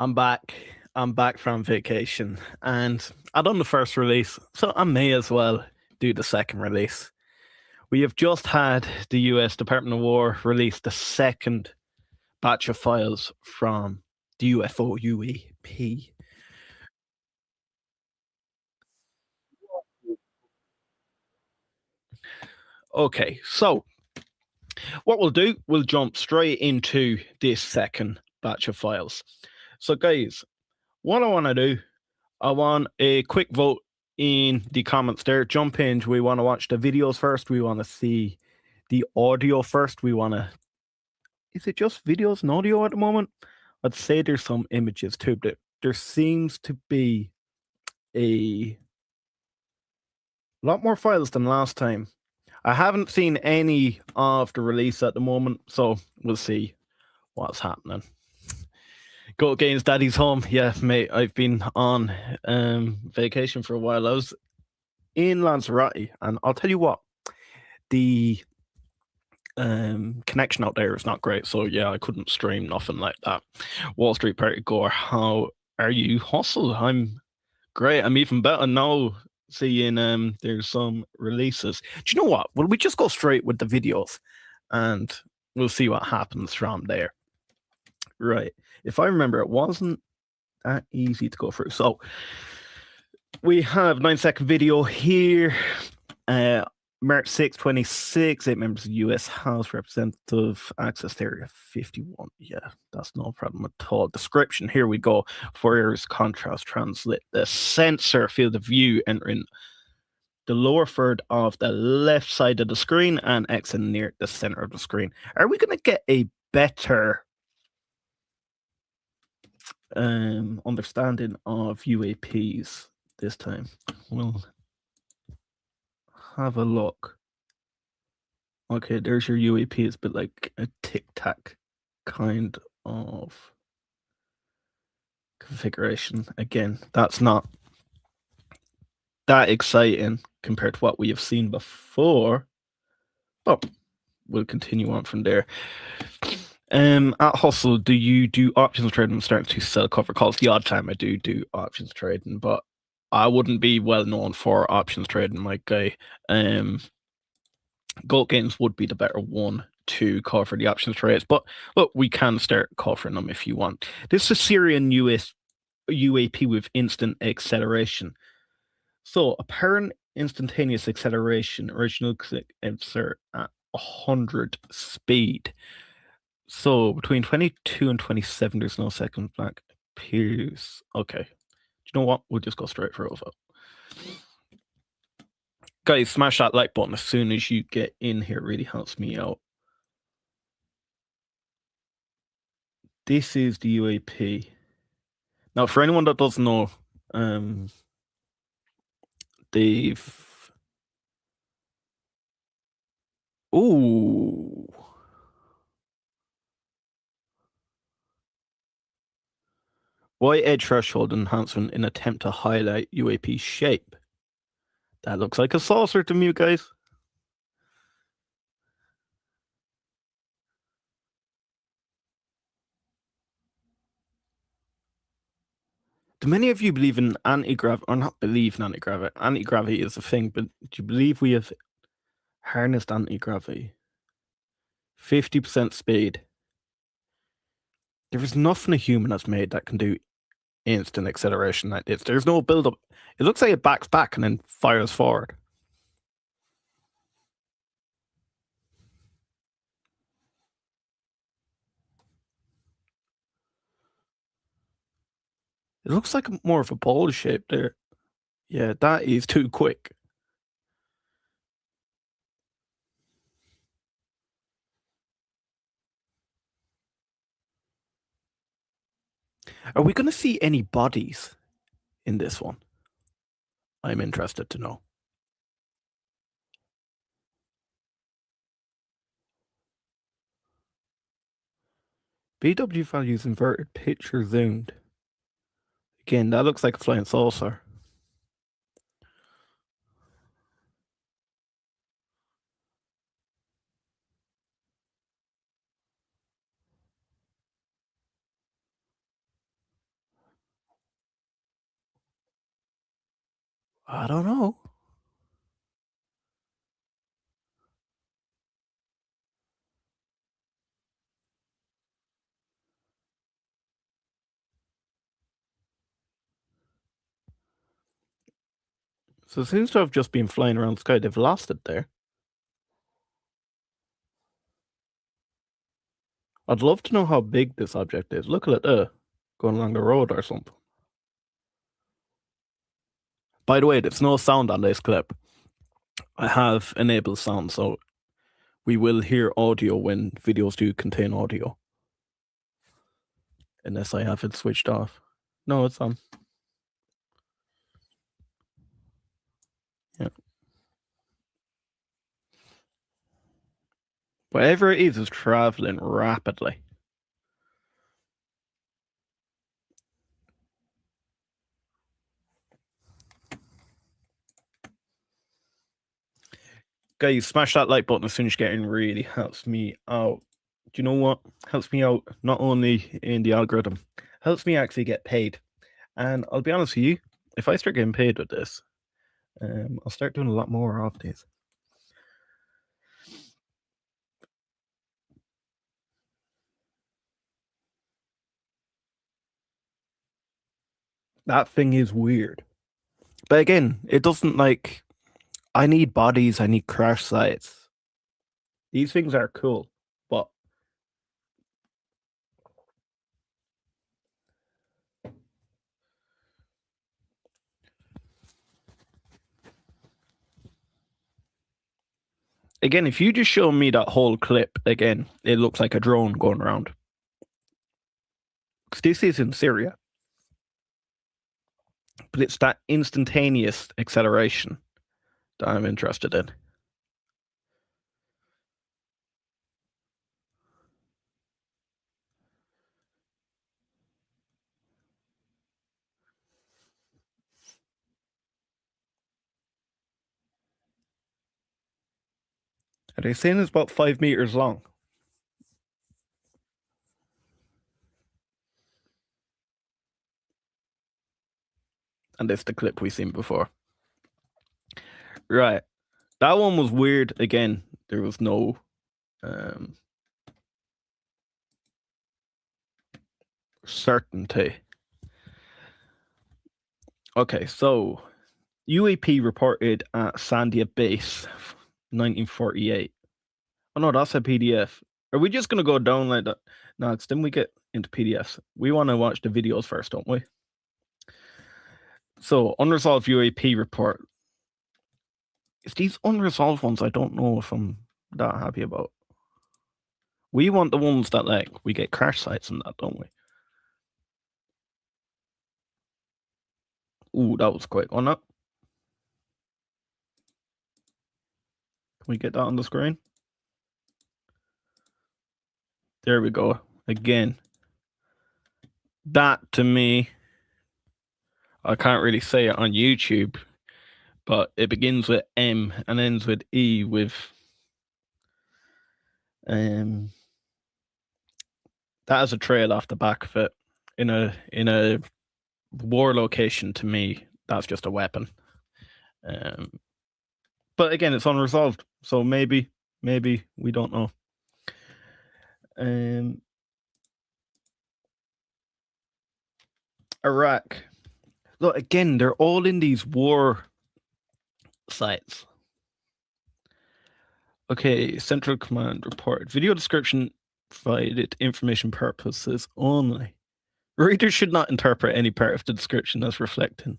I'm back. I'm back from vacation and I done the first release, so I may as well do the second release. We have just had the US Department of War release the second batch of files from the UFO UAP. Okay, so what we'll do, we'll jump straight into this second batch of files. So, guys, what I want to do, I want a quick vote in the comments there. Jump in. Do we want to watch the videos first? We want to see the audio first. We want to. Is it just videos and audio at the moment? I'd say there's some images too, but there seems to be a lot more files than last time. I haven't seen any of the release at the moment, so we'll see what's happening. Go against Daddy's home. Yeah, mate, I've been on vacation for a while. I was in Lanzarote, and I'll tell you what, the connection out there is not great. So yeah, I couldn't stream nothing like that. Wall Street Party Gore, how are you? Hustle, I'm great. I'm even better now. Seeing there's some releases. Do you know what? Will we just go straight with the videos, and we'll see what happens from there. Right. If I remember, it wasn't that easy to go through. So we have 9-second video here. March 6, 26, 8 members of the U.S. House Representative, access area 51. Yeah, that's no problem at all. Description, here we go. Fourier's contrast translate the sensor field of view entering the lower third of the left side of the screen and exiting near the center of the screen. Are we going to get a better understanding of UAPs this time? We'll have a look. Okay, there's your UAP. It's a bit like a tic-tac kind of configuration. Again, that's not that exciting compared to what we have seen before. But we'll continue on from there. At Hustle, do you do options trading? I'm starting to sell cover calls. The odd time I do options trading, but I wouldn't be well known for options trading, my guy. Gold Games would be the better one to cover the options trades, but look, we can start covering them if you want. This is Syrian US UAP with instant acceleration. So apparent instantaneous acceleration, original click insert at 100 speed. So between 22 and 27, there's no second black appears. Okay. Do you know what? We'll just go straight for over. Guys, smash that like button as soon as you get in here. It really helps me out. This is the UAP. Now, for anyone that doesn't know, they've. Ooh. White edge threshold enhancement in attempt to highlight UAP shape. That looks like a saucer to me, guys. Do many of you believe in anti-gravity, or not believe in anti-gravity? Anti-gravity is a thing, but do you believe we have harnessed anti-gravity? 50% speed. There is nothing a human has made that can do instant acceleration like this. There's no build-up. It looks like it backs back and then fires forward. It looks like more of a ball shape there. Yeah, that is too quick. Are we going to see any bodies in this one? I'm interested to know. BW values inverted, picture zoomed. Again, that looks like a flying saucer. I don't know. So it seems to have just been flying around the sky. They've lost it there. I'd love to know how big this object is. Look at it going along the road or something. By the way, there's no sound on this clip. I have enabled sound, so we will hear audio when videos do contain audio. Unless I have it switched off. No, it's on. Yeah. Whatever it is traveling rapidly. Guys, smash that like button as soon as you get in. Really helps me out. Do you know what? Helps me out not only in the algorithm, helps me actually get paid. And I'll be honest with you, if I start getting paid with this, I'll start doing a lot more of these. That thing is weird. But again, it doesn't like. I need bodies, I need crash sites. These things are cool, but again, if you just show me that whole clip again, it looks like a drone going around. Because this is in Syria. But it's that instantaneous acceleration that I'm interested in. Are they saying it's about 5 meters long? And it's the clip we've seen before. Right. That one was weird. Again, there was no certainty. Okay, so UAP reported at Sandia Base, 1948. Oh no, that's a PDF. Are we just gonna go down like that? No, it's then we get into PDFs. We want to watch the videos first, don't we? So unresolved UAP report. It's these unresolved ones I don't know if I'm that happy about. We want the ones that like we get crash sites and that, don't we? Ooh, that was quick on that. Can we get that on the screen? There we go. Again. That to me, I can't really say it on YouTube, but it begins with M and ends with E with that has a trail off the back of it in a war location. To me, that's just a weapon. But again, it's unresolved, so maybe we don't know. Iraq. Look, again, they're all in these war sites. Okay, Central Command report. Video description provided information purposes only. Readers should not interpret any part of the description as reflecting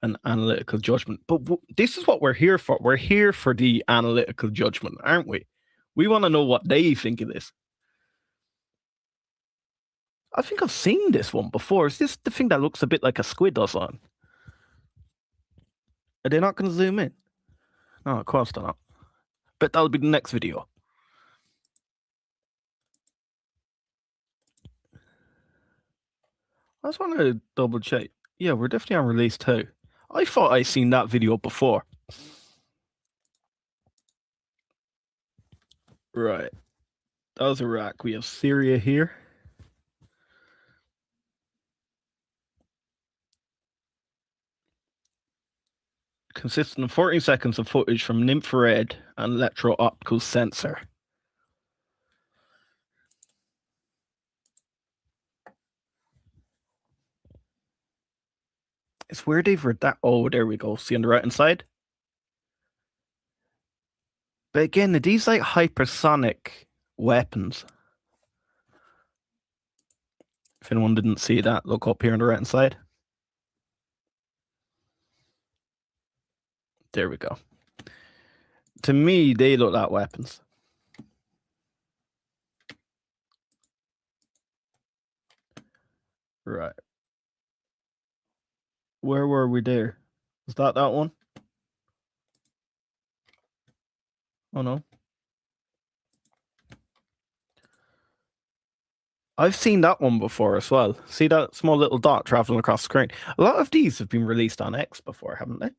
an analytical judgment. But this is what we're here for. We're here for the analytical judgment, aren't we? We want to know what they think of this. I think I've seen this one before. Is this the thing that looks a bit like a squid or something? Are they not going to zoom in? No, of course they're not. But that'll be the next video. I just want to double check. Yeah, we're definitely on release 2. I thought I'd seen that video before. Right. That was Iraq. We have Syria here. consisting of 14 seconds of footage from an infrared and electro-optical sensor. It's weird they've read that. Oh, there we go. See on the right hand side? But again, are these like hypersonic weapons? If anyone didn't see that, look up here on the right hand side. There we go. To me, they look like weapons. Right. Where were we there? Was that one? Oh no. I've seen that one before as well. See that small little dot traveling across the screen? A lot of these have been released on X before, haven't they?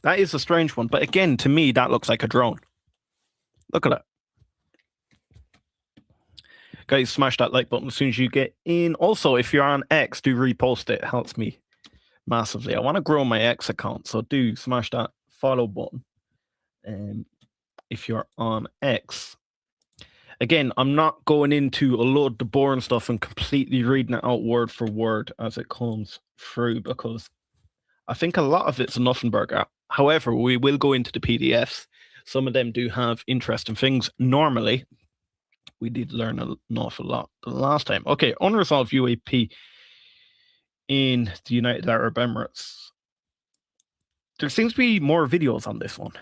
That is a strange one. But again, to me, that looks like a drone. Look at that. Guys, smash that like button as soon as you get in. Also, if you're on X, do repost it. It helps me massively. I want to grow my X account, so do smash that follow button. If you're on X. Again, I'm not going into a lot of the boring stuff and completely reading it out word for word as it comes through, because I think a lot of it's a nothing burger. However, we will go into the PDFs. Some of them do have interesting things. Normally, we did learn an awful lot the last time. Okay, unresolved UAP in the United Arab Emirates. There seems to be more videos on this one.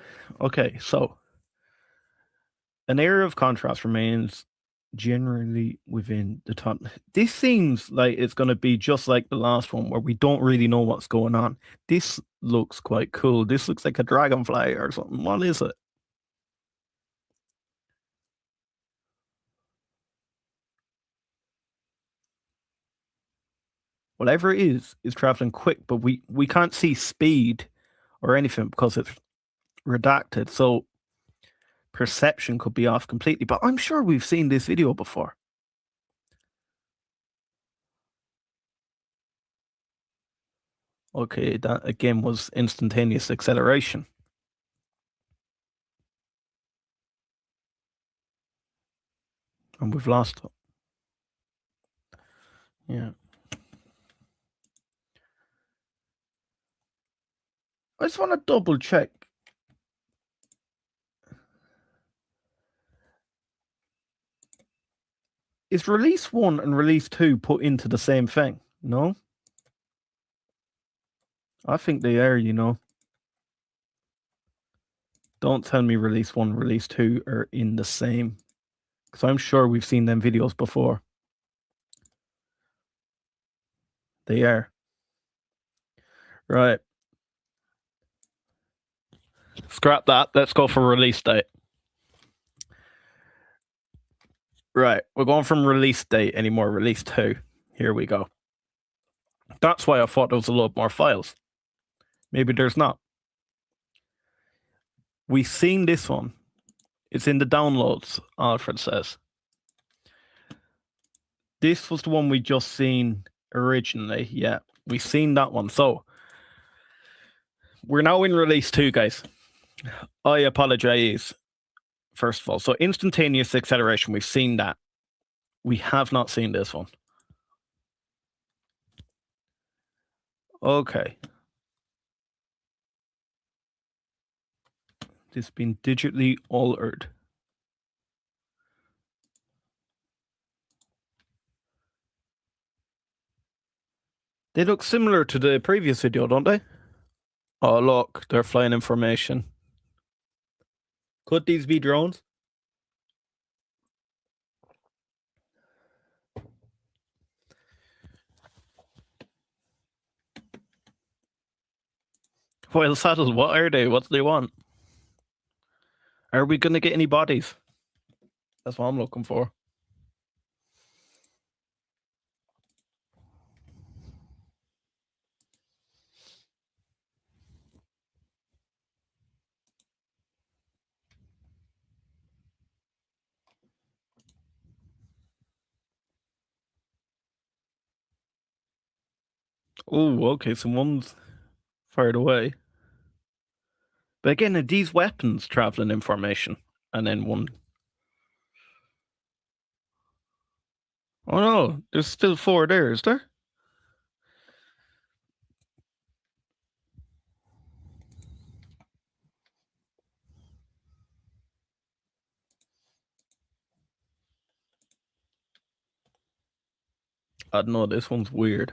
Okay, so an area of contrast remains generally within the top. This seems like it's going to be just like the last one where we don't really know what's going on. This looks quite cool. This looks like a dragonfly or something. What is it? Whatever it is traveling quick, but we can't see speed or anything because it's redacted. So perception could be off completely, but I'm sure we've seen this video before. Okay, that again was instantaneous acceleration. And we've lost it. Yeah. I just want to double check. Is release 1 and release 2 put into the same thing? No? I think they are, you know. Don't tell me release 1, release 2 are in the same. Because I'm sure we've seen them videos before. They are. Right. Scrap that. Let's go for release date. Right. We're going from release date anymore. Release 2. Here we go. That's why I thought there was a lot more files. Maybe there's not. We've seen this one. It's in the downloads, Alfred says. This was the one we just seen originally. Yeah, we've seen that one. So we're now in release 2, guys. I apologize, first of all. So instantaneous acceleration, we've seen that. We have not seen this one. Okay. This has been digitally altered. They look similar to the previous video, don't they? Oh, look, they're flying information. Could these be drones? Well settled. What are they? What do they want? Are we going to get any bodies? That's what I'm looking for. Oh, okay, so one's fired away. But again, are these weapons traveling information? And then one. Oh no, there's still four there, is there? I don't know, this one's weird.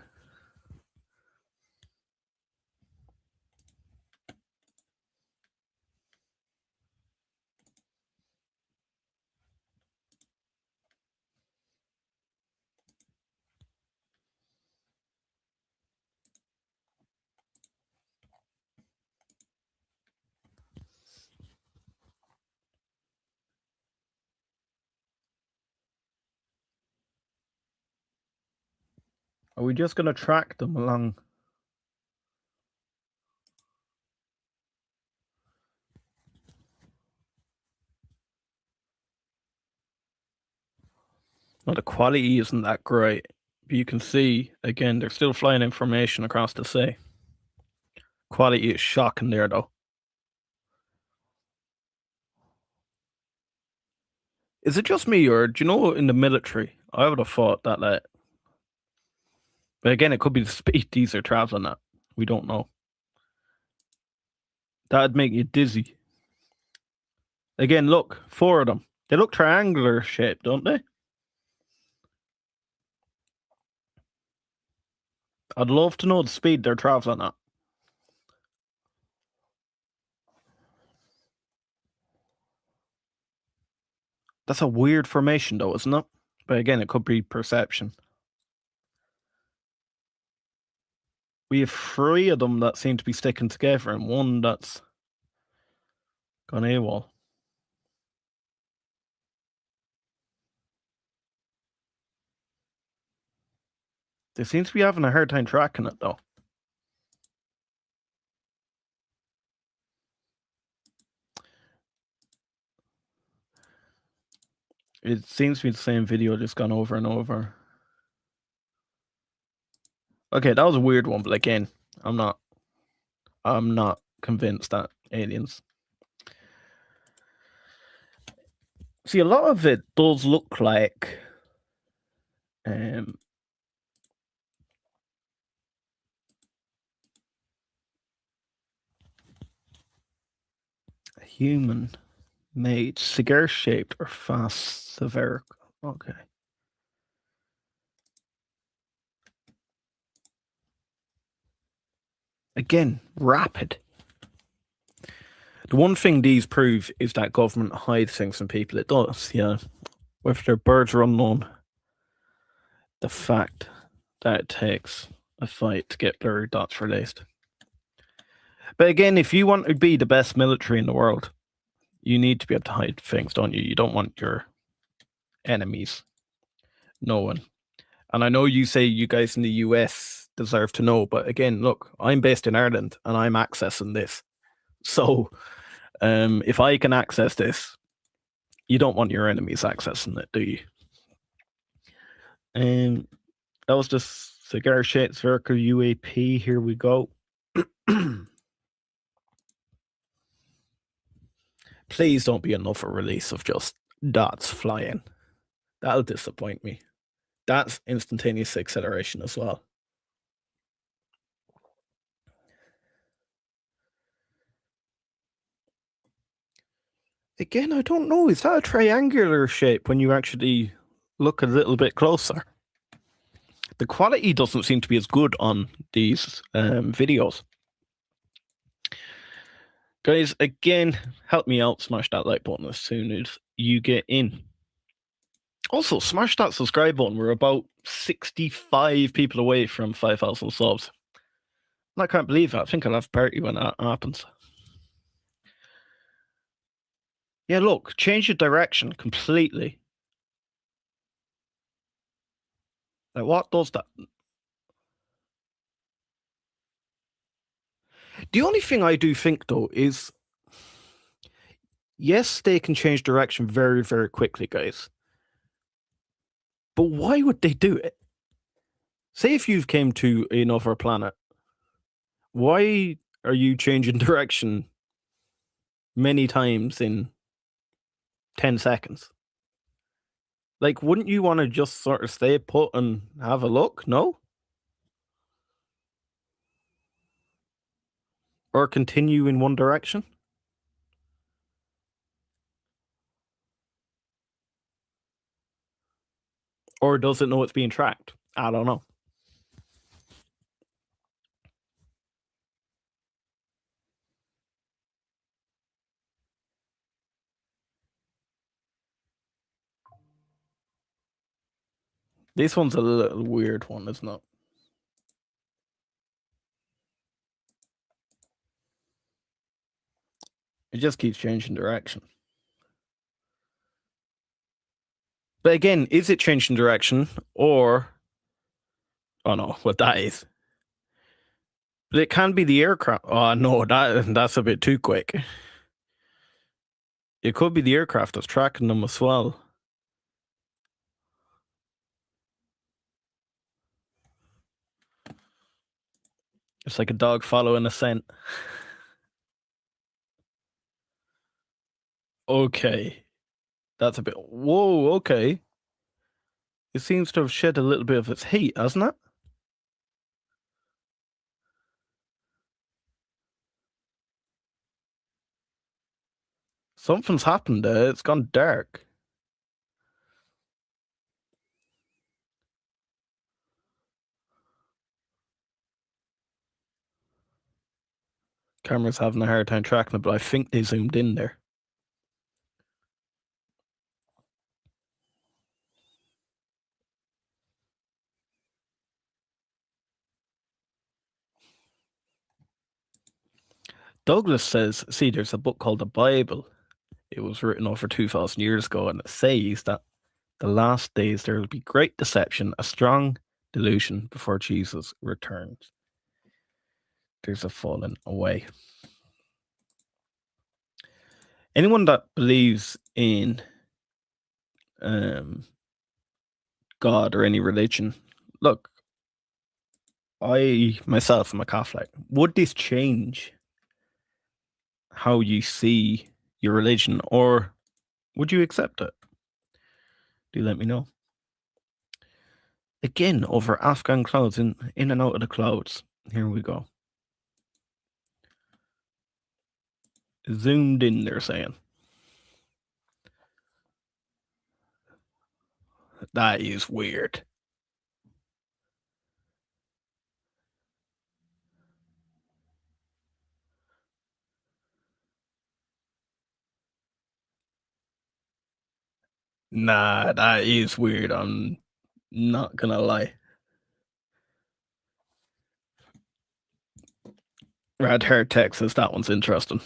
Are we just gonna track them along? Well, the quality isn't that great. But you can see, again, they're still flying information across the sea. Quality is shocking there, though. Is it just me, or do you know in the military, I would have thought that, but again, it could be the speed these are traveling at. We don't know. That'd make you dizzy. Again, look, four of them. They look triangular shaped, don't they? I'd love to know the speed they're traveling at. That's a weird formation, though, isn't it? But again, it could be perception. We have three of them that seem to be sticking together, and one that's gone AWOL. They seem to be having a hard time tracking it, though. It seems to be the same video just gone over and over. Okay, that was a weird one, but again, I'm not convinced that aliens. See, a lot of it does look like a human made cigar shaped or fast severic. Okay. Again, rapid. The one thing these prove is that government hides things from people. It does, yeah. With their birds are unknown, the fact that it takes a fight to get blurry dots released. But again, if you want to be the best military in the world, you need to be able to hide things, don't you? You don't want your enemies knowing. And I know you say you guys in the US deserve to know, but again, look, I'm based in Ireland and I'm accessing this. So if I can access this, you don't want your enemies accessing it, do you? That was just cigar shapes Mercury UAP. Here we go. Please don't be another release of just dots flying. That'll disappoint me. That's instantaneous acceleration as well. Again, I don't know. Is that a triangular shape when you actually look a little bit closer? The quality doesn't seem to be as good on these videos. Guys, again, help me out. Smash that like button as soon as you get in. Also, smash that subscribe button. We're about 65 people away from 5,000 subs. And I can't believe it. I think I'll have a party when that happens. Yeah, look, change your direction completely. Like, what does that? The only thing I do think, though, is yes, they can change direction very, very quickly, guys. But why would they do it? Say if you've came to another planet, why are you changing direction many times in 10 seconds? Like, wouldn't you want to just sort of stay put and have a look? No? Or continue in one direction? Or does it know it's being tracked? I don't know. This one's a little weird one, isn't it? It just keeps changing direction. But again, is it changing direction or... Oh no, what that is. But it can be the aircraft. Oh no, that's a bit too quick. It could be the aircraft that's tracking them as well. It's like a dog following a scent. Okay. That's a bit... Whoa, okay. It seems to have shed a little bit of its heat, hasn't it? Something's happened there. It's gone dark. Camera's having a hard time tracking it, but I think they zoomed in there. Douglas says, see, there's a book called the Bible. It was written over 2,000 years ago, and it says that the last days there will be great deception, a strong delusion before Jesus returns. There's a falling away. Anyone that believes in God or any religion, look, I myself am a Catholic. Would this change how you see your religion, or would you accept it? Do let me know. Again, over Afghan clouds, in and out of the clouds. Here we go. Zoomed in, they're saying. That is weird. Nah, that is weird. I'm not gonna lie. Red Hair Texas, that one's interesting.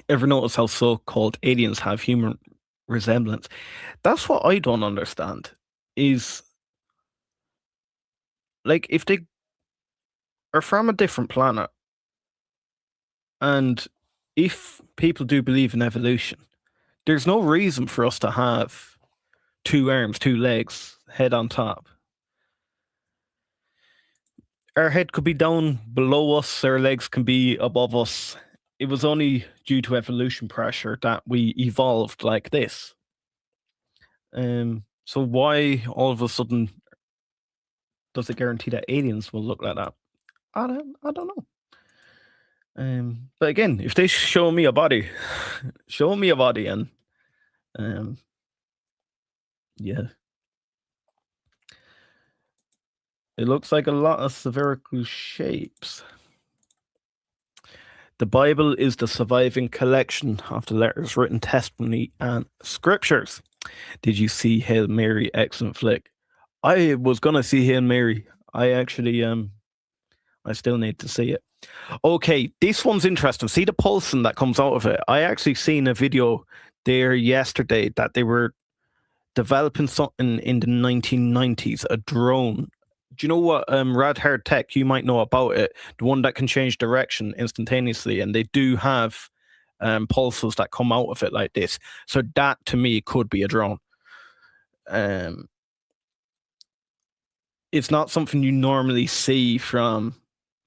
Ever notice how so-called aliens have human resemblance? That's what I don't understand. Is like if they are from a different planet, and if people do believe in evolution, there's no reason for us to have 2 arms, 2 legs, head on top. Our head could be down below us, our legs can be above us. It was only due to evolution pressure that we evolved like this. So why all of a sudden does it guarantee that aliens will look like that? I don't know. But again, if they show me a body, and yeah. It looks like a lot of spherical shapes. The Bible is the surviving collection of the letters, written testimony, and scriptures. Did you see Hail Mary? Excellent flick. I was gonna see Hail Mary. I actually I still need to see it. Okay, this one's interesting. See the pulsing that comes out of it. I actually seen a video there yesterday that they were developing something in the 1990s, a drone. Do you know what Rad Hard Tech, you might know about it, the one that can change direction instantaneously, and they do have pulses that come out of it like this. So that to me could be a drone. It's not something you normally see from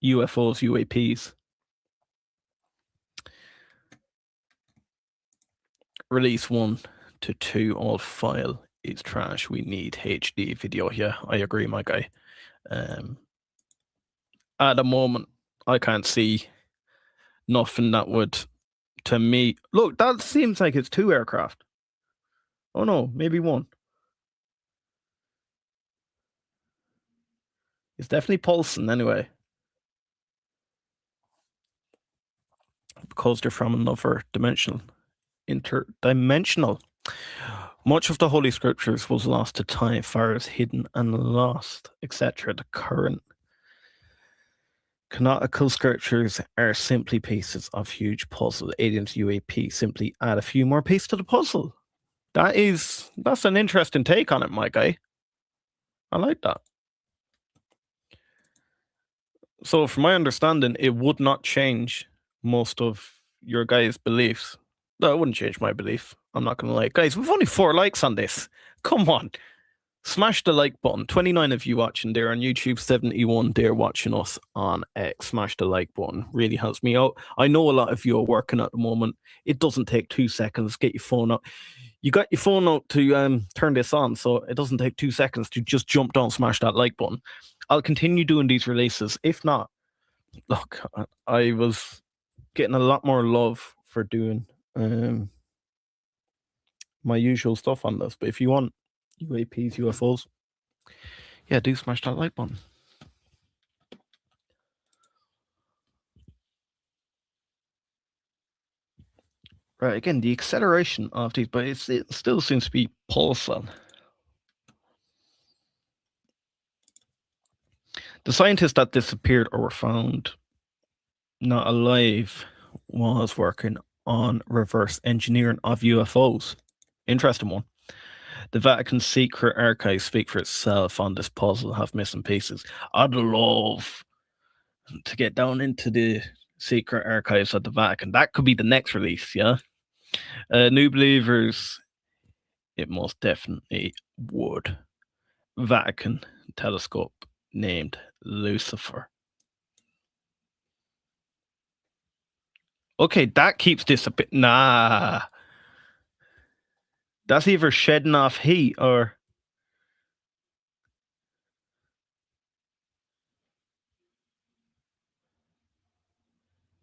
UFOs, UAPs. Release 1 to 2, all file is trash. We need HD video. Yeah, I agree, my guy. At the moment, I can't see nothing that would, to me, look, that seems like it's 2 aircraft. Oh no, maybe 1. It's definitely pulsing anyway. Because they're from another dimensional. Interdimensional. Much of the Holy Scriptures was lost to time, far as hidden and lost, etc. The current canonical scriptures are simply pieces of huge puzzle. Aliens UAP simply add a few more pieces to the puzzle. That's an interesting take on it, my guy. I like that. So, from my understanding, it would not change most of your guys' beliefs. No, it wouldn't change my belief. I'm not going to lie. Guys, we've only 4 likes on this. Come on. Smash the like button. 29 of you watching there on YouTube, 71 there watching us on X. Smash the like button. Really helps me out. I know a lot of you are working at the moment. It doesn't take 2 seconds. Get your phone up. You got your phone out to turn this on, so it doesn't take 2 seconds to just jump down, smash that like button. I'll continue doing these releases. If not, look, I was getting a lot more love for doing my usual stuff on this. But if you want UAPs, UFOs, yeah, do smash that like button. Right, again, the acceleration of these, but it still seems to be pulsing. The scientist that disappeared or were found not alive was working on reverse engineering of UFOs. Interesting one. The Vatican's secret archives speak for itself on this puzzle, have missing pieces. I'd love to get down into the secret archives of the Vatican. That could be the next release, yeah? New Believers, it most definitely would. Vatican telescope named Lucifer. Okay, that keeps this a bit. Nah. That's either shedding off heat or.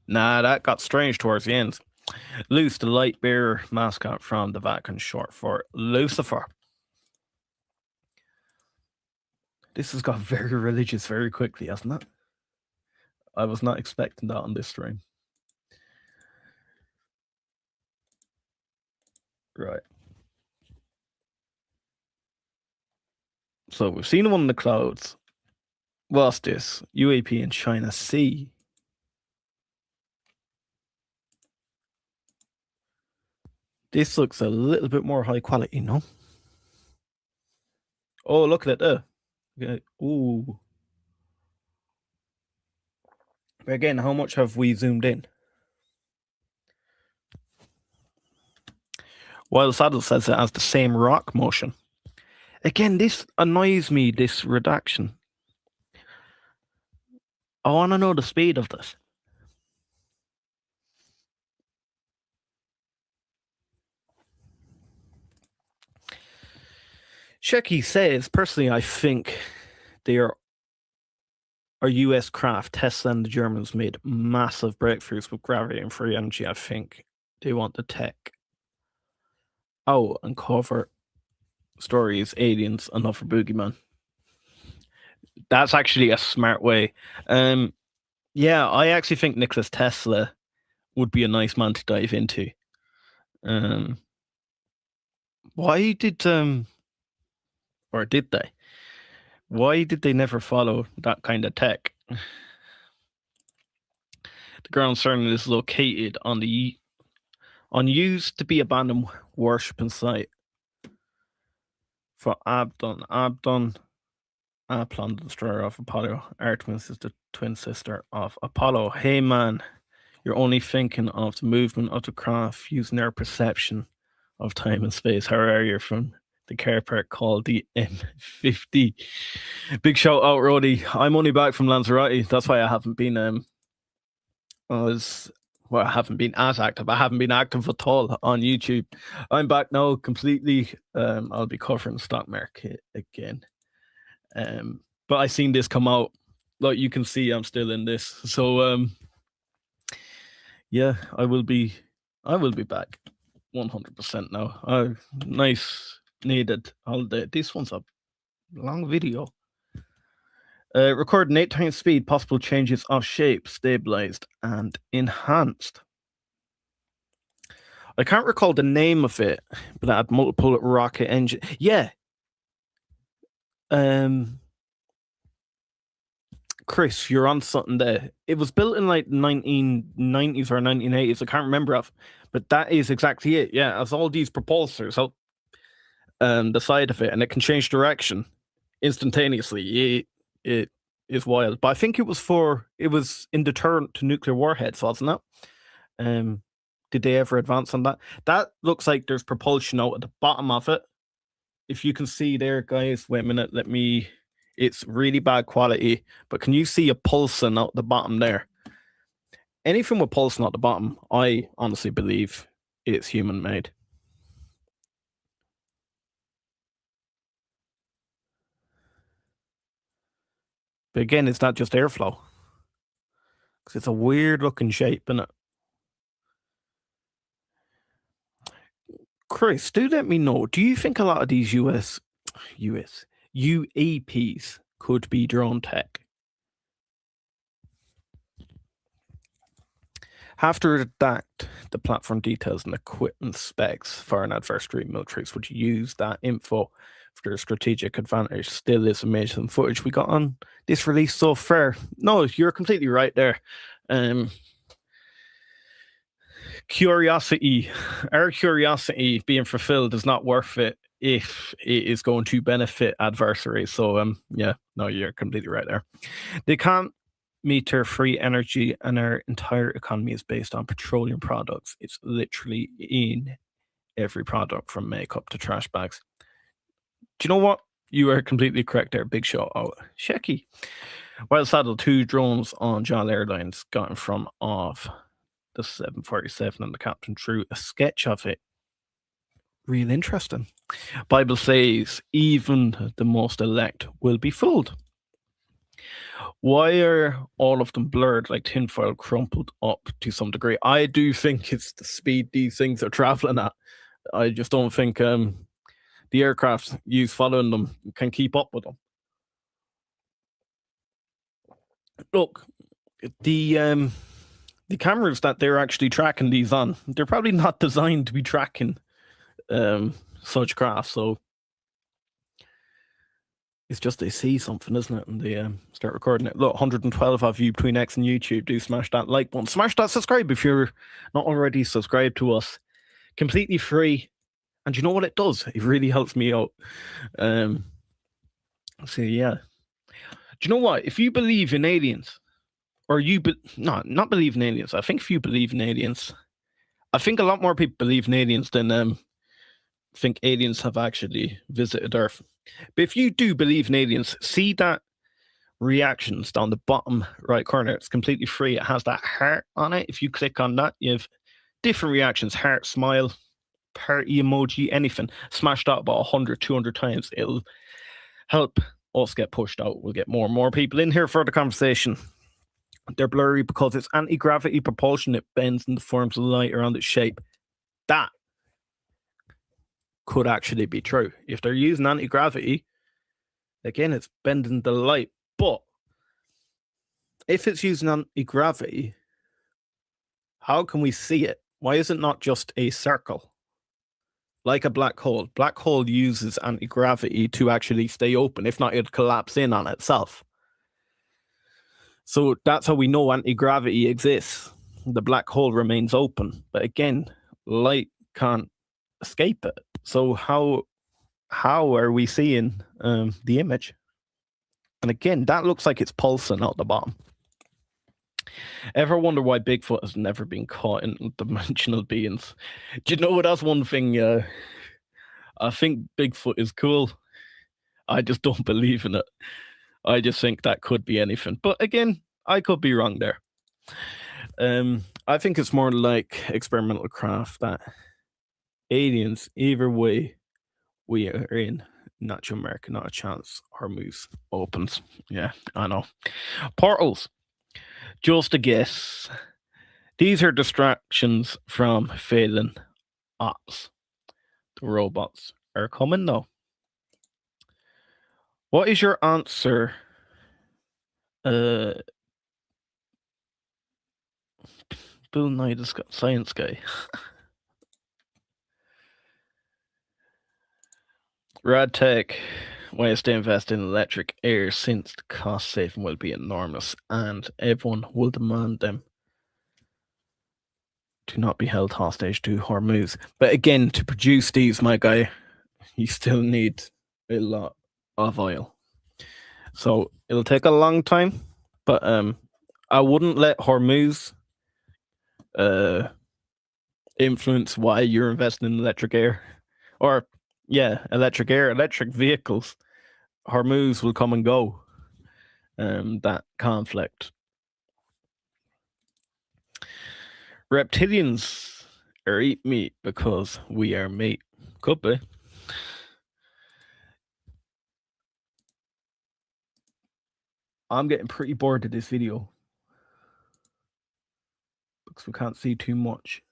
Nah, that got strange towards the end. Luce, the light bearer mascot from the Vatican, short for Lucifer. This has got very religious very quickly, hasn't it? I was not expecting that on this stream. Right. So we've seen one in the clouds. What's this? UAP in China Sea. This looks a little bit more high quality, no? Oh, look at it there. Okay. Ooh. But again, how much have we zoomed in? While Saddle says it has the same rock motion. Again, this annoys me, this redaction. I want to know the speed of this. Shecky says, personally, I think they are US craft. Tesla and the Germans made massive breakthroughs with gravity and free energy. I think they want the tech out and cover stories, aliens, another boogeyman. That's actually a smart way. Yeah, I actually think Nikola Tesla would be a nice man to dive into. Why did or did they? Why did they never follow that kind of tech? The ground certain is located on the used to be abandoned worshiping site for Abdon. Aplon, the destroyer of Apollo. Artemis is the twin sister of Apollo. Hey man, you're only thinking of the movement of the craft using their perception of time and space. How are you from the car part called the M50. Big shout out, Roddy. I'm only back from Lanzarote. That's why I haven't been I haven't been as active. I haven't been active at all on YouTube. I'm back now completely. I'll be covering stock market again. But I seen this come out. Like you can see, I'm still in this. So yeah, I will be back 100% now. Nice needed holiday. This one's a long video. Recording 8 times speed, possible changes of shape, stabilized and enhanced. I can't recall the name of it, but it had multiple rocket engine. Yeah. Chris, you're on something there. It was built in like 1990s or 1980s. I can't remember, but that is exactly it. Yeah, it has all these propulsors out the side of it, and it can change direction instantaneously. It is wild. But I think it was in deterrent to nuclear warheads, wasn't it? Did they ever advance on that? That looks like there's propulsion out at the bottom of it. If you can see there, guys, wait a minute, it's really bad quality, but can you see a pulsing out the bottom there? Anything with pulsing out the bottom, I honestly believe it's human made. But again, it's not just airflow. Because it's a weird looking shape, isn't it? Chris, do let me know. Do you think a lot of these UAPs could be drone tech? Have to redact the platform details and equipment specs for an adversary militaries would use that info for their strategic advantage. Still is amazing footage we got on this release so far. No, you're completely right there. Our curiosity being fulfilled is not worth it if it is going to benefit adversaries. So yeah, no, you're completely right there. They can't meet their free energy, and our entire economy is based on petroleum products. It's literally in every product from makeup to trash bags. Do you know what? You are completely correct there. Big shout out. Shecky. While saddled, 2 drones on JAL Airlines got in front of the 747 and the captain drew a sketch of it. Real interesting. Bible says even the most elect will be fooled. Why are all of them blurred like tinfoil crumpled up to some degree? I do think it's the speed these things are traveling at. I just don't think the aircraft used following them can keep up with them. Look, the cameras that they're actually tracking these on, they're probably not designed to be tracking such craft. So it's just they see something, isn't it? And they start recording it. Look, 112 of you between X and YouTube. Do smash that like button. Smash that subscribe if you're not already subscribed to us. Completely free. And you know what it does? It really helps me out. So yeah. Do you know what? If you believe in aliens, or not believe in aliens. I think if you believe in aliens, I think a lot more people believe in aliens than think aliens have actually visited Earth. But if you do believe in aliens, see that reactions down the bottom right corner. It's completely free. It has that heart on it. If you click on that, you have different reactions: heart, smile, party emoji, anything. Smash that about 100, 200 times. It'll help us get pushed out. We'll get more and more people in here for the conversation. They're blurry because it's anti-gravity propulsion. It bends and forms of light around its shape. That could actually be true. If they're using anti-gravity, again, it's bending the light. But if it's using anti-gravity, how can we see it? Why is it not just a circle? Like a black hole. Black hole uses anti-gravity to actually stay open. If not, it'd collapse in on itself. So that's how we know anti-gravity exists. The black hole remains open. But again, light can't escape it. So how are we seeing the image? And again, that looks like it's pulsing out the bottom. Ever wonder why Bigfoot has never been caught in dimensional beings? Do you know, that's one thing I think Bigfoot is cool. I just don't believe in it. I just think that could be anything. But again, I could be wrong there. I think it's more like experimental craft that aliens, either way, we are in Natural America, not a chance. Hormuz opens. Yeah, I know. Portals. Just a guess. These are distractions from failing ops. The robots are coming though. What is your answer? Bill Nye the Science Guy. Rad Tech. Ways to invest in electric air since the cost saving will be enormous and everyone will demand them to not be held hostage to Hormuz. But again, to produce these, my guy, you still need a lot of oil. So it'll take a long time, but I wouldn't let Hormuz influence why you're investing in electric air. Or electric air, electric vehicles. Hormuz will come and go. That conflict. Reptilians are eat meat because we are meat. Could be. I'm getting pretty bored of this video because we can't see too much.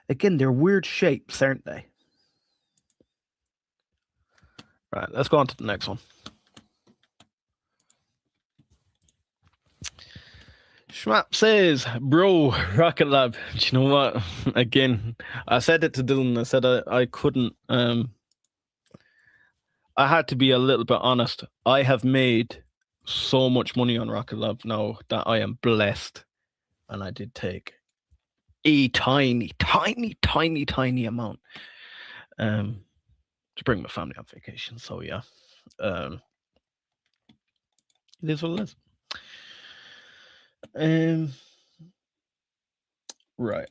Again, they're weird shapes, aren't they? Right, let's go on to the next one. Schmap says, bro, Rocket Lab. Do you know what? Again, I said it to Dylan. I said I couldn't. I had to be a little bit honest. I have made so much money on Rocket Lab now that I am blessed. And I did take a tiny amount to bring my family on vacation. So yeah, it is what it is. Right.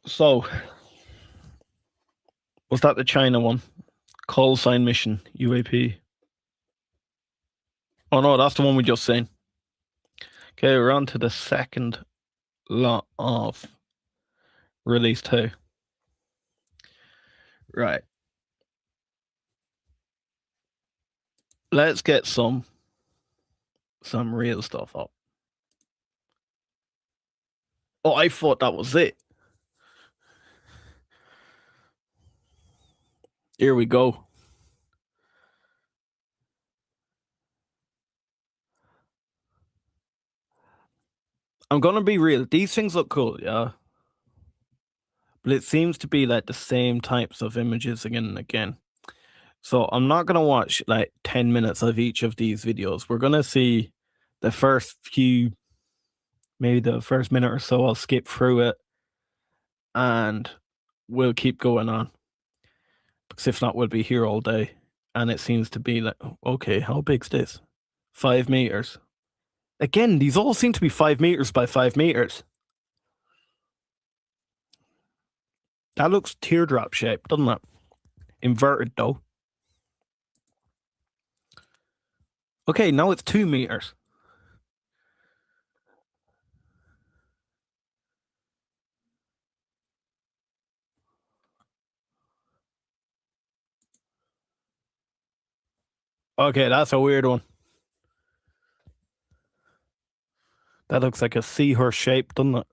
So, was that the China one? Call sign mission, UAP. Oh no, that's the one we just seen. Okay, we're on to the second lot of release 2. Right. Let's get some real stuff up. Oh, I thought that was it. Here we go. I'm gonna be real. These things look cool, yeah. But it seems to be like the same types of images again and again. So I'm not gonna watch like 10 minutes of each of these videos. We're gonna see the first few, maybe the first minute or so. I'll skip through it and we'll keep going on. Because if not, we'll be here all day. And it seems to be like, okay, how big's this? 5 meters. Again, these all seem to be 5 meters by 5 meters. That looks teardrop shaped, doesn't it? Inverted though. Okay, now it's 2 meters. Okay, that's a weird one. That looks like a seahorse shape, doesn't it?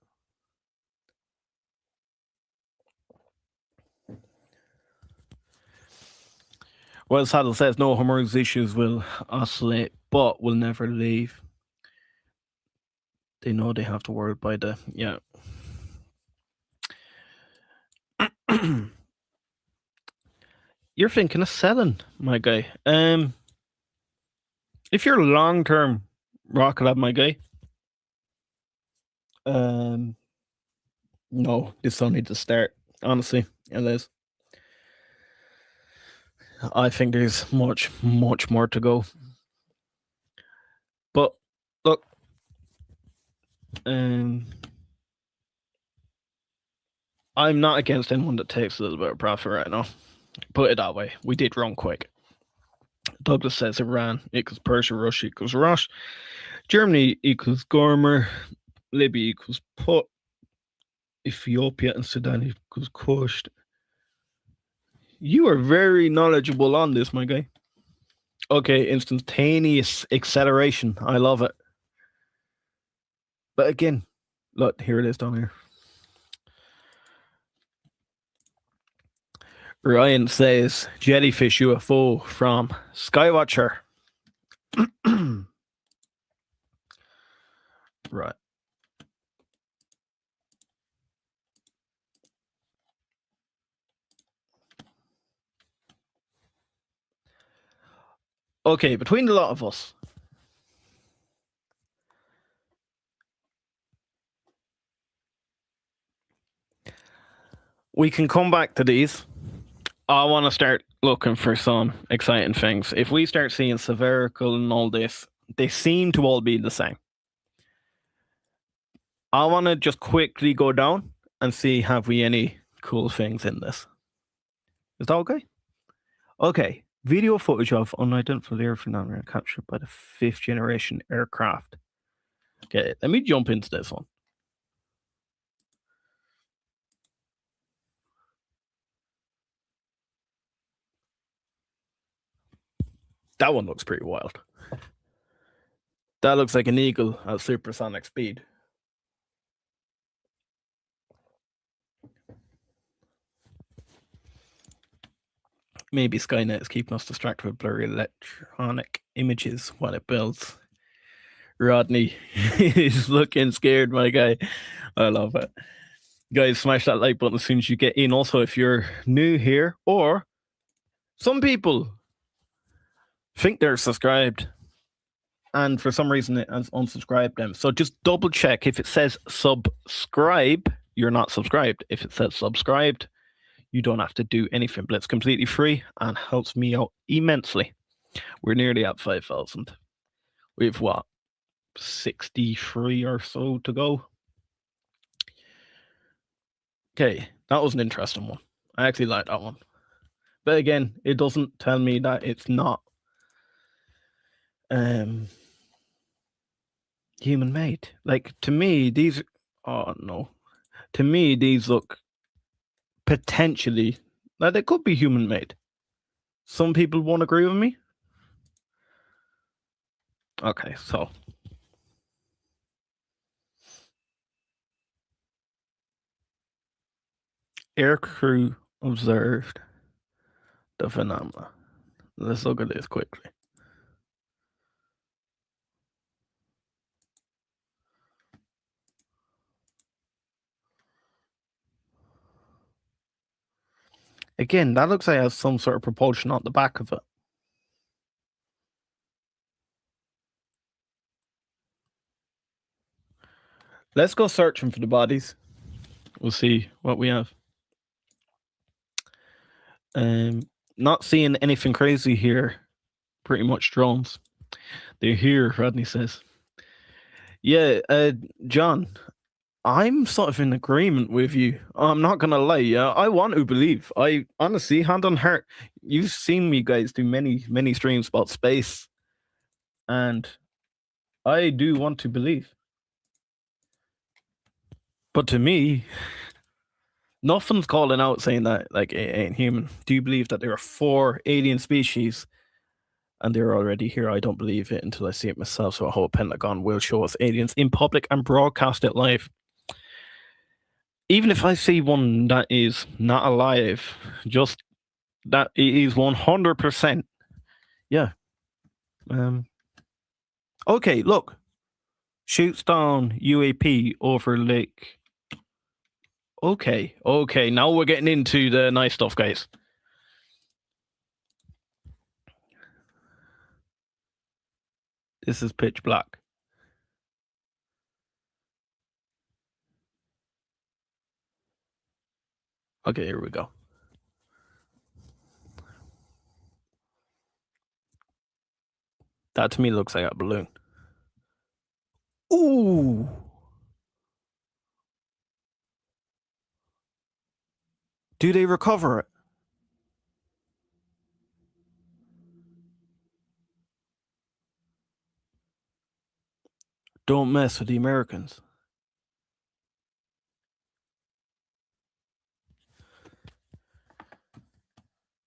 Well, Saddle says no Hormuz issues will oscillate, but will never leave. They know they have to worry by the You're thinking of selling, my guy. If you're long term Rocket Lab, my guy. No, this only the start. Honestly, it is. I think there's much more to go. But look, I'm not against anyone that takes a little bit of profit right now. Put it that way. We did run quick. Douglas says Iran equals Persia, Russia equals Rosh, Germany equals Gormer, Libya equals Put, Ethiopia and Sudan equals Kush. You are very knowledgeable on this, my guy. Okay, instantaneous acceleration. I love it. But again, look, here it is down here. Ryan says jellyfish UFO from Skywatcher. Right. Okay, between the lot of us, we can come back to these. I want to start looking for some exciting things. If we start seeing spherical and all this, they seem to all be the same. I want to just quickly go down and see have we any cool things in this. Is that okay? Okay. Video footage of unidentified air phenomena captured by the 5th generation aircraft. Okay, let me jump into this one. That one looks pretty wild. That looks like an eagle at supersonic speed. Maybe Skynet is keeping us distracted with blurry electronic images while it builds. Rodney is looking scared, my guy. I love it. Guys, smash that like button as soon as you get in. Also, if you're new here, or some people think they're subscribed and for some reason it has unsubscribed them. So just double check. If it says subscribe, you're not subscribed. If it says subscribed, you don't have to do anything, but it's completely free and helps me out immensely. We're nearly at 5,000. We've what, 63 or so to go. Okay, that was an interesting one. I actually like that one. But again, it doesn't tell me that it's not human made. Like, to me, these, oh no. To me, these look potentially like they could be human made. Some people won't agree with me. Okay, so air crew observed the phenomena. Let's look at this quickly. Again, that looks like it has some sort of propulsion on the back of it. Let's go searching for the bodies. We'll see what we have. Not seeing anything crazy here. Pretty much drones. They're here, Rodney says. Yeah, John, I'm sort of in agreement with you. I'm not gonna lie, yeah. I want to believe. I honestly, hand on heart, you've seen me guys do many streams about space, and I do want to believe. But to me, nothing's calling out saying that like it ain't human. Do you believe that there are 4 alien species and they're already here? I don't believe it until I see it myself. So I hope Pentagon will show us aliens in public and broadcast it live. Even if I see one that is not alive, just that it is 100%. Yeah. Okay, look. Shoots down UAP over lake. Okay, now we're getting into the nice stuff, guys. This is pitch black. Okay, here we go. That to me looks like a balloon. Ooh. Do they recover it? Don't mess with the Americans.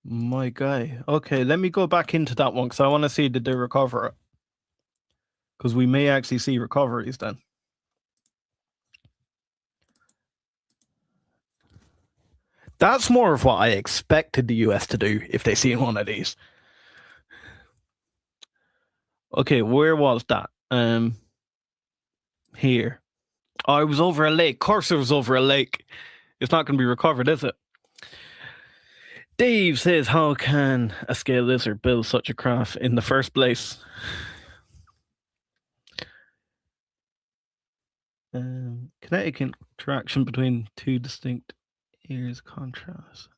My guy. Okay, let me go back into that one because I want to see did they recover it. Because we may actually see recoveries then. That's more of what I expected the US to do if they seen one of these. Okay, where was that? Here. Oh, it was over a lake. Of course it was over a lake. It's not going to be recovered, is it? Dave says, how can a scale lizard build such a craft in the first place? Kinetic interaction between two distinct areas contrast.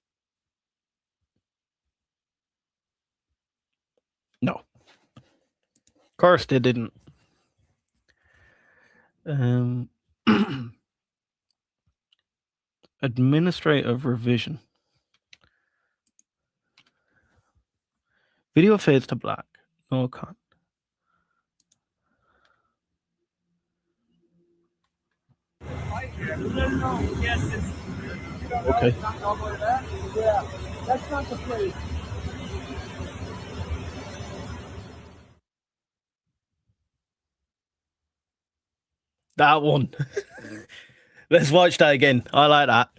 No. Of course they didn't. Administrative revision. Video fades to black. No con. Okay. Yeah, that's not the place. That one. Let's watch that again. I like that.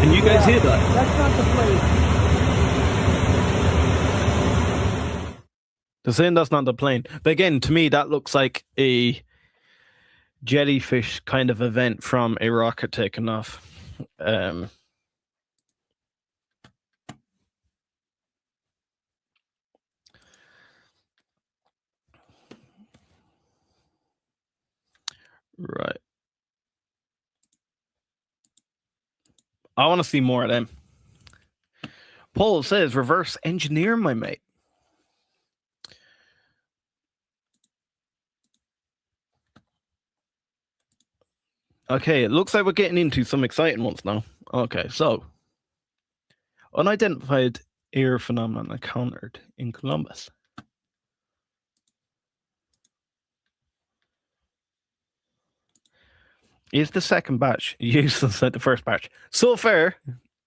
Can you guys hear that? That's not the place. They're saying that's not the plane. But again, to me, that looks like a jellyfish kind of event from a rocket taking off. Right. I want to see more of them. Paul says, reverse engineer, my mate. Okay, it looks like we're getting into some exciting ones now. Okay, so unidentified air phenomenon encountered in Columbus. Is the second batch useless like the first batch? So far,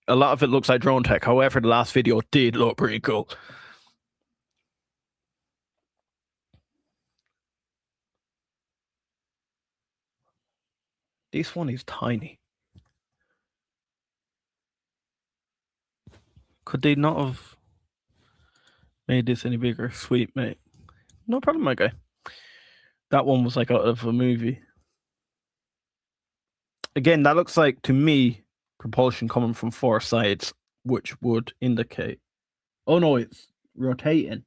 a lot of it looks like drone tech. However, the last video did look pretty cool. This one is tiny. Could they not have made this any bigger? Sweet, mate. No problem, my guy. That one was like out of a movie. Again, that looks like, to me, propulsion coming from four sides, which would indicate... Oh, no, it's rotating.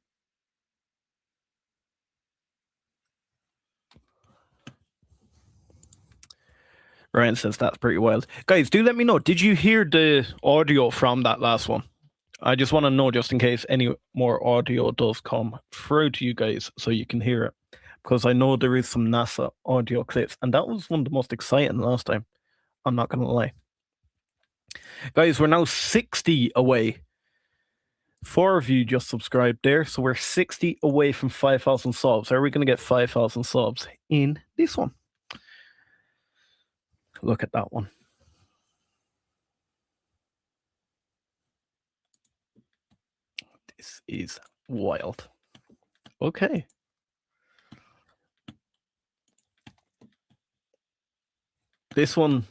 Ryan says that's pretty wild. Guys, do let me know. Did you hear the audio from that last one? I just want to know, just in case any more audio does come through to you guys so you can hear it. Because I know there is some NASA audio clips, and that was one of the most exciting last time. I'm not going to lie. Guys, we're now 60 away. 4 of you just subscribed there, so we're 60 away from 5,000 subs. Are we going to get 5,000 subs in this one? Look at that one. This is wild. Okay. This one,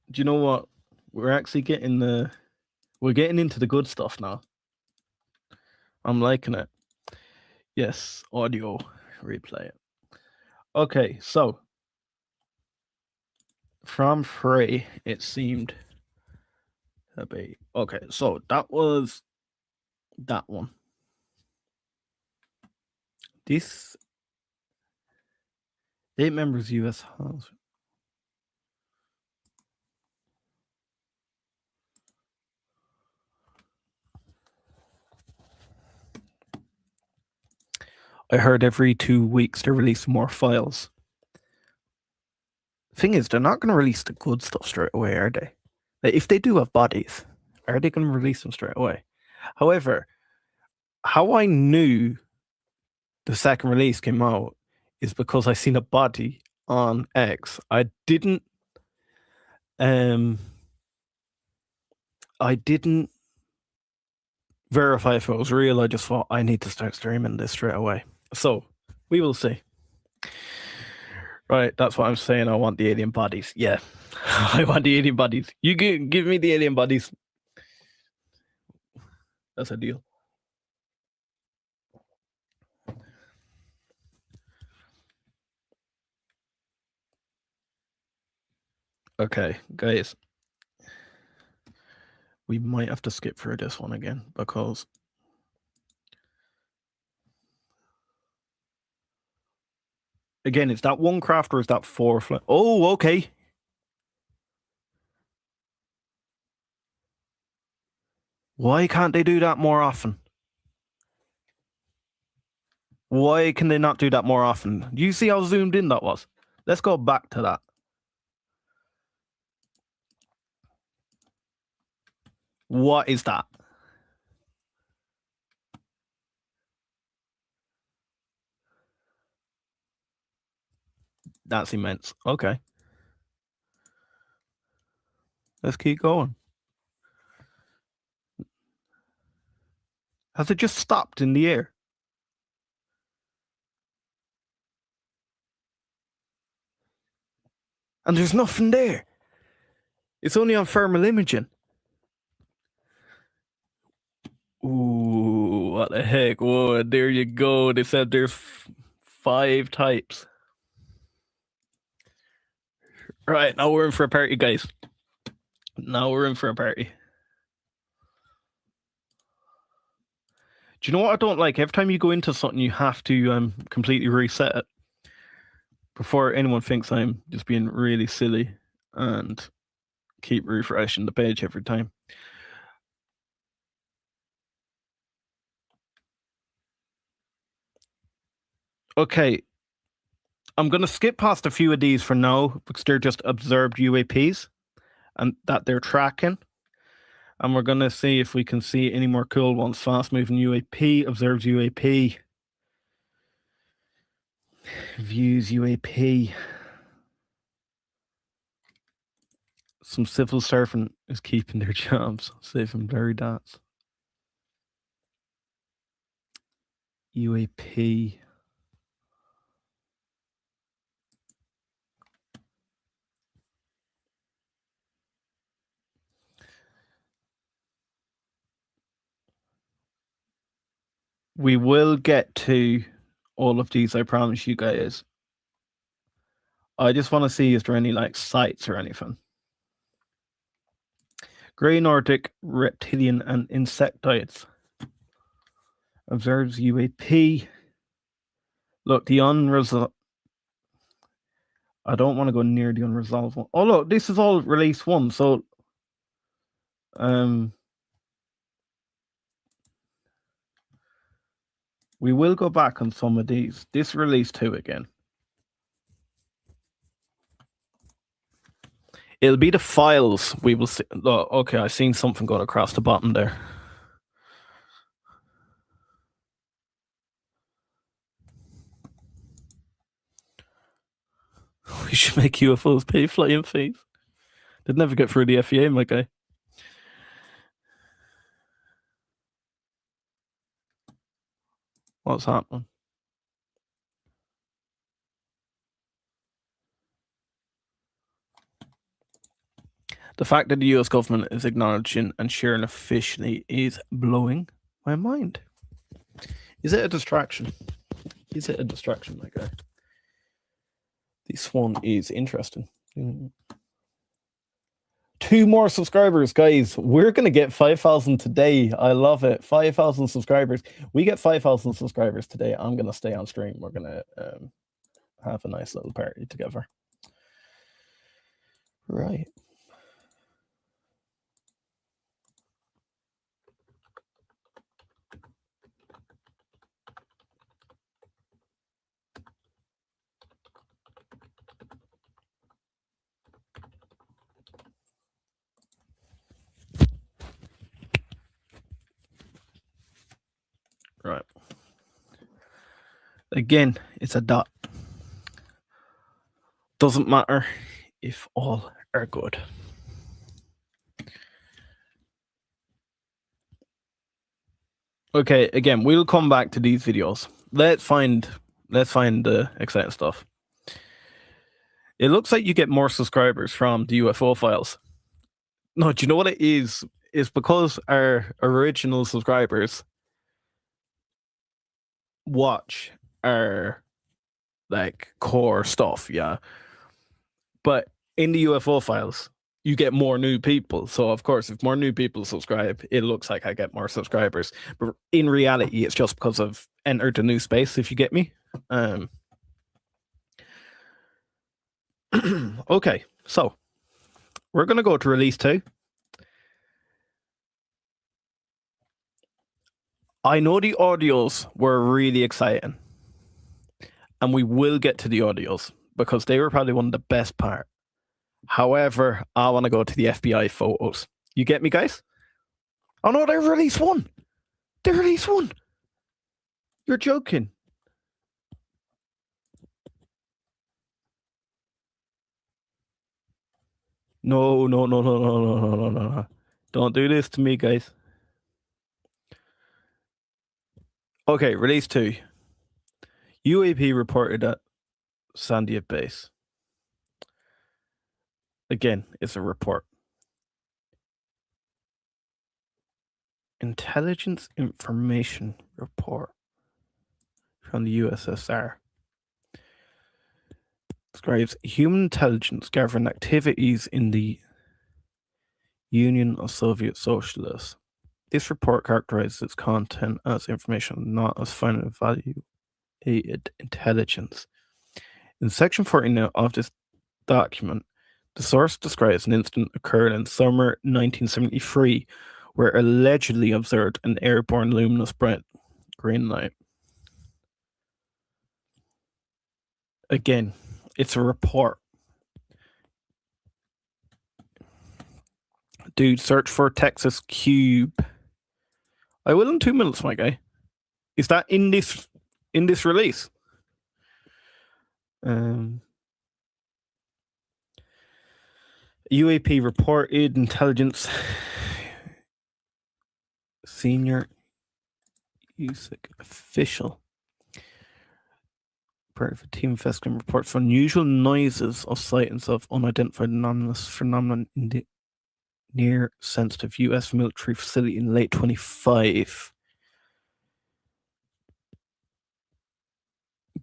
do you know what? We're actually getting we're getting into the good stuff now. I'm liking it. Yes, audio replay it. Okay, so from free, it seemed to be okay. So that was that one. This 8 members US House. I heard every 2 weeks they're releasing more files. Thing is, they're not going to release the good stuff straight away, are they? Like, if they do have bodies, are they going to release them straight away? However, how I knew the second release came out is because I seen a body on X. I didn't verify if it was real. I just thought I need to start streaming this straight away. So we will see. Right, that's what I'm saying. I want the alien bodies. Yeah, I want the alien bodies. You give me the alien bodies. That's a deal. Okay, guys. We might have to skip through this one again because again, is that one craft or is that 4 flight? Oh, okay. Why can't they do that more often? Why can they not do that more often? You see how zoomed in that was? Let's go back to that. What is that? That's immense. Okay. Let's keep going. Has it just stopped in the air? And there's nothing there. It's only on thermal imaging. Ooh, what the heck? Whoa, there you go. They said there's 5 types. Right, now we're in for a party, guys. Now we're in for a party. Do you know what I don't like? Every time you go into something, you have to completely reset it. Before anyone thinks I'm just being really silly and keep refreshing the page every time. Okay, I'm going to skip past a few of these for now because they're just observed UAPs and that they're tracking. And we're going to see if we can see any more cool ones. Fast moving UAP, observed UAP, views UAP. Some civil servant is keeping their jobs, saving blurry dots. UAP. We will get to all of these, I promise you guys. I just want to see, is there any like sites or anything? Grey Nordic, reptilian, and insectoids. Observes UAP. Look, the unresolved. I don't want to go near the unresolved one. Oh, look, this is all release 1. So, we will go back on some of these. This release 2 again. It'll be the files we will see. Oh, okay, I seen something going across the bottom there. We should make UFOs pay flying fees. They'd never get through the FEA, my guy. What's happening? The fact that the US government is acknowledging and sharing officially is blowing my mind. Is it a distraction? Is it a distraction, my guy? This one is interesting. 2 more subscribers, guys. We're going to get 5,000 today. I love it. 5,000 subscribers. We get 5,000 subscribers today. I'm going to stay on stream. We're going to have a nice little party together. Right. Right. Again, it's a dot. Doesn't matter if all are good. Okay, again, we'll come back to these videos. Let's find the exciting stuff. It looks like you get more subscribers from the UFO files. No, do you know what it is? It's because our original subscribers watch our like core stuff, yeah. But in the UFO files, you get more new people. So of course, if more new people subscribe, it looks like I get more subscribers. But in reality, it's just because I've entered a new space, if you get me. Okay, so we're gonna go to release 2. I know the audios were really exciting. And we will get to the audios because they were probably one of the best part. However, I want to go to the FBI photos. You get me, guys? Oh no, they released 1. They released 1. You're joking. No. Don't do this to me, guys. Okay, release 2. UAP reported at Sandia base. Again, it's a report. Intelligence information report from the USSR. Describes human intelligence gathering activities in the Union of Soviet Socialists. This report characterizes its content as information, not as final evaluated intelligence. In section 49 of this document, the source describes an incident occurred in summer 1973 where allegedly observed an airborne luminous bright green light. Again, it's a report. Dude, search for Texas Cube. I will in 2 minutes, my guy. Is that in this release? UAP reported intelligence senior USIC official. Part of a team investigating reports unusual noises of sightings of unidentified anomalous phenomenon in the near sensitive U.S. military facility in late 25.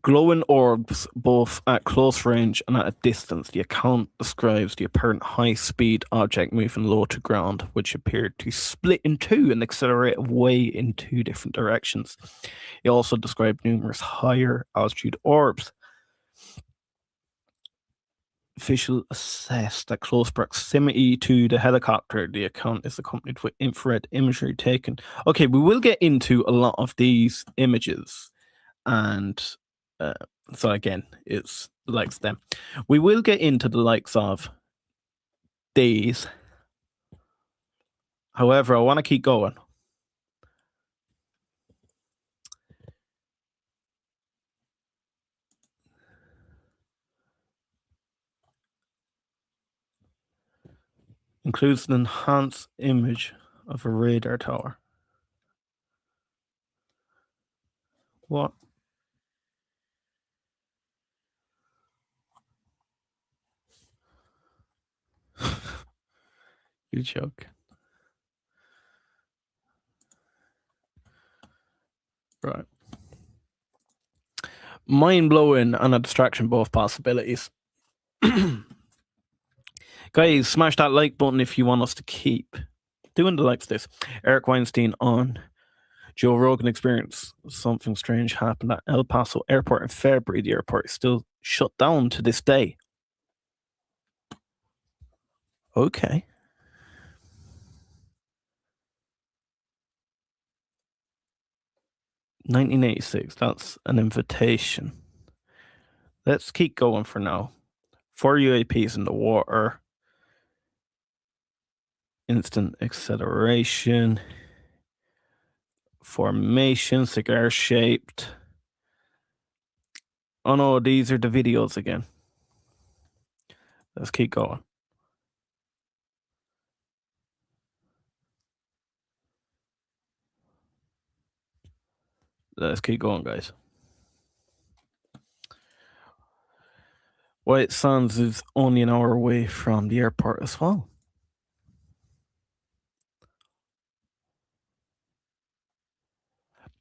Glowing orbs both at close range and at a distance. The account describes the apparent high-speed object moving low to ground, which appeared to split in two and accelerate away in 2 different directions. It also described numerous higher altitude orbs. Official assessed that close proximity to the helicopter. The account is accompanied with infrared imagery taken. Okay, we will get into a lot of these images, and so again, it's the likes of them. We will get into the likes of these. However, I want to keep going. Includes an enhanced image of a radar tower. What? You joke. Right. Mind blowing and a distraction, both possibilities. Guys, smash that like button if you want us to keep doing the likes of this. Eric Weinstein on Joe Rogan experienced something strange happened at El Paso Airport in February. The airport is still shut down to this day. Okay. $1986. That's an invitation. Let's keep going for now. 4 UAPs in the water. Instant acceleration. Formation, cigar shaped. Oh no, these are the videos again. Let's keep going. Let's keep going, guys. White Sands is only an hour away from the airport as well.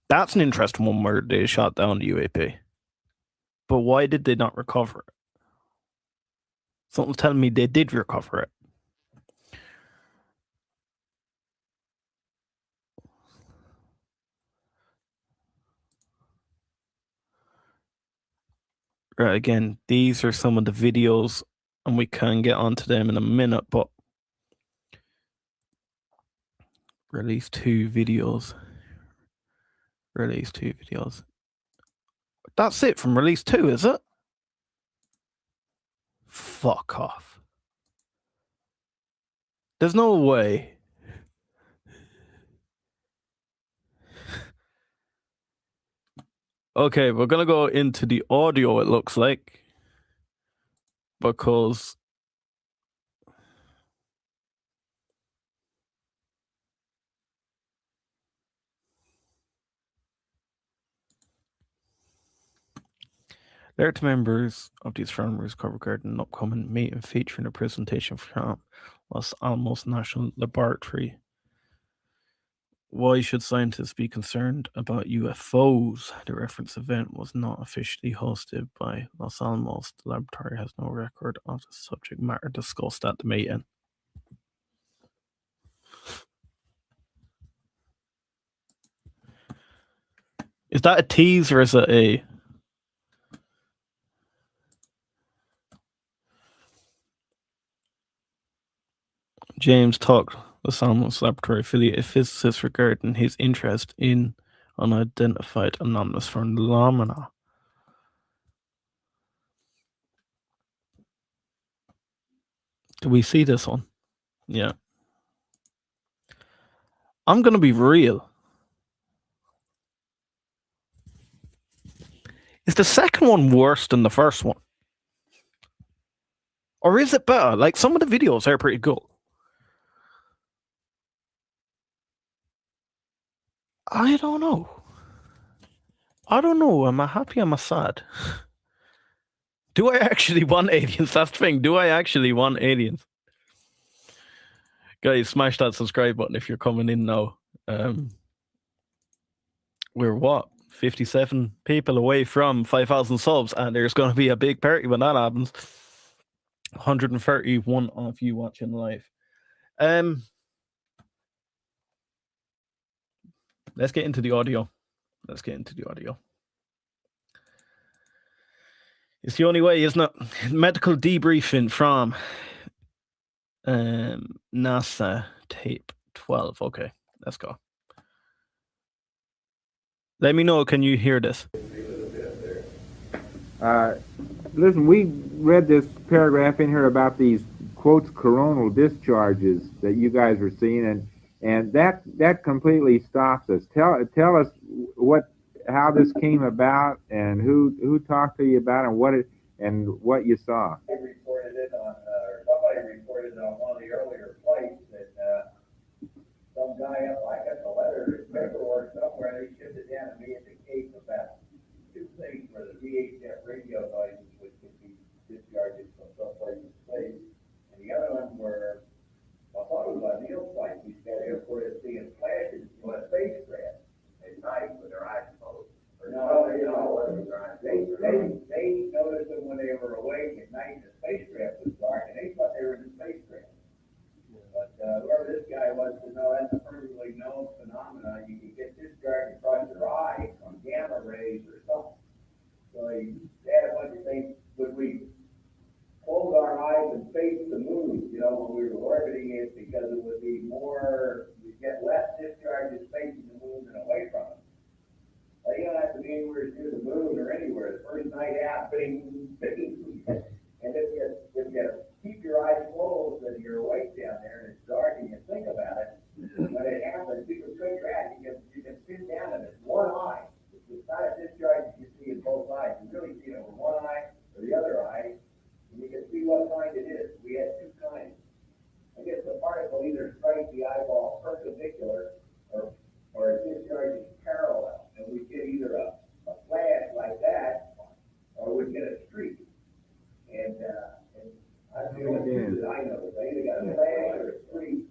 That's an interesting one where they shot down the UAP. But why did they not recover it? Something's telling me they did recover it. Right, again, these are some of the videos, and we can get onto them in a minute, but release 2 videos. Release 2 videos. That's it from release 2, is it? Fuck off. There's no way. Okay, we're gonna go into the audio, it looks like. Because alert members of the astronomers cover garden an upcoming meeting featuring a presentation from Los Alamos National Laboratory. Why should scientists be concerned about UFOs? The reference event was not officially hosted by Los Alamos. The laboratory has no record of the subject matter discussed at the meeting. Is that a tease or is it a... James talked Los Alamos Laboratory affiliated physicists regarding his interest in unidentified anomalous phenomena. Do we see this one? Yeah. I'm going to be real. Is the second one worse than the first one? Or is it better? Like, some of the videos are pretty good. I don't know. Am I happy? Am I sad? Do I actually want aliens? That's the thing. Do I actually want aliens? Guys, smash that subscribe button if you're coming in now. We're what? 57 people away from 5,000 subs, and there's going to be a big party when that happens. 131 of you watching live. Let's get into the audio. It's the only way, isn't it? Medical debriefing from NASA tape 12. Okay, let's go. Let me know, can you hear this? Listen, we read this paragraph in here about these, quotes, coronal discharges that you guys were seeing, and that completely stops us. Tell us how this came about and who talked to you about it and what you saw. Somebody reported it on one of the earlier flights that some guy up, I got the letter, paperwork somewhere, they shipped it down to me at the Cape about 2 things where the VHF radio noises which could be discharged from someplace in space. And the other one were, I thought it was on Neil's flight, we got reported seeing flashes from a spacecraft at night with their eyes closed. No, they noticed them when they were awake at night, the spacecraft was dark, and they thought they were in the spacecraft. But whoever this guy was to know, that's a perfectly known phenomenon. You can get discharged across your eye from gamma rays or something. So they had a bunch of things. When we closed our eyes and faced the moon, when we were orbiting it, because it would be more, you'd get less discharges facing the moon than away from it. You don't have to be anywhere near the moon or anywhere. The first night out, bing, bing. And if you keep your eyes closed and you're awake down there and it's dark and you think about it, when it happens, you can figure out, you can feel get down to this one eye. It's not a discharge that you see in both eyes. You really see it with one eye or the other eye, and you can see what kind it is. We had two kinds. I guess the particle either strikes the eyeball perpendicular or it discharges parallel. And we get either a flash like that or we get a streak. And I the only two that I know. I either got a flash or a streak.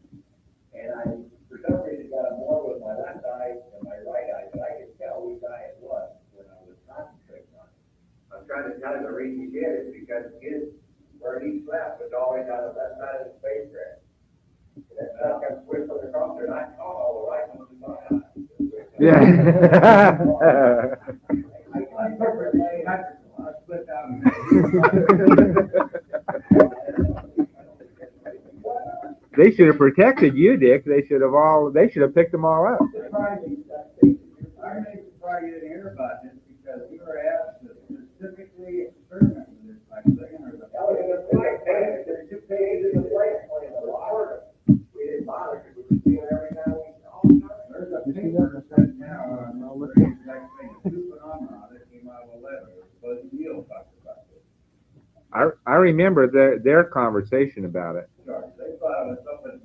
And for some reason, got it more with my left eye than my right eye, but I could tell which eye it was when I was concentrating on it. I'm trying to tell you the reason he did it because where he slept was always on the left side of the spacecraft. And that stuff got switched from the crosser, and I caught all the right ones in my eye. Yeah. I purposely, I split down. They should have protected you, Dick. They should have picked them all up. I'm sorry you didn't hear about this because we were asked to specifically experiment with this like thing. There's 2 pages in the flight plan. We didn't bother because we were seeing every now and then. There's a paper that says now on the exact thing. 2 phenomena that came out of 11. But Neil talked about this. I remember their conversation about it. Sure. They thought it was something,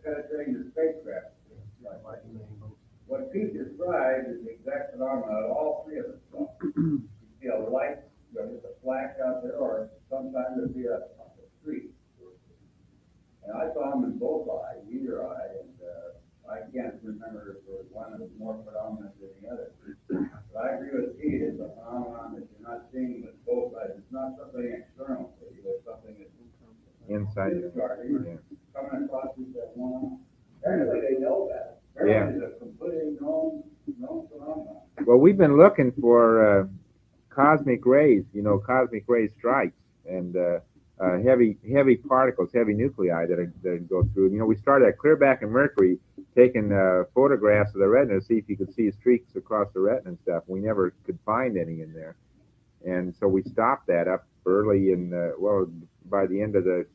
penetrating the spacecraft. What Pete described is the exact phenomenon of all 3 of them. You see a light, just a flash out there, or sometimes there'd be a streak. And I saw them in both eyes, either eye, and I can't remember if there was one that was more predominant than the other. But I agree with Pete, it's a phenomenon that you're not seeing with both eyes. It's not something external to you, it's something that's Inside. coming across with that one eye. Apparently they know that. Apparently it's a completely known phenomenon. Well, we've been looking for cosmic rays, cosmic ray strikes, and heavy particles, heavy nuclei that go through. We started at Clearback and Mercury taking photographs of the retina to see if you could see streaks across the retina and stuff. We never could find any in there, and so we stopped that up early in by the end of the.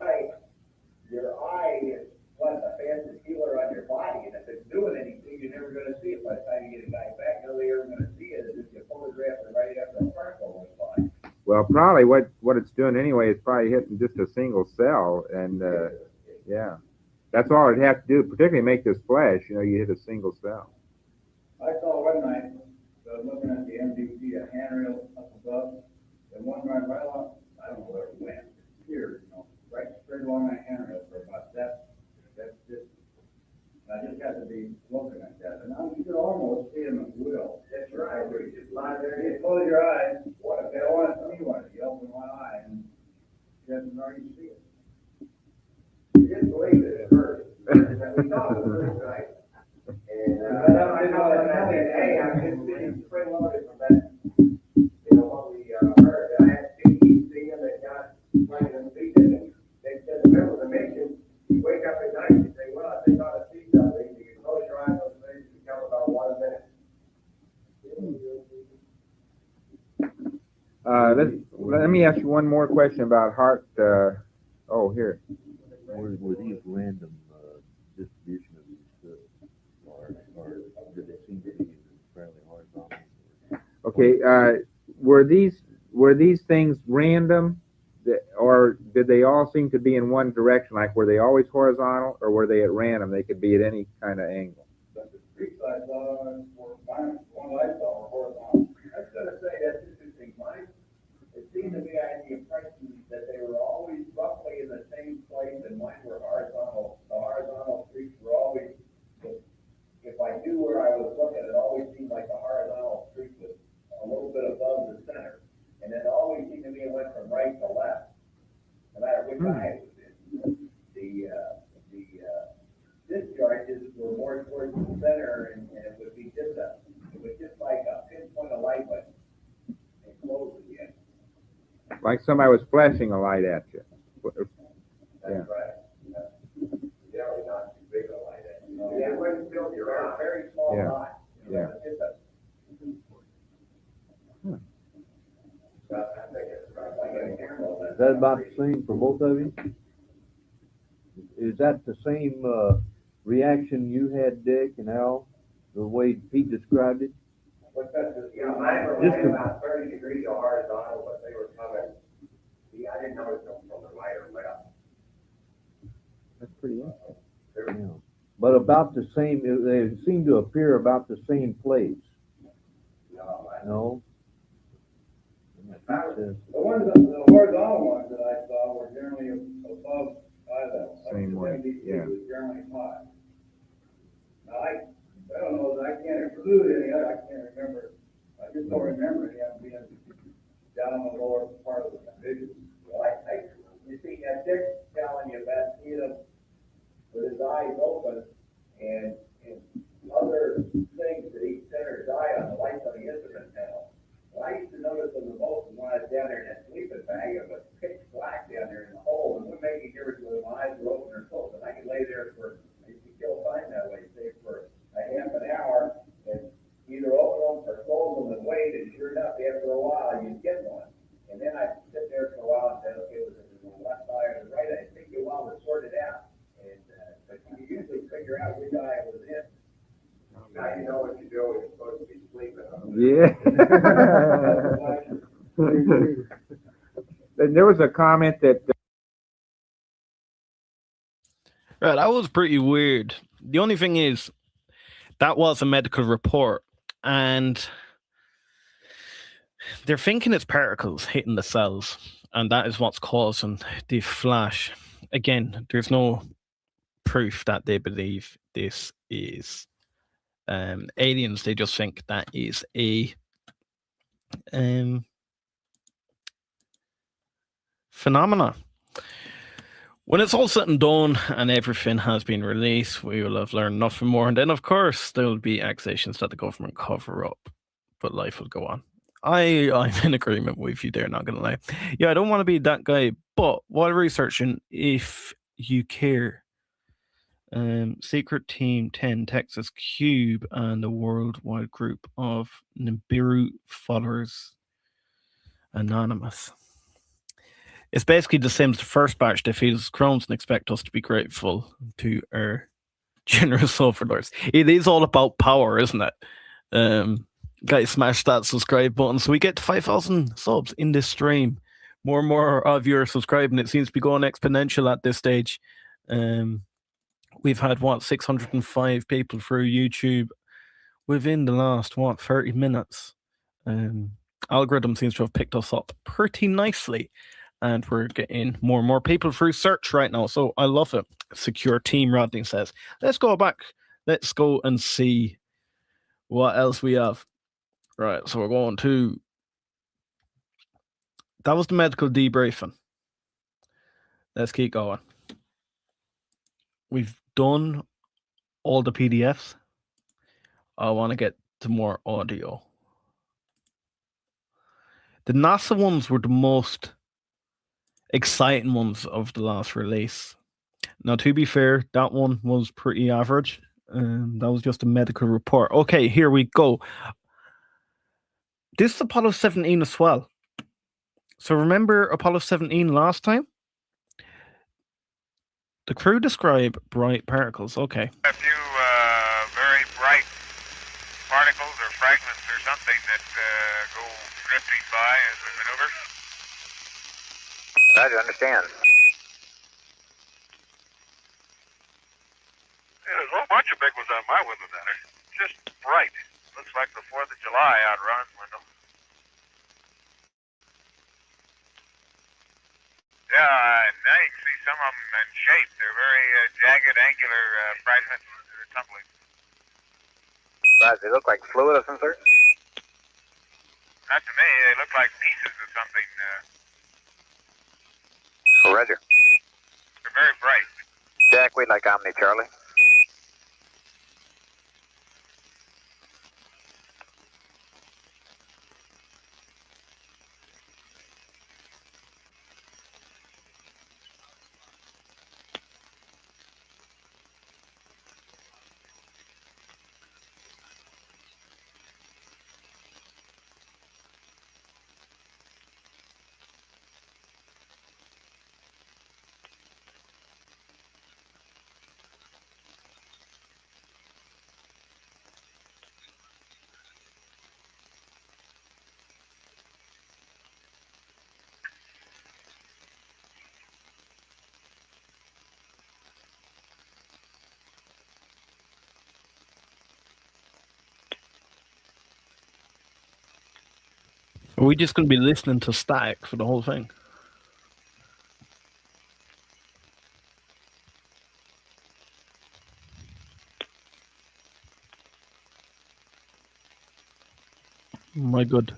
Your eye is the fastest healer on your body, and if it's doing anything, you're never going to see it. By the time you get a guy back, the only you're going to see it is if you photograph it right after the particle went by. Well, probably what it's doing anyway is probably hitting just a single cell, and yeah, that's all it has to do. Particularly make this flash, you hit a single cell. I saw one night, I was looking at the MVP, a handrail up above, and one right along, I don't know where it went, here, right straight along that handrail for about that distance. I just had to be looking at that, and you could almost see him at will. That's right, where you just lie there, you close your eyes, what if they don't want to see one, you open one eye, and you doesn't already see it. You didn't believe it at first, and we thought it was first, right? And I know that, hey, I'm just getting spring loaded from that, what we heard. I had CEC that got playing in the season, and they said the middle of the mission, you wake up at night and say, well, I think I ought to see something. You can close your eyes on things, you count about 1 minute. Let me ask you one more question about heart. Here. Were these random distribution of these, or did they seem to be fairly horizontal? Okay, were these things random, or did they all seem to be in one direction? Like, were they always horizontal, or were they at random? They could be at any kind of angle. But the street lights were one light saw were horizontal. I was going to say that's interesting, Mike. It seemed to me I had the impression that they were always roughly in the same place, and mine were horizontal. The horizontal streaks were always, if I knew where I was looking, it always seemed like the horizontal streak was a little bit above the center. And then it always seemed to me it went from right to left, no matter which eye it was in. The discharges were more towards the center, and it would be just like a pinpoint of light, but it closed again. Like somebody was flashing a light at you. That's right. Generally not too big a light at you. It wouldn't fill your eye. Very small eye. Yeah. Is that about the same for both of you? Is that the same reaction you had, Dick and Al, the way Pete described it? What's that, mine were Just right to- about 30 degrees of horizontal, but they were coming, I didn't notice them from the right or left. That's pretty interesting. Yeah. But about the same, they seem to appear about the same place. No? The horizontal ones that I saw were generally above eye level. Same one, yeah. Was generally high. Now, I don't know, I can't include any other, I can't remember, I just don't remember any of them being down on the lower part of the division. You see, that Dick's telling you about seeing him with his eyes open and other things that he centered his eye on, the lights on the instrument panel. Well, I used to notice them the most when I was down there in that sleeping bag. It was pitch black down there in the hole, and it wouldn't make any difference whether my eyes were open or closed. And I could lay there for, I used to kill time that way, say for a half an hour, and either open them or close them and wait, and sure enough, after a while, you'd get one. And then I'd sit there for a while and say, okay, was it the left eye or the right eye? It'd take you a while to sort it out. And, but you usually figure out which eye it was in. Now you know what you do when you're supposed to be sleeping. Yeah. And there was a comment that Right, that was pretty weird. The only thing is, that was a medical report, and they're thinking it's particles hitting the cells, and that is what's causing the flash. Again, there's no proof that they believe this is aliens. They just think that is a phenomena. When it's all said and done and everything has been released, we will have learned nothing more. And then, of course, there will be accusations that the government cover up, but life will go on. I'm in agreement with you there, not going to lie. Yeah, I don't want to be that guy, but while researching, if you care, Secret Team 10 Texas Cube and the worldwide group of Nibiru followers Anonymous. It's basically the same as the first batch. They feel Crohn's and expect us to be grateful to our generous overlords. It is all about power, isn't it? Guys, smash that subscribe button so we get to 5,000 subs in this stream. More and more of you are subscribing. It seems to be going exponential at this stage. We've had 605 people through YouTube within the last 30 minutes. Algorithm seems to have picked us up pretty nicely, and we're getting more and more people through search right now, so I love it. Secure Team Rodney says, let's go back, let's go and see what else we have. Right, so we're going to, that was the medical debriefing. Let's keep going. We've done all the PDFs. I want to get to more audio. The NASA ones were the most exciting ones of the last release. Now, to be fair, that one was pretty average. That was just a medical report. Okay, here we go. This is Apollo 17 as well. So remember Apollo 17 last time? The crew describe bright particles. Okay. A few very bright particles or fragments or something that go drifting by as we maneuver. Roger, understand. Yeah, there's a whole bunch of big ones on my window down there. Just bright. Looks like the 4th of July out Ron's window. Yeah, now you can see some of them in shape. They're very jagged, angular fragments that are tumbling. Roger, they look like fluid of some sort? Not to me. They look like pieces of something. Roger. They're very bright. Jack, we'd like Omni Charlie. Are we just going to be listening to static for the whole thing? My good.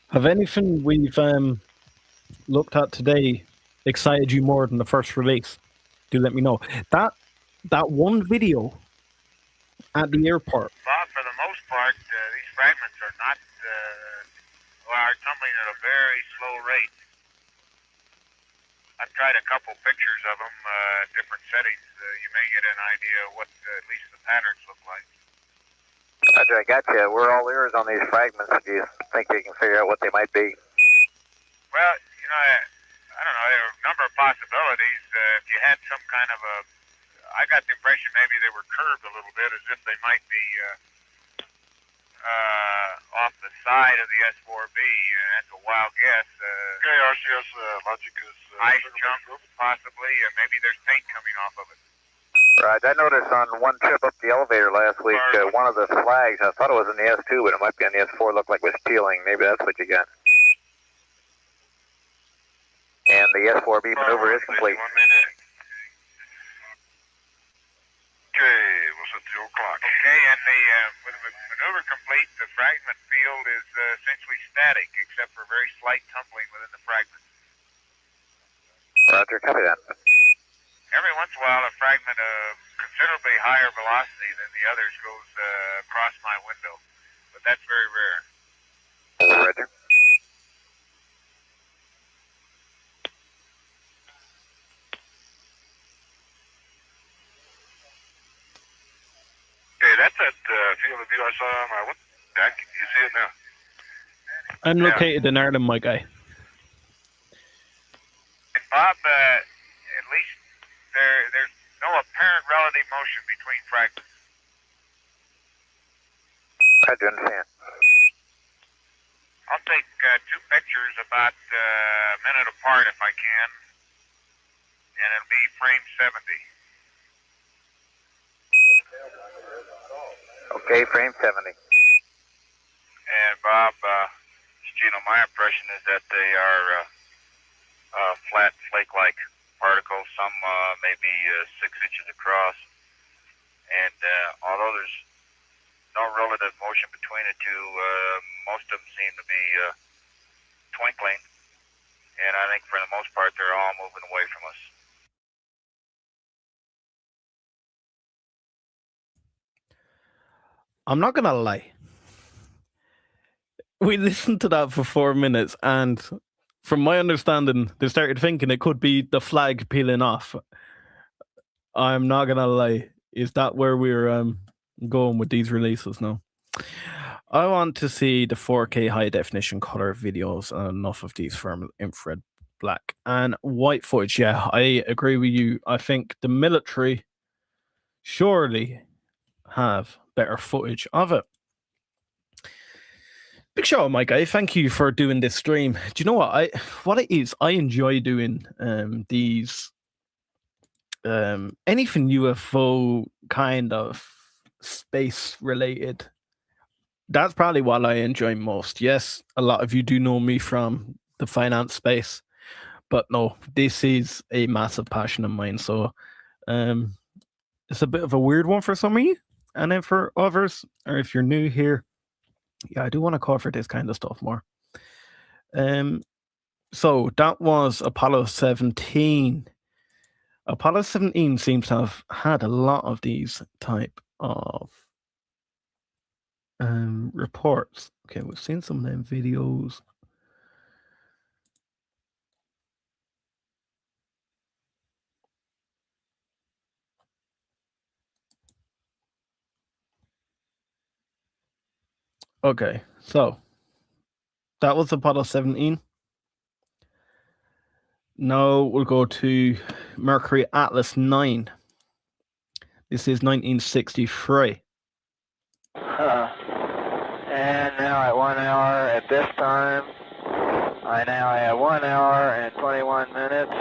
Have anything we've looked at today excited you more than the first release? Do let me know. That one video at the airport. Bob, for the most part, these fragments are not, are tumbling at a very slow rate. I've tried a couple pictures of them at different settings. You may get an idea of what at least the patterns look like. Roger, I got you. We're all ears on these fragments. Do you think you can figure out what they might be? Well, you know, I don't know. There are a number of possibilities. If you had some kind of a, I got the impression maybe they were curved a little bit, as if they might be off the side of the S4B. That's a wild guess. Okay, RCS logic is ice chunk, possibly. Maybe there's paint coming off of it. Right. I noticed on one trip up the elevator last week, one of the flags, I thought it was in the S2, but it might be on the S4, looked like it was peeling. Maybe that's what you got. And the S4B maneuver is complete. 1 minute. Okay, we'll set 2 o'clock. Okay, and with the maneuver complete, the fragment field is essentially static, except for very slight tumbling within the fragment. Roger, copy that. Every once in a while, a fragment of considerably higher velocity than the others goes across my window, but that's very rare. Roger. Okay, that's that field of view I saw on my deck. You see it now? I'm located in Ireland, my guy. And Bob, at least there's no apparent relative motion between fragments. I do understand. I'll take 2 pictures about a minute apart if I can, and it'll be frame 70. Okay, frame 70. And Bob, Gino, my impression is that they are flat flake-like particles, some maybe 6 inches across. And although there's no relative motion between the two, most of them seem to be twinkling. And I think for the most part, they're all moving away from us. I'm not gonna lie. We listened to that for 4 minutes, and from my understanding, they started thinking it could be the flag peeling off. I'm not gonna lie. Is that where we're going with these releases now? I want to see the 4K high definition color videos and enough of these from infrared black and white footage. Yeah, I agree with you. I think the military surely have better footage of it. Big shout out, my guy. Thank you for doing this stream. Do you know what? What it is, I enjoy doing these anything UFO kind of space related. That's probably what I enjoy most. Yes, a lot of you do know me from the finance space, but no, this is a massive passion of mine. So it's a bit of a weird one for some of you, and then for others, or if you're new here, yeah, I do want to cover this kind of stuff more. So that was Apollo 17. Apollo 17 seems to have had a lot of these type of reports. Okay, we've seen some of them videos. Okay, so that was Apollo 17. Now we'll go to Mercury Atlas 9. This is 1963. And now at 1 hour at this time, I now have 1 hour and 21 minutes,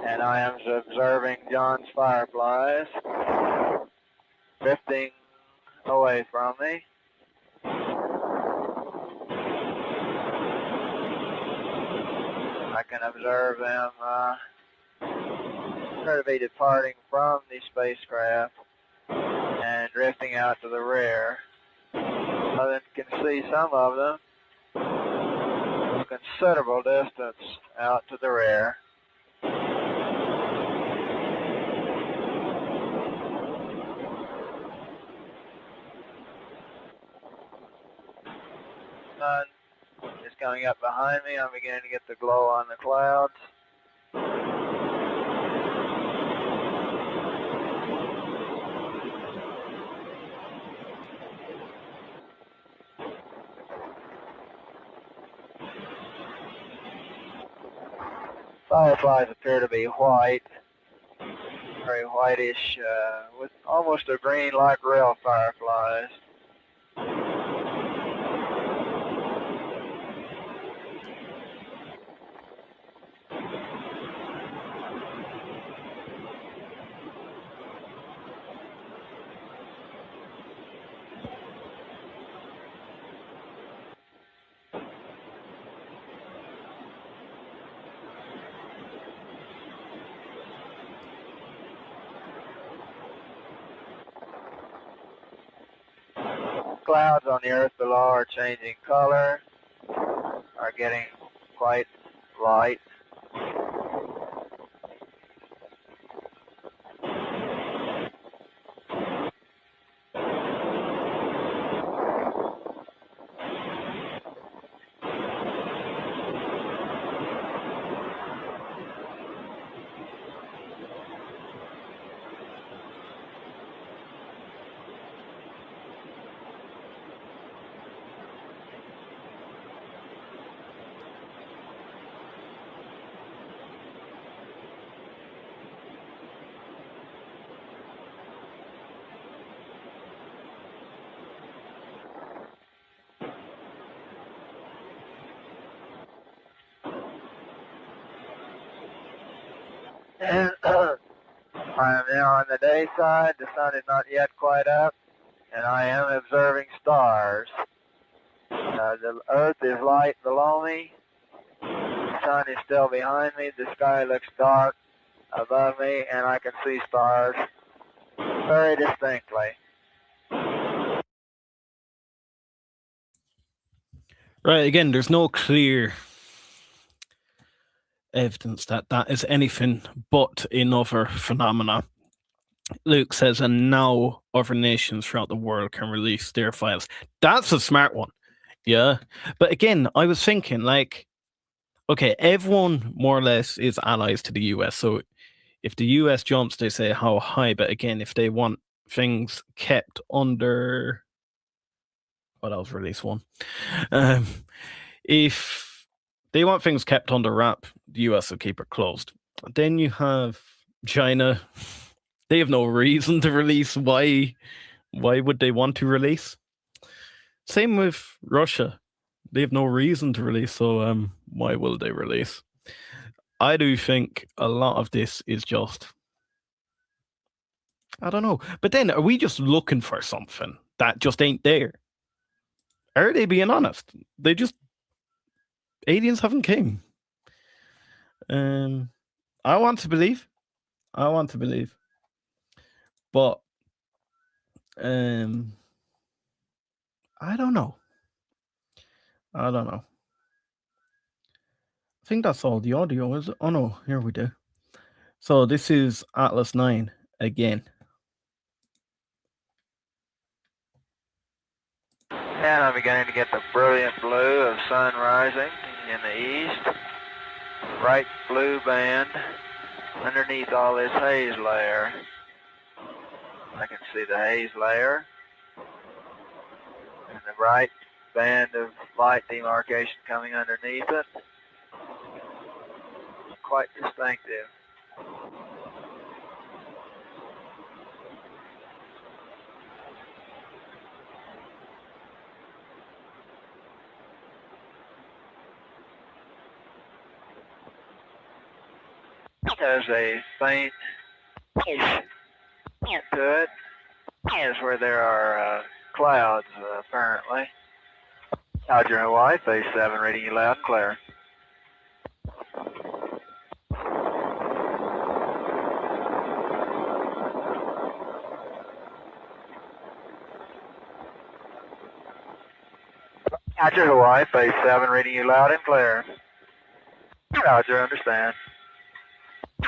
and I am observing John's fireflies drifting away from me. I can observe them appear to be departing from the spacecraft and drifting out to the rear. I can see some of them a considerable distance out to the rear. Sun is coming up behind me. I'm beginning to get the glow on the clouds. Fireflies appear to be white, very whitish, with almost a green like real fireflies. Clouds on the earth below are changing color, are getting quite light. And I am now on the day side. The sun is not yet quite up, and I am observing stars. The earth is light below me. The sun is still behind me. The sky looks dark above me, and I can see stars very distinctly. Right, again, there's no clear evidence that that is anything but another phenomena. Luke says, and now other nations throughout the world can release their files. That's a smart one. Yeah. But again, I was thinking, like, okay, everyone more or less is allies to the US. So if the US jumps, they say how high. But again, if they want things kept under, what else? Release one. If they want things kept under wrap, the US will keep it closed. Then you have China. They have no reason to release. Why would they want to release? Same with Russia. They have no reason to release, so why will they release? I do think a lot of this is just, I don't know. But then, are we just looking for something that just ain't there? Are they being honest? They just, aliens haven't came. I want to believe. But I don't know. I think that's all the audio, is it? Oh no, here we do. So this is Atlas 9 again. And I'm beginning to get the brilliant blue of sun rising in the east. Bright blue band underneath all this haze layer. I can see the haze layer and the bright band of light demarcation coming underneath it. Quite distinctive. There's a faint hint to it. It's where there are clouds, apparently. Roger, Hawaii, phase 7, reading you loud and clear. Roger, Hawaii, phase 7, reading you loud and clear. Roger, understand.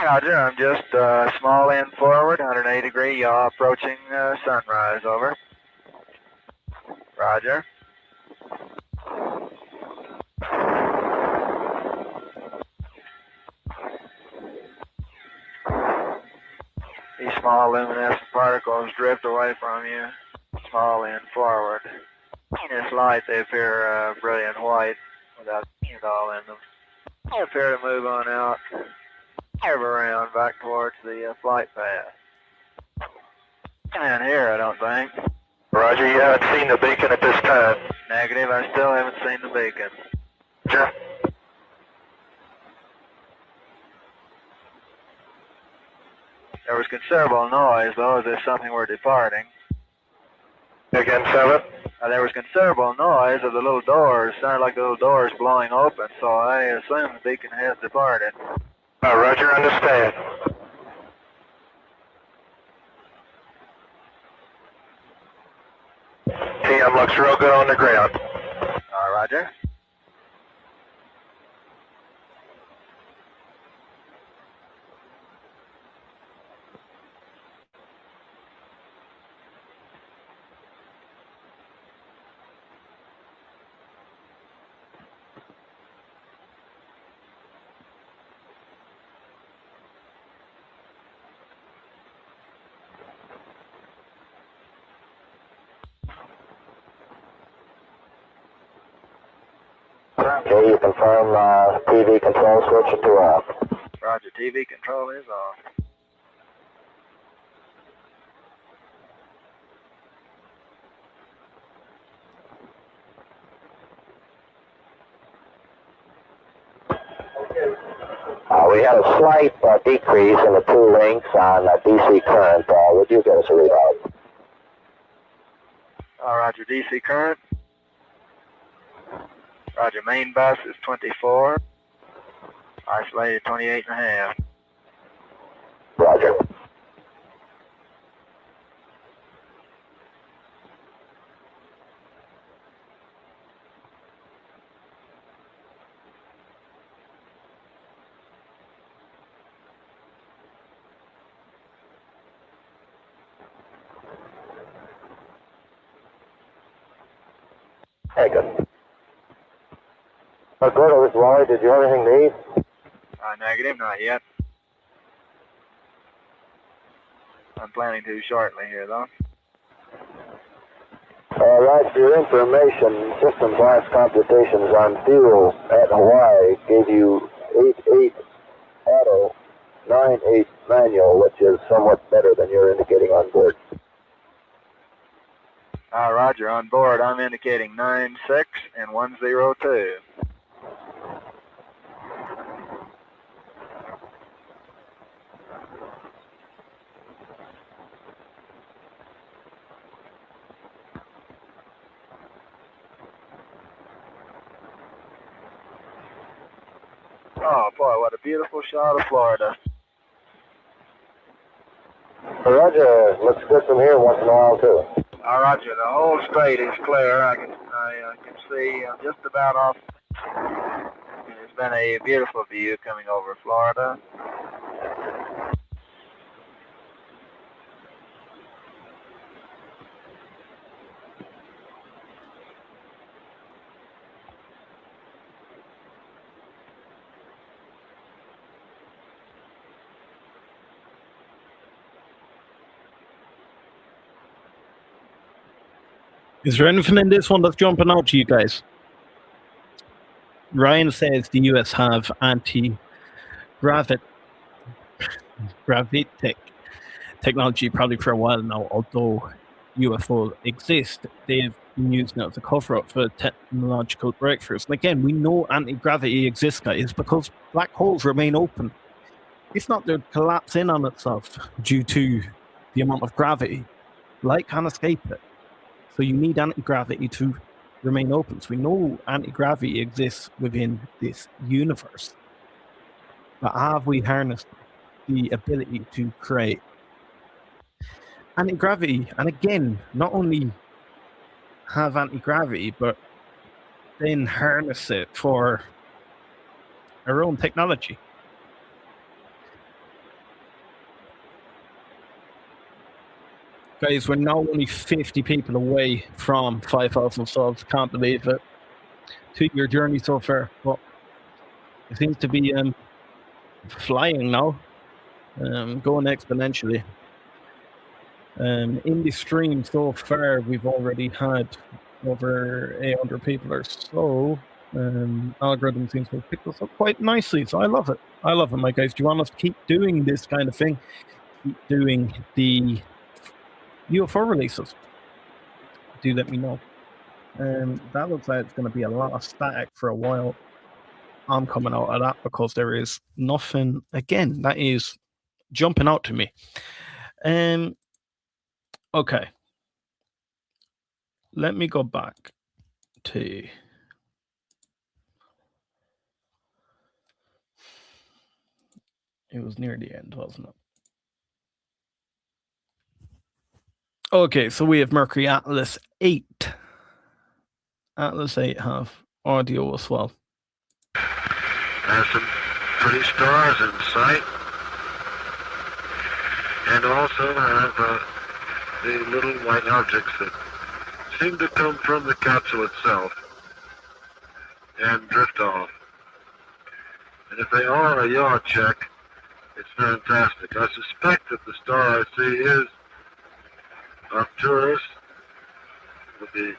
Roger, I'm just small end forward, 180 degree yaw, approaching sunrise, over. Roger. These small luminescent particles drift away from you, small end forward. In this light, they appear brilliant white without paint all in them. They appear to move on out, curve around back towards the flight path. And here, I don't think. Roger, you haven't seen the beacon at this time. Negative, I still haven't seen the beacon. Sure. There was considerable noise, though, as if something were departing. Again, 7. There was considerable noise of the little doors. Sounded like the little doors blowing open, so I assume the beacon has departed. Roger, understand. TM looks real good on the ground. Roger. Okay, you confirm TV control switch to off. Roger, TV control is off. We had a slight decrease in the 2 links on DC current. Would you get us a readout? Roger, DC current. Roger, main bus is 24. Isolated 28.5. Roger. Hey, good. Good, this is Wally. Did you have anything to eat? Negative, not yet. I'm planning to shortly here, though. Right, for your information, system blast computations on fuel at Hawaii gave you 8.8 auto, 9.8 manual, which is somewhat better than you're indicating on board. Roger, on board I'm indicating 9.6 and 102. Oh boy, what a beautiful shot of Florida. Roger, looks good from here once in a while too. Roger, the whole strait is clear. I can see just about off. It's been a beautiful view coming over Florida. Is there anything in this one that's jumping out to you guys? Ryan says the US have anti-gravitic technology probably for a while now, although UFO exist. They've been using it as a cover-up for technological breakthroughs. And again, we know anti-gravity exists, guys, because black holes remain open. it's not to collapse in on itself due to the amount of gravity. Light can't escape it. So you need anti-gravity to remain open. So we know anti-gravity exists within this universe. But have we harnessed the ability to create anti-gravity? And again, not only have anti-gravity, but then harness it for our own technology. Guys, we're now only 50 people away from 5,000 subs. Can't believe it. 2-year journey so far, but it seems to be flying now, going exponentially. In the stream so far, we've already had over 800 people or so. Algorithm seems to have picked us up quite nicely, so I love it. I love it, my guys. Do you want us to keep doing this kind of thing? Keep doing the UFO releases? Do let me know. That looks like it's going to be a lot of static for a while. I'm coming out of that because there is nothing, again, that is jumping out to me. Okay. Let me go back to... It was near the end, wasn't it? Okay, so we have Mercury Atlas 8. Atlas 8 have audio as well. Has some pretty stars in sight. And also have the little white objects that seem to come from the capsule itself and drift off. And if they are a yaw check, it's fantastic. I suspect that the star I see is Arcturus. Would be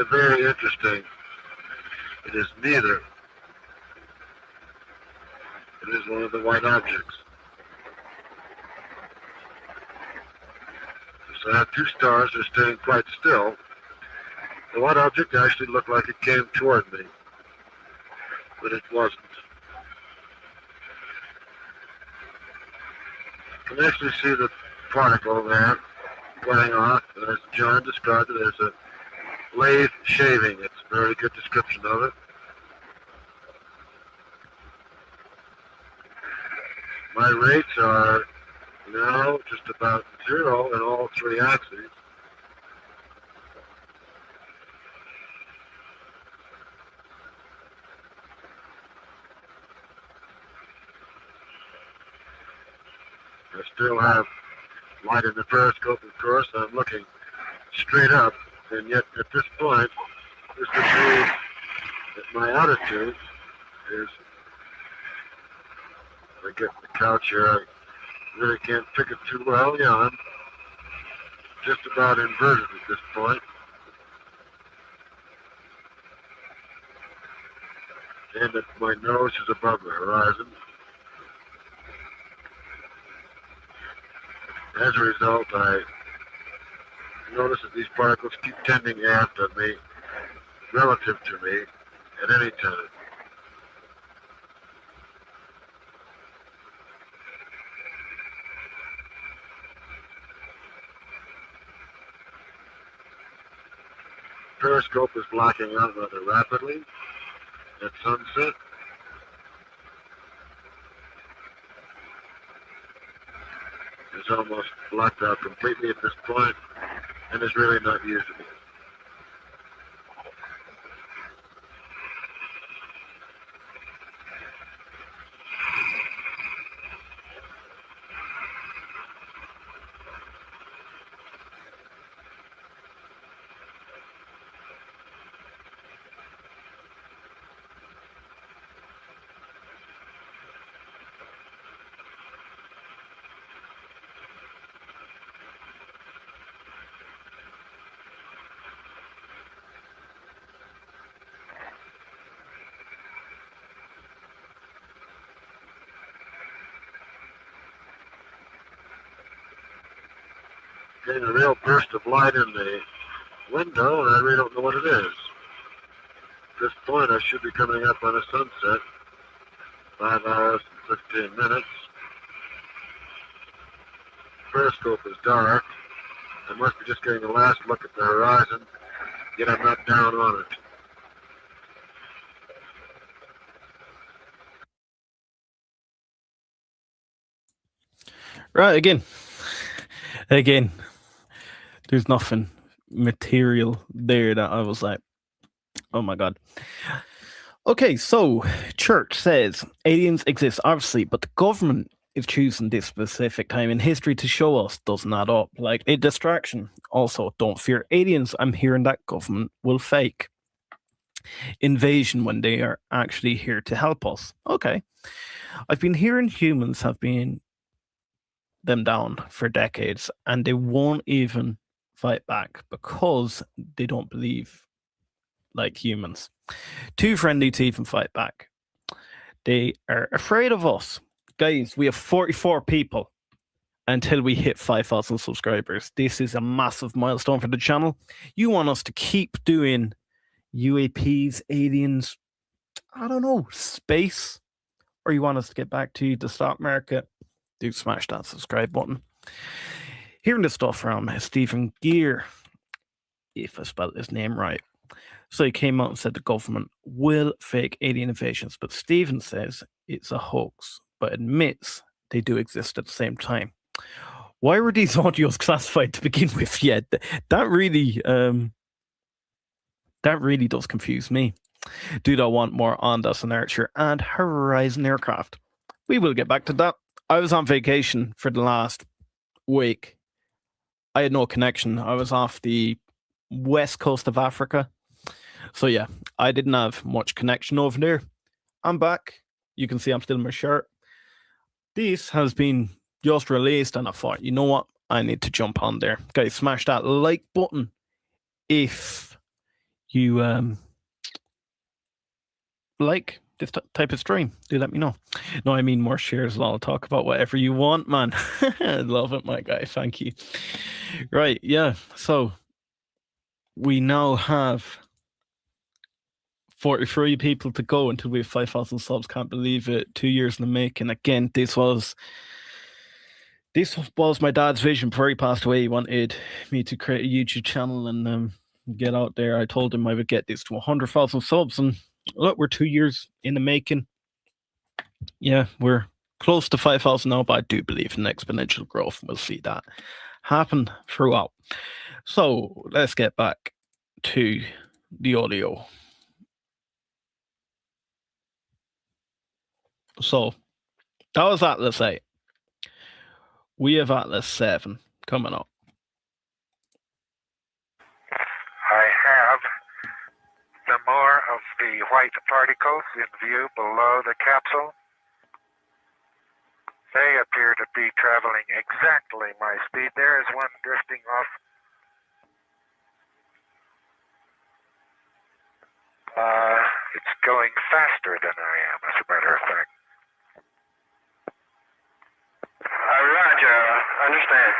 very interesting. It is neither. It is one of the white objects. So I have two stars that are staying quite still. The white object actually looked like it came toward me, but it wasn't. You can actually see the particle there going off, as John described it, as a lathe shaving. It's a very good description of it. My rates are now just about 0 in all 3 axes. I still have light in the periscope, of course. I'm looking straight up, and yet at this point, this would mean that my altitude is, I get the couch here, I really can't pick it too well. Yeah, I'm just about inverted at this point. And that my nose is above the horizon. As a result, I notice that these particles keep tending aft on me, relative to me, at any time. Periscope is blacking out rather rapidly at sunset. It's almost blacked out completely at this point and is really not usable. Getting a real burst of light in the window, and I really don't know what it is. At this point, I should be coming up on a sunset, 5 hours and 15 minutes. periscope is dark. I must be just getting the last look at the horizon, yet I'm not down on it. Right, again, there's nothing material there that I was like, oh my God. Okay, so Church says aliens exist, obviously, but the government is choosing this specific time in history to show us doesn't add up. Like a distraction. Also, don't fear aliens. I'm hearing that government will fake invasion when they are actually here to help us. Okay. I've been hearing humans have been them down for decades and they won't even fight back because they don't believe like humans. Too friendly to even fight back. They are afraid of us. Guys, we have 44 people until we hit 5,000 subscribers. This is a massive milestone for the channel. You want us to keep doing UAPs, aliens, I don't know, space, or you want us to get back to the stock market, do smash that subscribe button. Hearing this stuff from Stephen Gear, if I spelled his name right. So he came out and said the government will fake alien invasions, but Stephen says it's a hoax, but admits they do exist at the same time. Why were these audios classified to begin with? Yeah, that really does confuse me. Do I want more on Dustin Archer and Horizon Aircraft? We will get back to that. I was on vacation for the last week. I had no connection. I was off the west coast of Africa. So yeah, I didn't have much connection over there. I'm back. You can see I'm still in my shirt. This has been just released and I thought, you know what? I need to jump on there. Guys, smash that like button if you like this type of stream. Do let me know. No, I mean more shares. I'll talk about whatever you want, man. I love it, my guy. Thank you. Right, yeah. So we now have 43 people to go until we have 5,000 subs. Can't believe it. 2 years in the making. Again, this was my dad's vision before he passed away. He wanted me to create a YouTube channel and get out there. I told him I would get this to 100,000 subs, and look, we're 2 years in the making. Yeah, we're close to 5,000 now, but I do believe in exponential growth. We'll see that happen throughout. So let's get back to the audio. So that was Atlas 8. We have Atlas 7 coming up. I have some more of the white particles in view below the capsule. They appear to be traveling exactly my speed. There is one drifting off. It's going faster than I am, as a matter of fact. Roger, understand.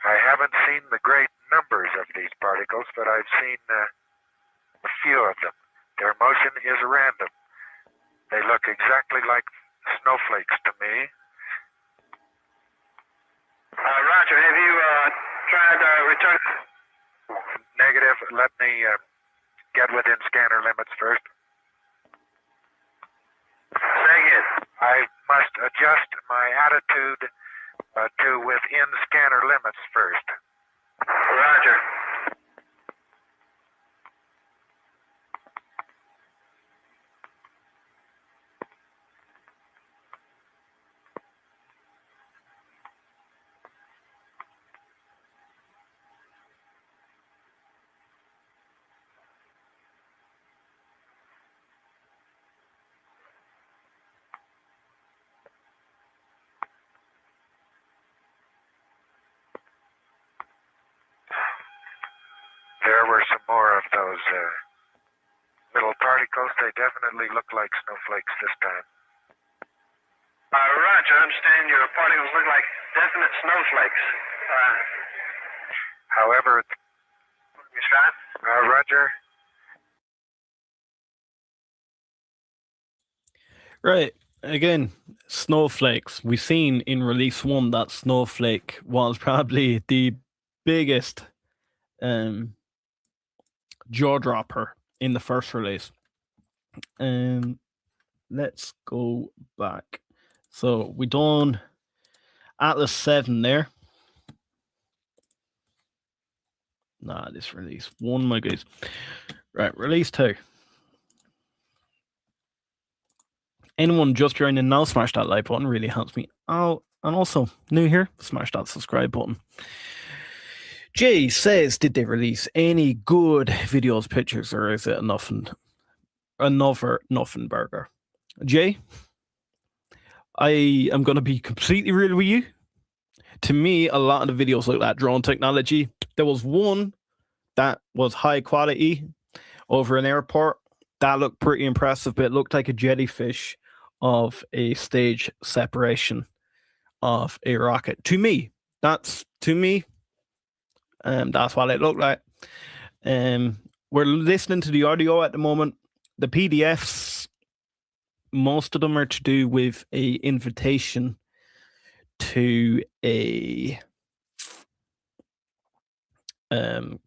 I haven't seen the great numbers of these particles, but I've seen a few of them. Their motion is random. They look exactly like snowflakes to me. Roger, have you tried return? Negative. Let me get within scanner limits first. Say again. I must adjust my attitude to within scanner limits first. Roger. There were some more of those little particles. They definitely look like snowflakes this time. Roger, I understand your particles look like definite snowflakes. However, You shot? Roger. Right. Again, snowflakes. We've seen in release 1 that snowflake was probably the biggest jaw dropper in the first release. Let's go back. So we done Atlas 7 there. Nah, this release 1, my guys. Right, release 2. Anyone just joining now, smash that like button, really helps me out. And also, new here, smash that subscribe button. Jay says, did they release any good videos, pictures, or is it another nothing burger? Jay, I am going to be completely real with you. To me, a lot of the videos look like drone technology. There was one that was high quality over an airport. That looked pretty impressive, but it looked like a jellyfish of a stage separation of a rocket. To me, that's what it looked like. We're listening to the audio at the moment. The PDFs, most of them are to do with a invitation to a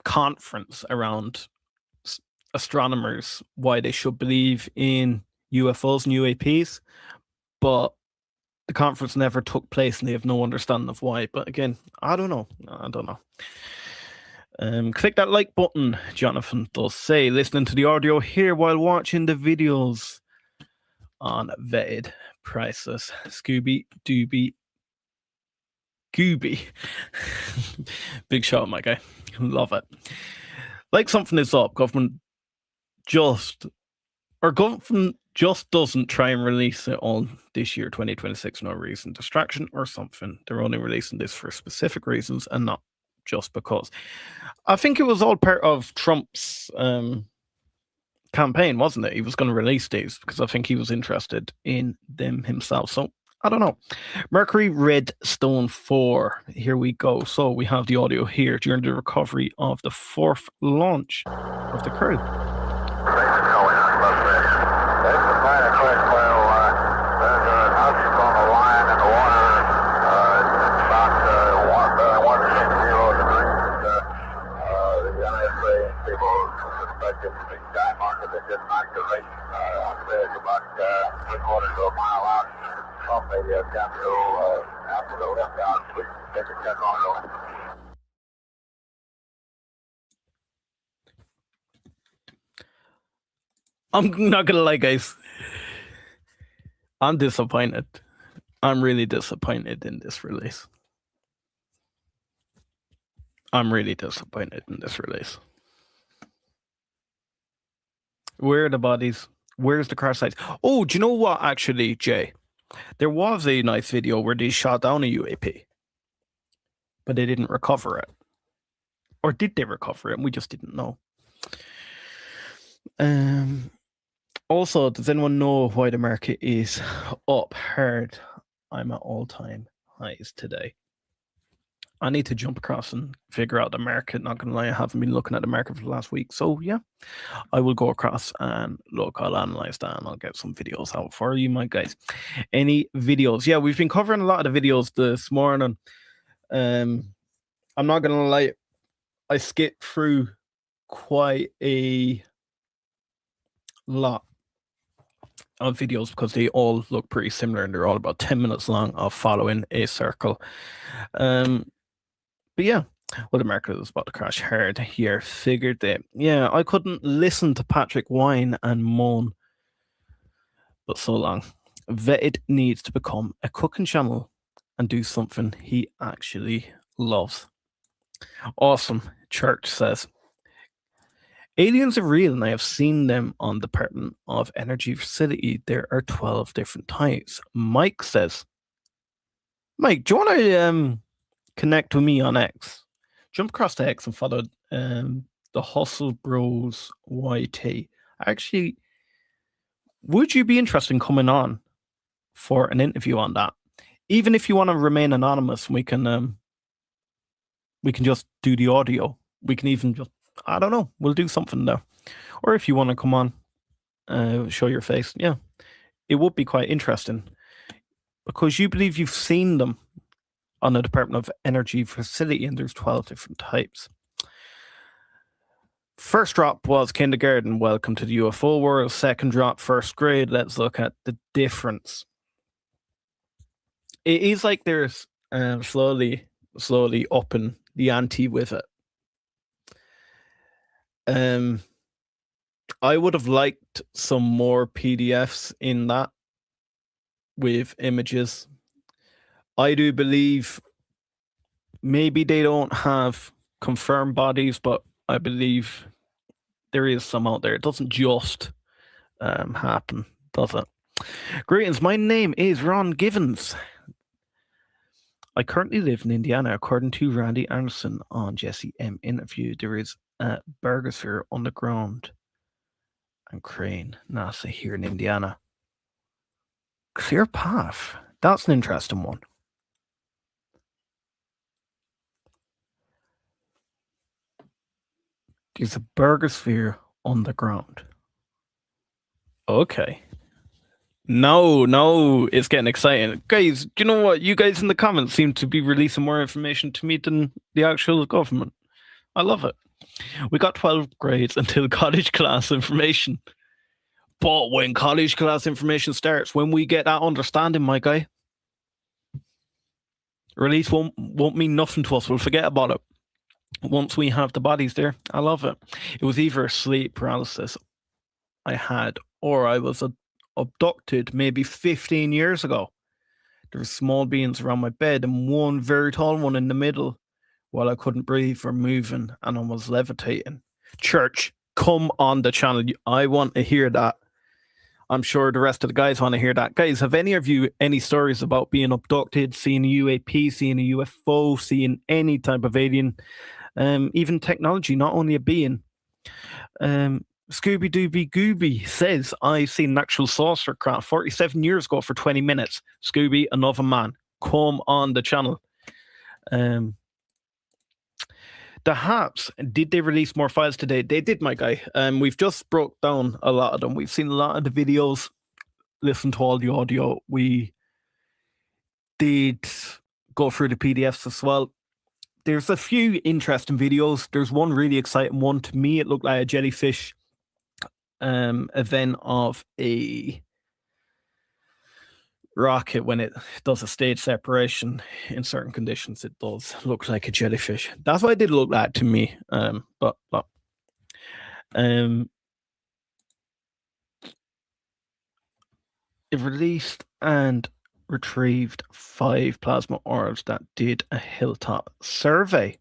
conference around astronomers, why they should believe in UFOs and UAPs, but the conference never took place and they have no understanding of why. But again, I don't know. Click that like button, Jonathan does say, listening to the audio here while watching the videos on vetted prices. Scooby Dooby Gooby. Big shout, my guy. Love it. Like something is up. Government just doesn't try and release it all this year, 2026, no reason. Distraction or something. They're only releasing this for specific reasons and not just because. I think it was all part of Trump's campaign, wasn't it? He was going to release these because I think he was interested in them himself. So I don't know. Mercury Redstone 4. Here we go. So we have the audio here during the recovery of the 4th launch of the crew. I'm not gonna lie, guys. I'm disappointed. I'm really disappointed in this release. Where are the bodies? Where's the crash sites? Oh, do you know what, actually, Jay? There was a nice video where they shot down a UAP, but they didn't recover it. Or did they recover it? And we just didn't know. Also, does anyone know why the market is up hard? I'm at all-time highs today. I need to jump across and figure out the market. Not gonna lie, I haven't been looking at the market for the last week. So yeah, I will go across and look. I'll analyze that and I'll get some videos out for you, my guys. Any videos? Yeah, we've been covering a lot of the videos this morning. I'm not gonna lie, I skipped through quite a lot of videos because they all look pretty similar and they're all about 10 minutes long of following a circle. But yeah, well, the market is about to crash hard here. Figured that. Yeah, I couldn't listen to Patrick whine and moan, but so long. Vetted needs to become a cooking channel and do something he actually loves. Awesome, Church says. Aliens are real and I have seen them on the Department of Energy facility. There are 12 different types. Mike says, Mike, do you want to connect with me on X? Jump across to X and follow the Hustle Bros YT. Actually, would you be interested in coming on for an interview on that? Even if you want to remain anonymous, we can just do the audio. We can even just, I don't know, we'll do something there. Or if you want to come on, show your face, yeah, it would be quite interesting. because you believe you've seen them on a Department of Energy facility, and there's 12 different types. First drop was kindergarten, welcome to the UFO world. Second drop, first grade. Let's look at the difference. It is like there's slowly upping the ante with it. I would have liked some more PDFs in that with images. I do believe maybe they don't have confirmed bodies, but I believe there is some out there. It doesn't just happen, does it? Greetings, my name is Ron Givens. I currently live in Indiana. According to Randy Anderson on Jesse M interview, there is a burgosphere on the ground and Crane, NASA here in Indiana. Clear path. That's an interesting one. There's a burgosphere on the ground. Okay. No, it's getting exciting. Guys, do you know what? You guys in the comments seem to be releasing more information to me than the actual government. I love it. We got 12 grades until college class information. But when college class information starts, when we get that understanding, my guy, release won't mean nothing to us. We'll forget about it. Once we have the bodies there, I love it. It was either sleep paralysis I had, or I was abducted maybe 15 years ago. There were small beings around my bed and one very tall one in the middle while I couldn't breathe or moving and I was levitating. Church, come on the channel. I want to hear that. I'm sure the rest of the guys want to hear that. Guys, have any of you any stories about being abducted, seeing a UAP, seeing a UFO, seeing any type of alien, even technology, not only a being? Scooby Dooby Gooby says, I seen an actual saucer craft 47 years ago for 20 minutes. Scooby, another man. Come on the channel. The Haps, did they release more files today? They did, my guy. We've just broke down a lot of them. We've seen a lot of the videos, listened to all the audio. We did go through the PDFs as well. There's a few interesting videos. There's one really exciting one. To me, it looked like a jellyfish event of a rocket when it does a stage separation in certain conditions. It does look like a jellyfish. That's what it did look like to me. But it released and retrieved 5 plasma orbs that did a hilltop survey.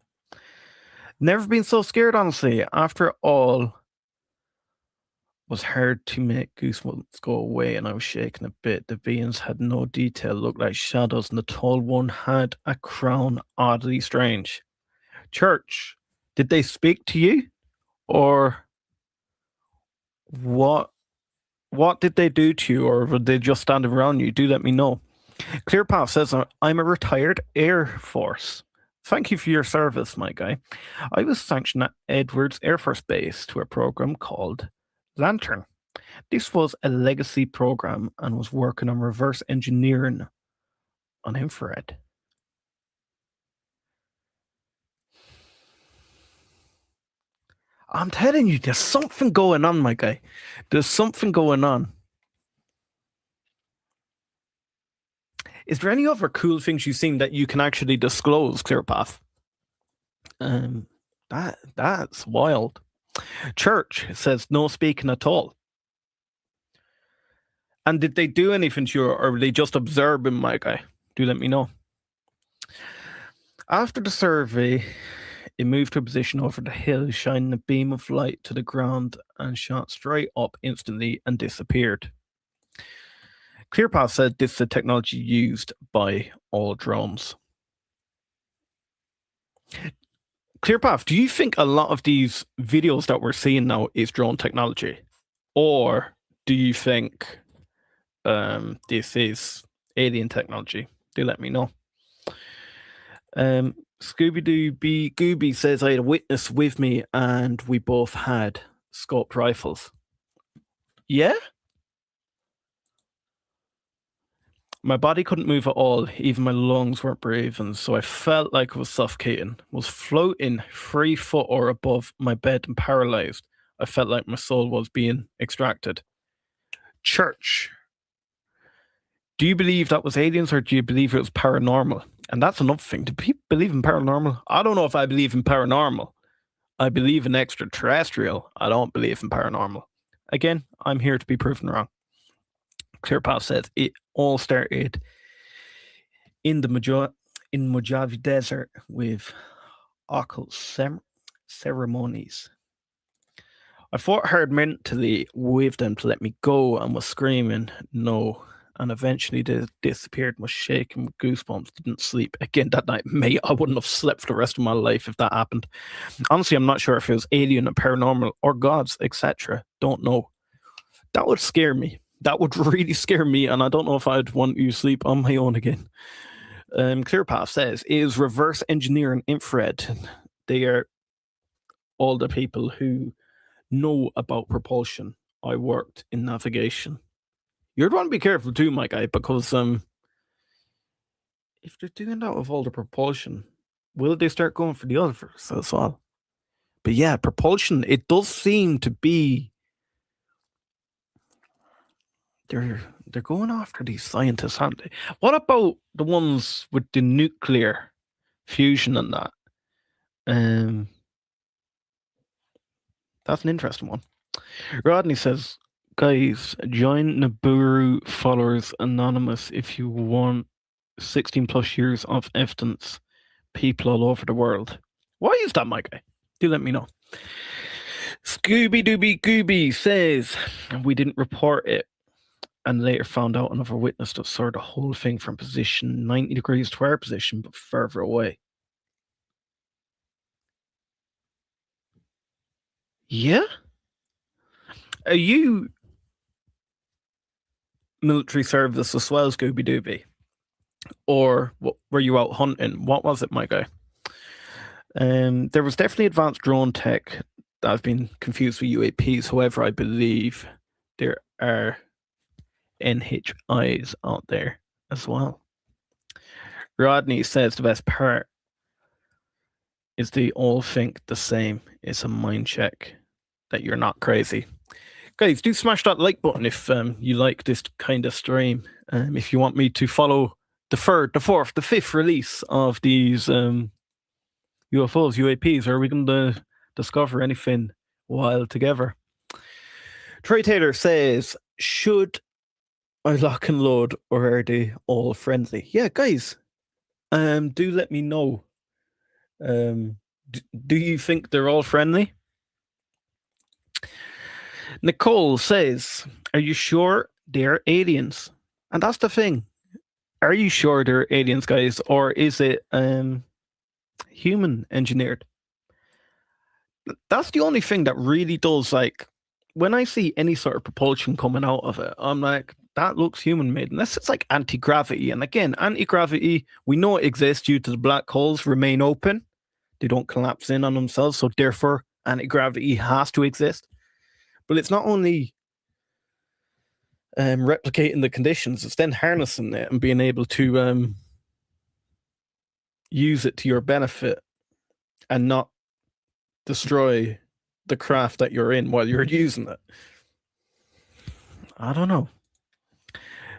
Never been so scared, honestly. After all, was hard to make goosebumps go away, and I was shaking a bit. The beings had no detail, looked like shadows, and the tall one had a crown, oddly strange. Church, did they speak to you? Or what did they do to you? Or were they just standing around you? Do let me know. Clearpath says, I'm a retired Air Force. Thank you for your service, my guy. I was sanctioned at Edwards Air Force Base to a program called Lantern. This was a legacy program and was working on reverse engineering on infrared. I'm telling you, there's something going on, my guy. There's something going on. Is there any other cool things you've seen that you can actually disclose, Clearpath? That's wild. Church says no speaking at all. And did they do anything to you, or were they just observing, my guy? Do let me know. After the survey, it moved to a position over the hill, shining a beam of light to the ground and shot straight up instantly and disappeared. Clearpath said this is the technology used by all drones. Clearpath, do you think a lot of these videos that we're seeing now is drone technology? Or do you think this is alien technology? Do let me know. Scooby-Doo Gooby says, I had a witness with me and we both had scoped rifles. Yeah? My body couldn't move at all, even my lungs weren't breathing, so I felt like I was suffocating. Was floating 3 foot or above my bed and paralyzed. I felt like my soul was being extracted. Church. Do you believe that was aliens or do you believe it was paranormal? And that's another thing. Do people believe in paranormal? I don't know if I believe in paranormal. I believe in extraterrestrial. I don't believe in paranormal. Again, I'm here to be proven wrong. ClearPath says it all started in the Mojave Desert with occult ceremonies. I fought hard mentally with them to let me go and was screaming no, and eventually they disappeared. Was shaking with goosebumps, didn't sleep again that night. Mate, I wouldn't have slept for the rest of my life if that happened. Honestly, I'm not sure if it was alien or paranormal or gods, etc. Don't know. That would scare me. That would really scare me, and I don't know if I'd want you to sleep on my own again. ClearPath says, is reverse engineering infrared. They are all the people who know about propulsion. I worked in navigation. You'd want to be careful too, my guy, because if they're doing that with all the propulsion, will they start going for the others as well? But yeah, propulsion, it does seem to be they're going after these scientists, aren't they? What about the ones with the nuclear fusion and that? That's an interesting one. Rodney says, guys, join Nibiru Followers Anonymous if you want 16 plus years of evidence. People all over the world. Why is that, my guy? Do let me know. Scooby Dooby Gooby says, we didn't report it and later found out another witness that saw the whole thing from position 90 degrees to our position, but further away. Yeah? Are you military service as well, Scooby Dooby? Or were you out hunting? What was it, my guy? There was definitely advanced drone tech that has been confused with UAPs. However, I believe there are NHIs out there as well. Rodney says the best part is they all think the same. It's a mind check that you're not crazy. Guys, do smash that like button if you like this kind of stream. If you want me to follow the third, the fourth, the fifth release of these UFOs, UAPs, are we going to discover anything wild together? Trey Taylor says, should I lock and load or are they all friendly? Yeah, guys, do let me know. Do you think they're all friendly? Nicole says, are you sure they're aliens? And that's the thing. Are you sure they're aliens, guys? Or is it human engineered? That's the only thing that really does, like, when I see any sort of propulsion coming out of it, I'm like, that looks human made. Unless it's like anti-gravity. And again, anti-gravity, we know it exists due to the black holes remain open. They don't collapse in on themselves. So therefore, anti-gravity has to exist. But it's not only replicating the conditions, it's then harnessing it and being able to use it to your benefit and not destroy the craft that you're in while you're using it. I don't know.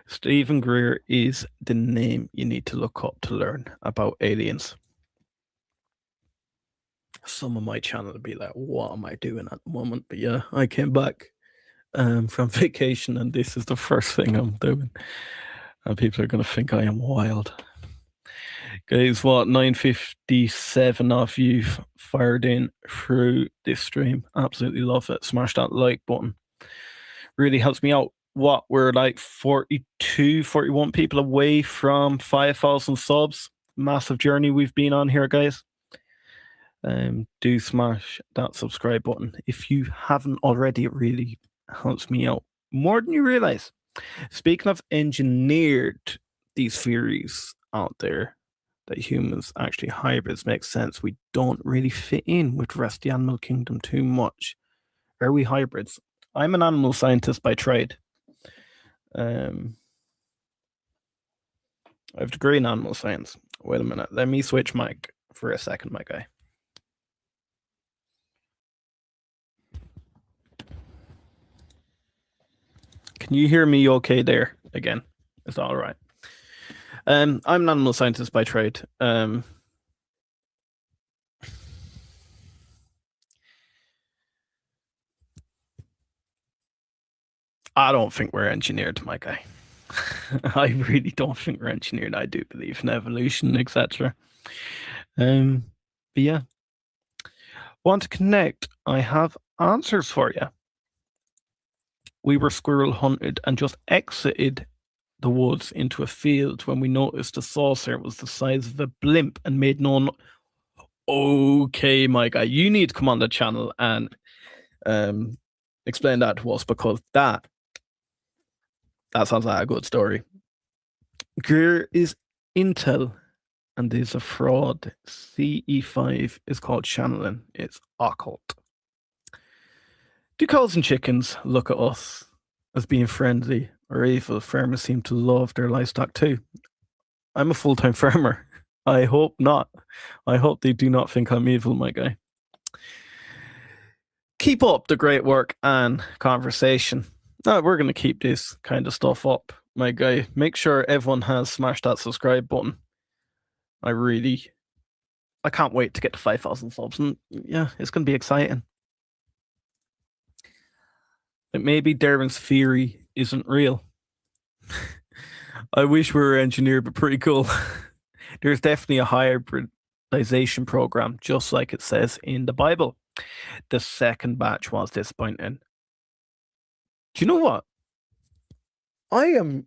Stephen Greer is the name you need to look up to learn about aliens. Some of my channel will be like, what am I doing at the moment? But yeah, I came back from vacation and this is the first thing I'm doing. And people are going to think I am wild. Guys, what, 957 of you fired in through this stream. Absolutely love it. Smash that like button. Really helps me out. What, we're like 42, 41 people away from 5,000 subs. Massive journey we've been on here, guys. Do smash that subscribe button. If you haven't already, it really helps me out more than you realize. Speaking of engineered, these theories out there that humans actually hybrids makes sense. We don't really fit in with the rest of the animal kingdom too much. Are we hybrids? I'm an animal scientist by trade. I have a degree in animal science. Wait a minute. Let me switch mic for a second, my guy. Can you hear me okay there again? Is that all right? I'm an animal scientist by trade. I don't think we're engineered, my guy. I really don't think we're engineered. I do believe in evolution, etc. But yeah. Want to connect? I have answers for you. We were squirrel hunted and just exited the woods into a field when we noticed the saucer was the size of a blimp and made no. Okay, my guy, you need to come on the channel and explain that to us, because that sounds like a good story. Gear is intel and is a fraud. CE5 is called channeling. It's occult. Do cows and chickens look at us as being friendly or evil? Farmers seem to love their livestock too. I'm a full-time farmer. I hope not. I hope they do not think I'm evil, my guy. Keep up the great work and conversation. We're going to keep this kind of stuff up, my guy. Make sure everyone has smashed that subscribe button. I can't wait to get to 5,000 subs. And yeah, it's going to be exciting. Like, maybe Darren's theory isn't real. I wish we were engineered, but pretty cool. There's definitely a hybridization program, just like it says in the Bible. The second batch was disappointing. Do you know what? I am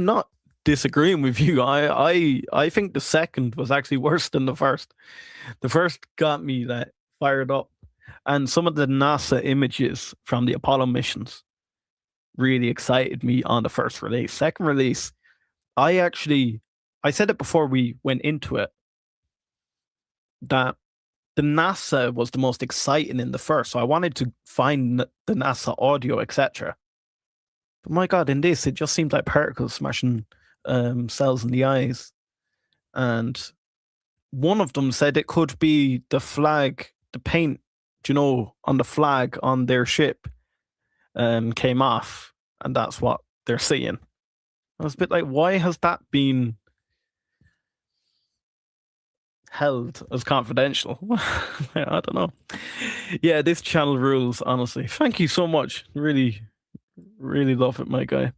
not disagreeing with you. I think the second was actually worse than the first. The first got me that fired up, and some of the NASA images from the Apollo missions really excited me on the first release. Second release, I said it before we went into it, that the NASA was the most exciting in the first, so I wanted to find the NASA audio, etc. But my God, in this, it just seemed like particles smashing cells in the eyes. And one of them said it could be the flag, the paint, on the flag on their ship came off, and that's what they're seeing. I was a bit like, why has that been held as confidential? I don't know. Yeah, this channel rules, honestly. Thank you so much. Really, really love it, my guy.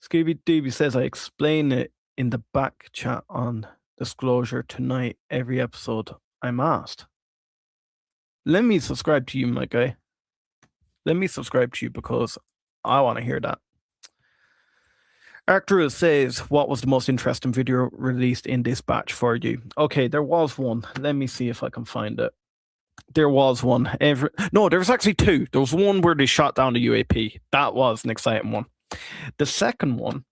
Scooby Dooby says, I explain it in the back chat on Disclosure tonight, every episode I'm asked. Let me subscribe to you, my guy. Let me subscribe to you because I want to hear that. Arcturus says, what was the most interesting video released in this batch for you? Okay, there was one. Let me see if I can find it. There was one. No, there was actually two. There was one where they shot down the UAP. That was an exciting one. The second one,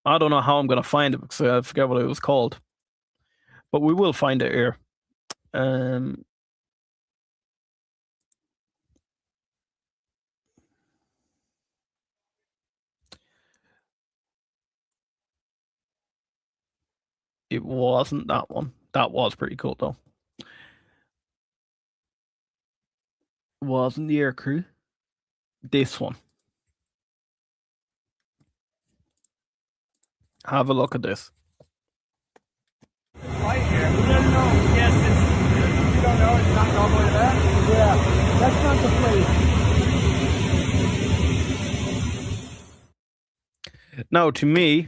I don't know how I'm going to find it because I forget what it was called. But we will find it here. It wasn't that one. That was pretty cool, though. Wasn't the air crew. This one. Have a look at this. Right here. We don't know. Yes, you don't know. It's not normally that. Yeah, that's not the place. Now, to me,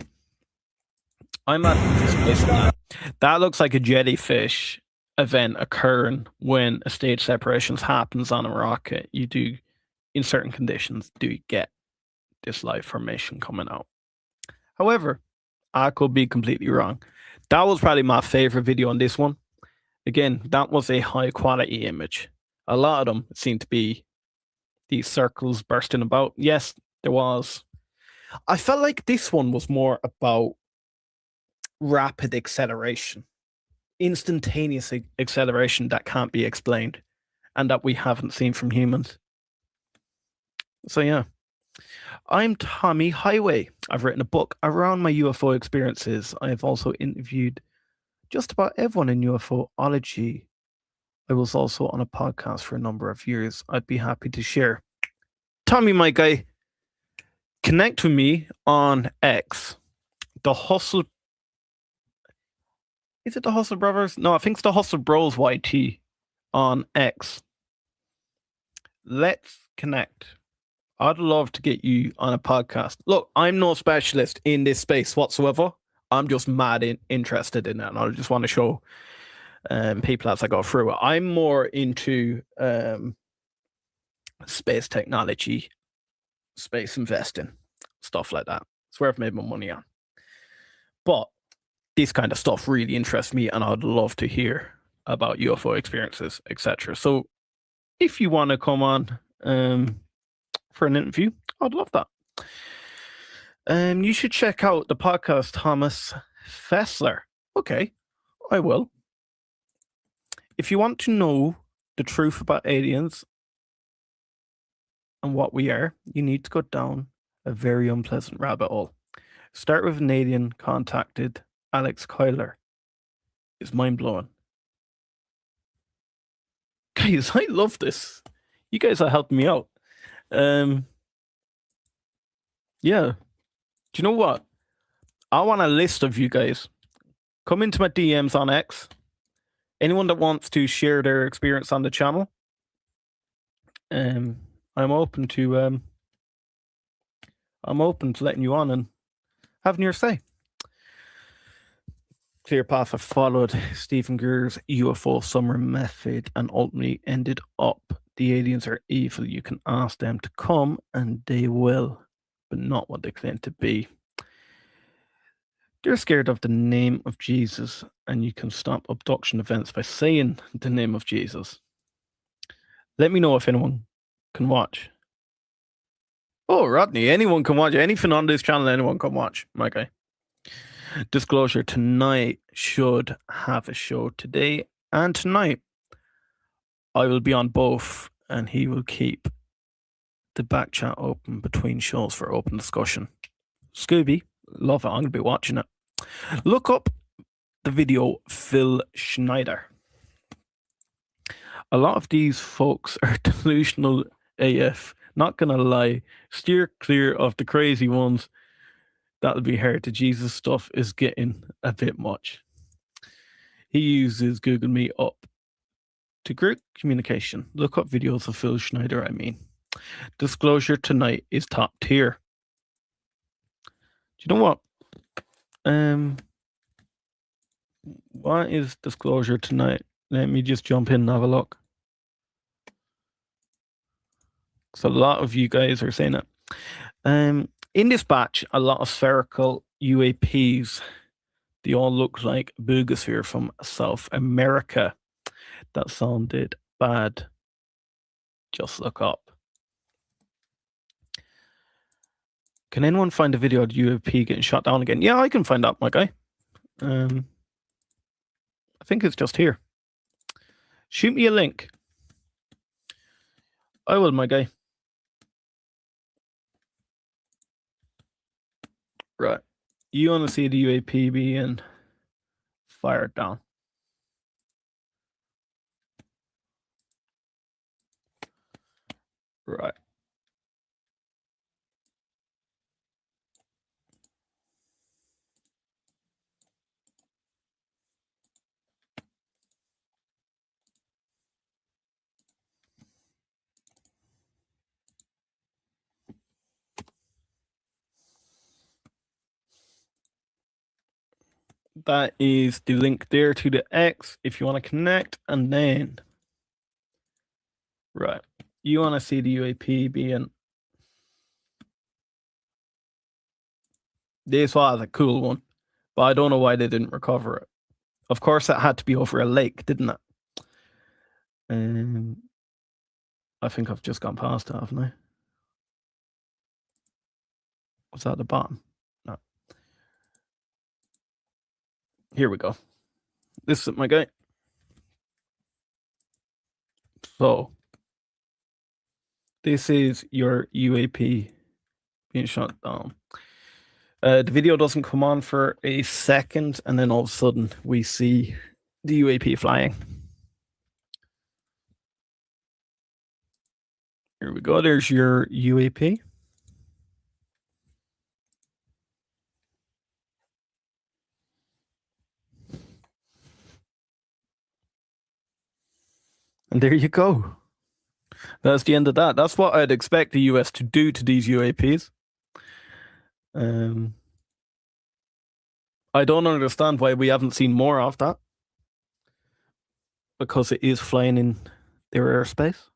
I'm at this place now. That looks like a jellyfish event occurring when a stage separation happens on a rocket. You do, in certain conditions, do get this live formation coming out. However, I could be completely wrong. That was probably my favorite video on this one. Again, that was a high quality image. A lot of them seem to be these circles bursting about. Yes, there was. I felt like this one was more about rapid acceleration, instantaneous acceleration that can't be explained and that we haven't seen from humans. So yeah, I'm Tommy Highway. I've written a book around my UFO experiences. I have also interviewed just about everyone in UFOlogy. I was also on a podcast for a number of years. I'd be happy to share. Tommy, my guy, connect with me on X. The Hustle. Is it the Hustle Brothers? No, I think it's the Hustle Bros YT on X. Let's connect. I'd love to get you on a podcast. Look, I'm no specialist in this space whatsoever. I'm just mad interested in it, and I just want to show people as I go through it. I'm more into space technology, space investing, stuff like that. It's where I've made my money on. But this kind of stuff really interests me, and I'd love to hear about UFO experiences, etc. So if you want to come on for an interview, I'd love that. You should check out the podcast Thomas Fessler. Okay, I will. If you want to know the truth about aliens and what we are, you need to go down a very unpleasant rabbit hole. Start with an alien contacted Alex Kyler. It's mind-blowing. Guys, I love this. You guys are helping me out. Yeah. Do you know what? I want a list of you guys. Come into my DMs on X. Anyone that wants to share their experience on the channel, I'm open to letting you on and having your say. Clear path. I followed Stephen Greer's UFO summer method and ultimately ended up the aliens are evil. You can ask them to come and they will, but not what they claim to be. They're scared of the name of Jesus, and you can stop abduction events by saying the name of Jesus. Let me know if anyone can watch. Oh, Rodney, anyone can watch anything on this channel. Anyone can watch, my guy. Disclosure tonight should have a show today and tonight. I will be on both, and he will keep the back chat open between shows for open discussion. Scooby, love it. I'm going to be watching it. Look up the video Phil Schneider. A lot of these folks are delusional AF. Not going to lie. Steer clear of the crazy ones. That'll be hard. The Jesus stuff is getting a bit much. He uses Google Meet up to group communication. Look up videos of Phil Schneider, I mean. Disclosure tonight is top tier. Do you know what? What is disclosure tonight? Let me just jump in and have a look. So a lot of you guys are saying it. In this batch, a lot of spherical UAPs. They all look like Boogosphere from South America. That sounded bad. Just look up. Can anyone find a video of UAP getting shot down again? Yeah, I can find that, my guy. I think it's just here. Shoot me a link. I will, my guy. Right. You want to see the UAP being fired down. Right. That is the link there to the X if you want to connect. And then, right, you want to see the UAP being. This was a cool one, but I don't know why they didn't recover it. Of course, it had to be over a lake, didn't it? I think I've just gone past it, haven't I? Was that at the bottom? No. Here we go. This is it, my guy. So, this is your UAP being shot down. The video doesn't come on for a second, and then all of a sudden we see the UAP flying. Here we go. There's your UAP. And there you go. That's the end of that. That's what I'd expect the US to do to these UAPs. I don't understand why we haven't seen more of that. Because it is flying in their airspace.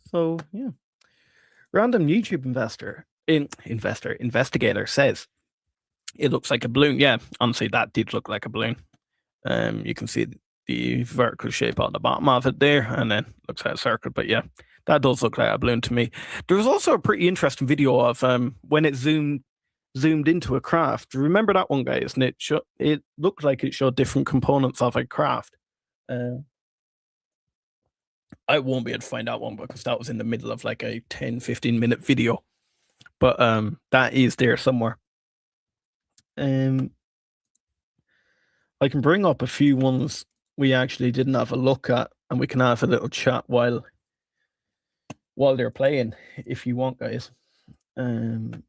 So, yeah. Random YouTube investigator says it looks like a balloon. Yeah, honestly, that did look like a balloon. You can see the vertical shape on the bottom of it there, and then looks like a circle. But yeah, that does look like a balloon to me. There was also a pretty interesting video of when it zoomed into a craft. Remember that one, guys? And it looked like it showed different components of a craft. I won't be able to find that one because that was in the middle of like a 10-15 minute video. But that is there somewhere. I can bring up a few ones we actually didn't have a look at, and we can have a little chat while they're playing, if you want, guys. We've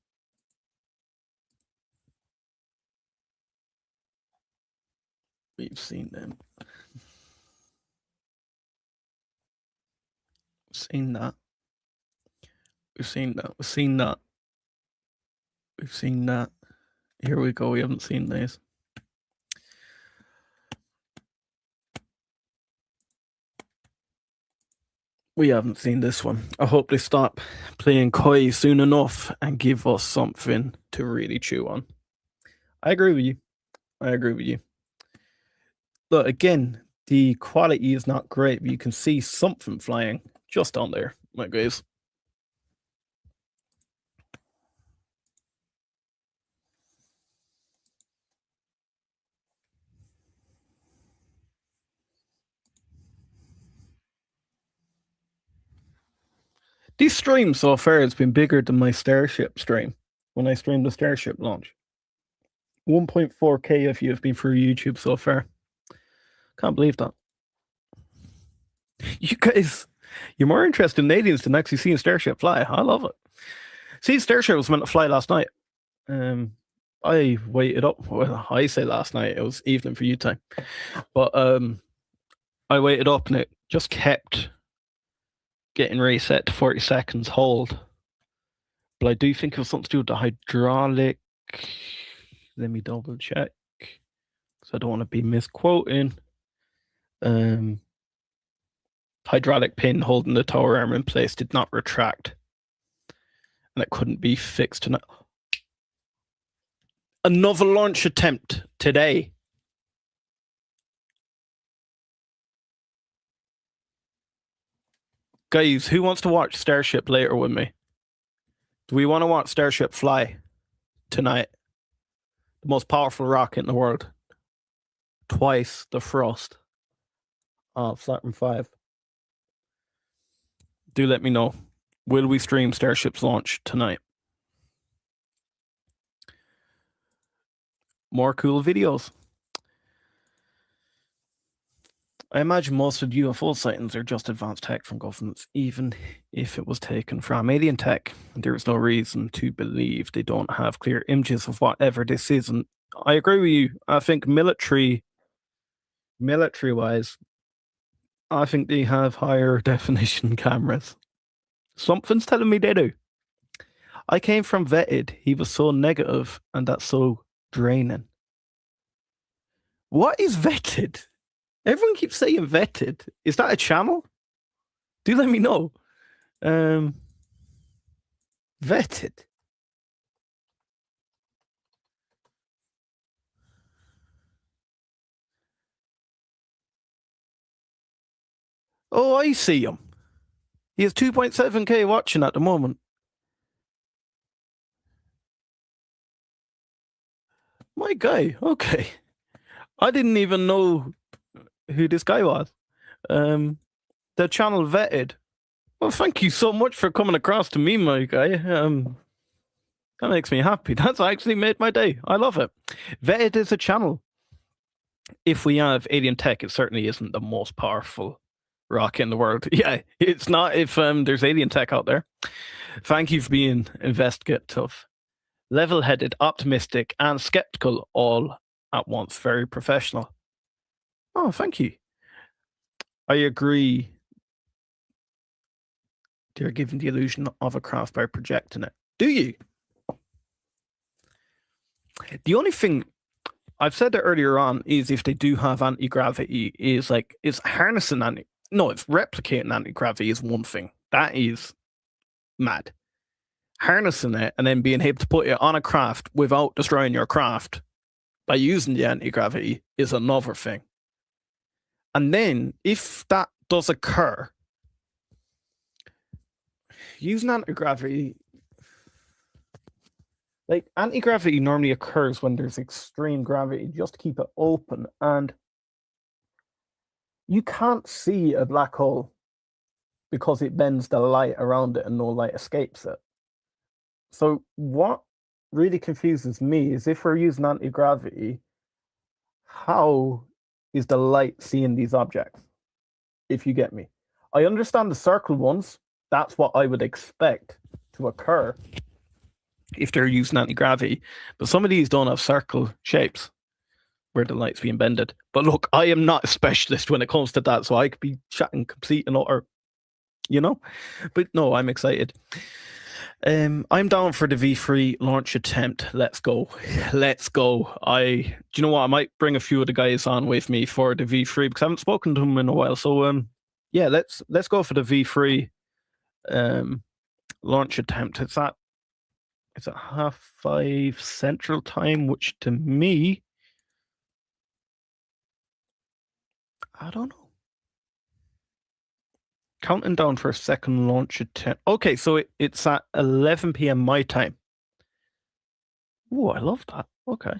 seen them. Seen that. We've seen that. We've seen that. We've seen that. Here we go. We haven't seen these. We haven't seen this one. I hope they stop playing coy soon enough and give us something to really chew on. I agree with you. I agree with you. Look, again, the quality is not great, but you can see something flying just on there, my guys. This stream so far has been bigger than my Starship stream when I streamed the Starship launch. 1.4K if you've been through YouTube so far. Can't believe that. You guys, you're more interested in aliens than actually seeing Starship fly. I love it. See, Starship was meant to fly last night. I waited up. Well, I say last night. It was evening for you time. But I waited up and it just kept getting reset to 40 seconds hold. But I do think it was something to do with the hydraulic. Let me double check. Because I don't want to be misquoting. Hydraulic pin holding the tower arm in place did not retract. And it couldn't be fixed tonight. Another launch attempt today. Guys, who wants to watch Starship later with me? Do we want to watch Starship fly tonight? The most powerful rocket in the world. Twice the thrust of Saturn V. Do let me know. Will we stream Starship's launch tonight? More cool videos. I imagine most of the UFO sightings are just advanced tech from governments, even if it was taken from alien tech. There is no reason to believe they don't have clear images of whatever this is. And I agree with you. I think military-wise, I think they have higher definition cameras. Something's telling me they do. I came from Vetted. He was so negative, and that's so draining. What is Vetted? Everyone keeps saying Vetted. Is that a channel? Do let me know. Vetted. Oh, I see him. He has 2.7K watching at the moment. My guy. Okay. I didn't even know who this guy was. The channel Vetted. Well, thank you so much for coming across to me, my guy. That makes me happy. That's actually made my day. I love it. Vetted is a channel. If we have alien tech, it certainly isn't the most powerful rock in the world. Yeah, it's not if there's alien tech out there. Thank you for being investigative, level-headed, optimistic, and skeptical all at once. Very professional. Oh, thank you. I agree. They're giving the illusion of a craft by projecting it. Do you? The only thing I've said it earlier on is if they do have anti-gravity, is like it's harnessing it's replicating anti-gravity is one thing. That is mad. Harnessing it and then being able to put it on a craft without destroying your craft by using the anti-gravity is another thing. And then if that does occur, using anti-gravity, like anti-gravity normally occurs when there's extreme gravity, just to keep it open, and you can't see a black hole because it bends the light around it and no light escapes it. So what really confuses me is if we're using anti-gravity, how is the light seeing these objects? If you get me. I understand the circle ones. That's what I would expect to occur if they're using anti-gravity. But some of these don't have circle shapes where the light's being bended. But look, I am not a specialist when it comes to that, so I could be chatting complete and utter, But no, I'm excited. I'm down for the V3 launch attempt. Let's go. Let's go. Do you know what? I might bring a few of the guys on with me for the V3 because I haven't spoken to them in a while. So yeah, let's go for the V3 launch attempt. It's at 5:30 Central Time, which to me, I don't know. Counting down for a second launch attempt. Okay, so it's at 11 p.m. my time. Oh, I love that. Okay.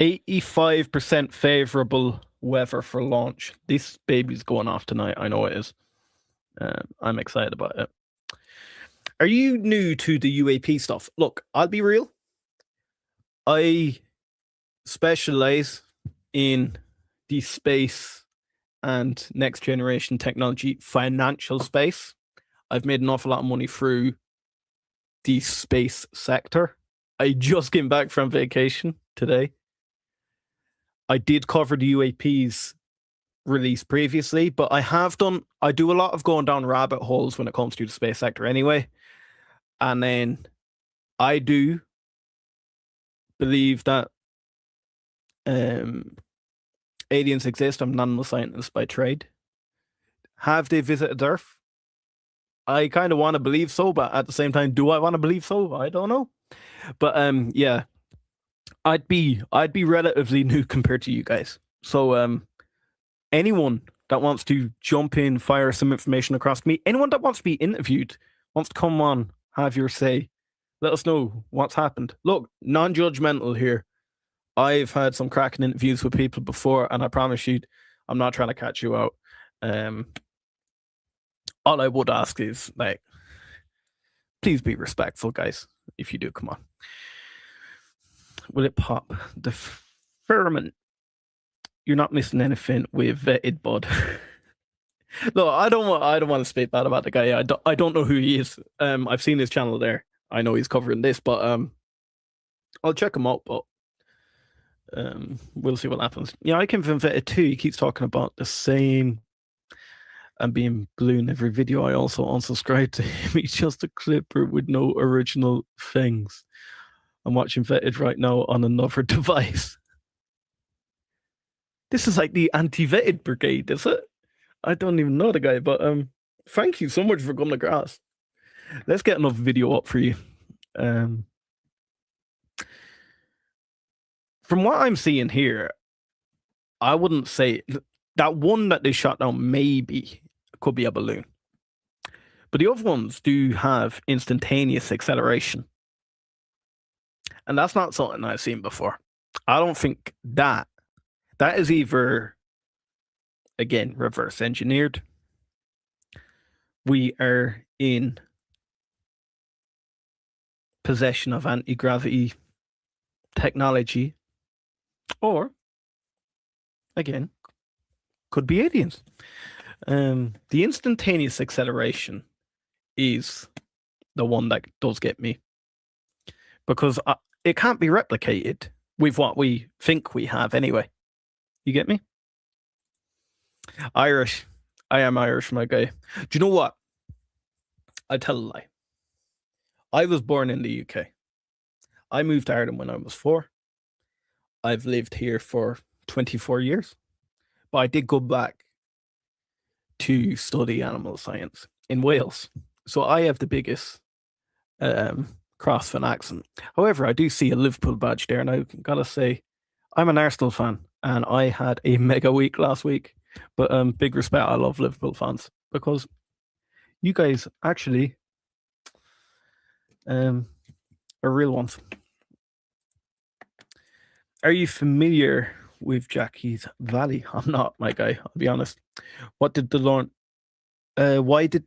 85% favorable weather for launch. This baby's going off tonight. I know it is. I'm excited about it. Are you new to the UAP stuff? Look, I'll be real. I specialize in the space and next generation technology financial space. I've made an awful lot of money through the space sector. I just came back from vacation today. I did cover the UAP's release previously, but I do a lot of going down rabbit holes when it comes to the space sector anyway. And then I do believe that aliens exist. I'm not a scientist by trade. Have they visited Earth? I kind of want to believe so, but at the same time, do I want to believe so? I don't know. But yeah, I'd be relatively new compared to you guys. So anyone that wants to jump in, fire some information across to me, anyone that wants to be interviewed, wants to come on, have your say, let us know what's happened. Look, non-judgmental here. I've had some cracking interviews with people before, and I promise you, I'm not trying to catch you out. All I would ask is, like, please be respectful, guys. If you do, come on. Will it pop? The firmament. You're not missing anything with Vetted Bud. No, I don't want to speak bad about the guy. I don't know who he is. I've seen his channel there. I know he's covering this, but I'll check him out. But we'll see what happens. Yeah, I came from Vetted too. He keeps talking about the same and being blue in every video. I also unsubscribed to him. He's just a clipper with no original things. I'm watching Vetted right now on another device. This is like the anti-Vetted brigade, is it? I don't even know the guy, but thank you so much for coming across. Let's get another video up for you. From what I'm seeing here, I wouldn't say that one that they shot down maybe could be a balloon. But the other ones do have instantaneous acceleration. And that's not something I've seen before. I don't think that is either, again, reverse engineered. We are in possession of anti-gravity technology, or again, could be aliens. The instantaneous acceleration is the one that does get me, because it can't be replicated with what we think we have anyway. You get me? Irish. I am Irish, my guy. Do you know what? I tell a lie. I was born in the UK. I moved to Ireland when I was 4. I've lived here for 24 years. But I did go back to study animal science in Wales. So I have the biggest Crossfin accent. However, I do see a Liverpool badge there, and I gotta say, I'm an Arsenal fan, and I had a mega week last week. But big respect, I love Liverpool fans, because you guys actually are real ones. Are you familiar with Jackie's Valley? I'm not, my guy, I'll be honest. What did the launch? Why didn't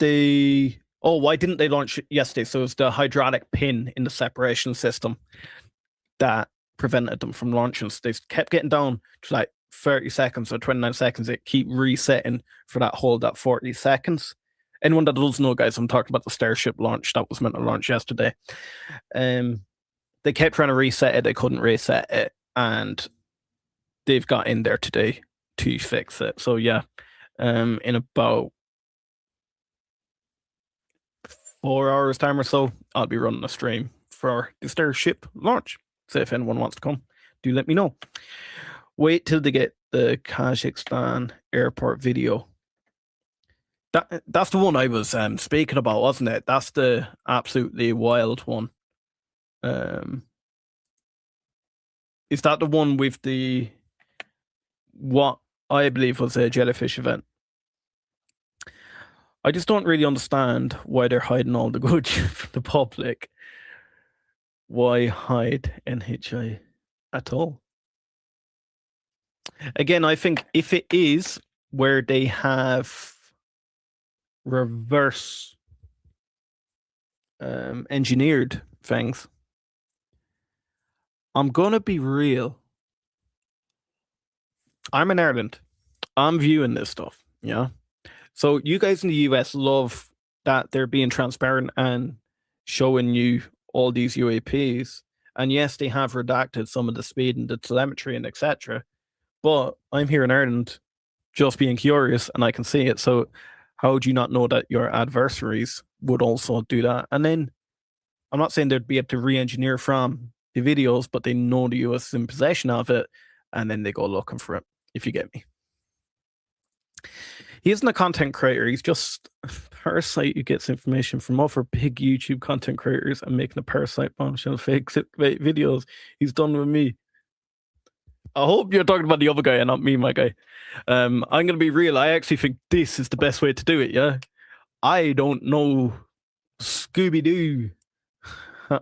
they launch yesterday? So it was the hydraulic pin in the separation system that prevented them from launching. So they kept getting down to like 30 seconds or 29 seconds. It keep resetting for that whole 40 seconds. Anyone that doesn't know, guys, I'm talking about the Starship launch that was meant to launch yesterday. They kept trying to reset it. They couldn't reset it. And they've got in there today to fix it. So yeah, in about 4 hours time or so, I'll be running a stream for the Starship launch. So if anyone wants to come, do let me know. Wait till they get the Kazakhstan airport video. That's the one I was speaking about, wasn't it? That's the absolutely wild one. Is that the one with the what I believe was a jellyfish event? I just don't really understand why they're hiding all the good from the public. Why hide NHI at all? Again, I think if it is where they have reverse engineered things, I'm gonna be real. I'm in Ireland. I'm viewing this stuff, yeah. So you guys in the US love that they're being transparent and showing you all these UAPs. And yes, they have redacted some of the speed and the telemetry and etc. But I'm here in Ireland just being curious, and I can see it. So how would you not know that your adversaries would also do that? And then I'm not saying they'd be able to re-engineer from the videos, but they know the US is in possession of it, and then they go looking for it, if you get me. He isn't a content creator. He's just a parasite who gets information from other big YouTube content creators and making a parasite bombshell fake videos. He's done with me. I hope you're talking about the other guy and not me, my guy. I'm going to be real. I actually think this is the best way to do it, yeah? I don't know Scooby-Doo.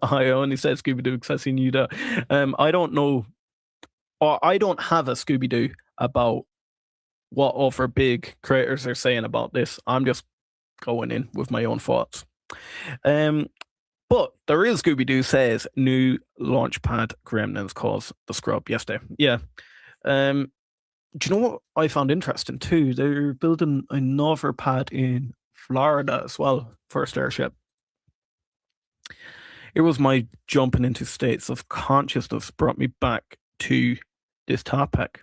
I only said Scooby-Doo because I seen you there. I don't know, or I don't have a Scooby-Doo about what other big creators are saying about this. I'm just going in with my own thoughts. But the real Scooby-Doo says new launchpad gremlins cause the scrub yesterday. Yeah. Do you know what I found interesting too? They're building another pad in Florida as well for a Starship. It was my jumping into states of consciousness brought me back to this topic.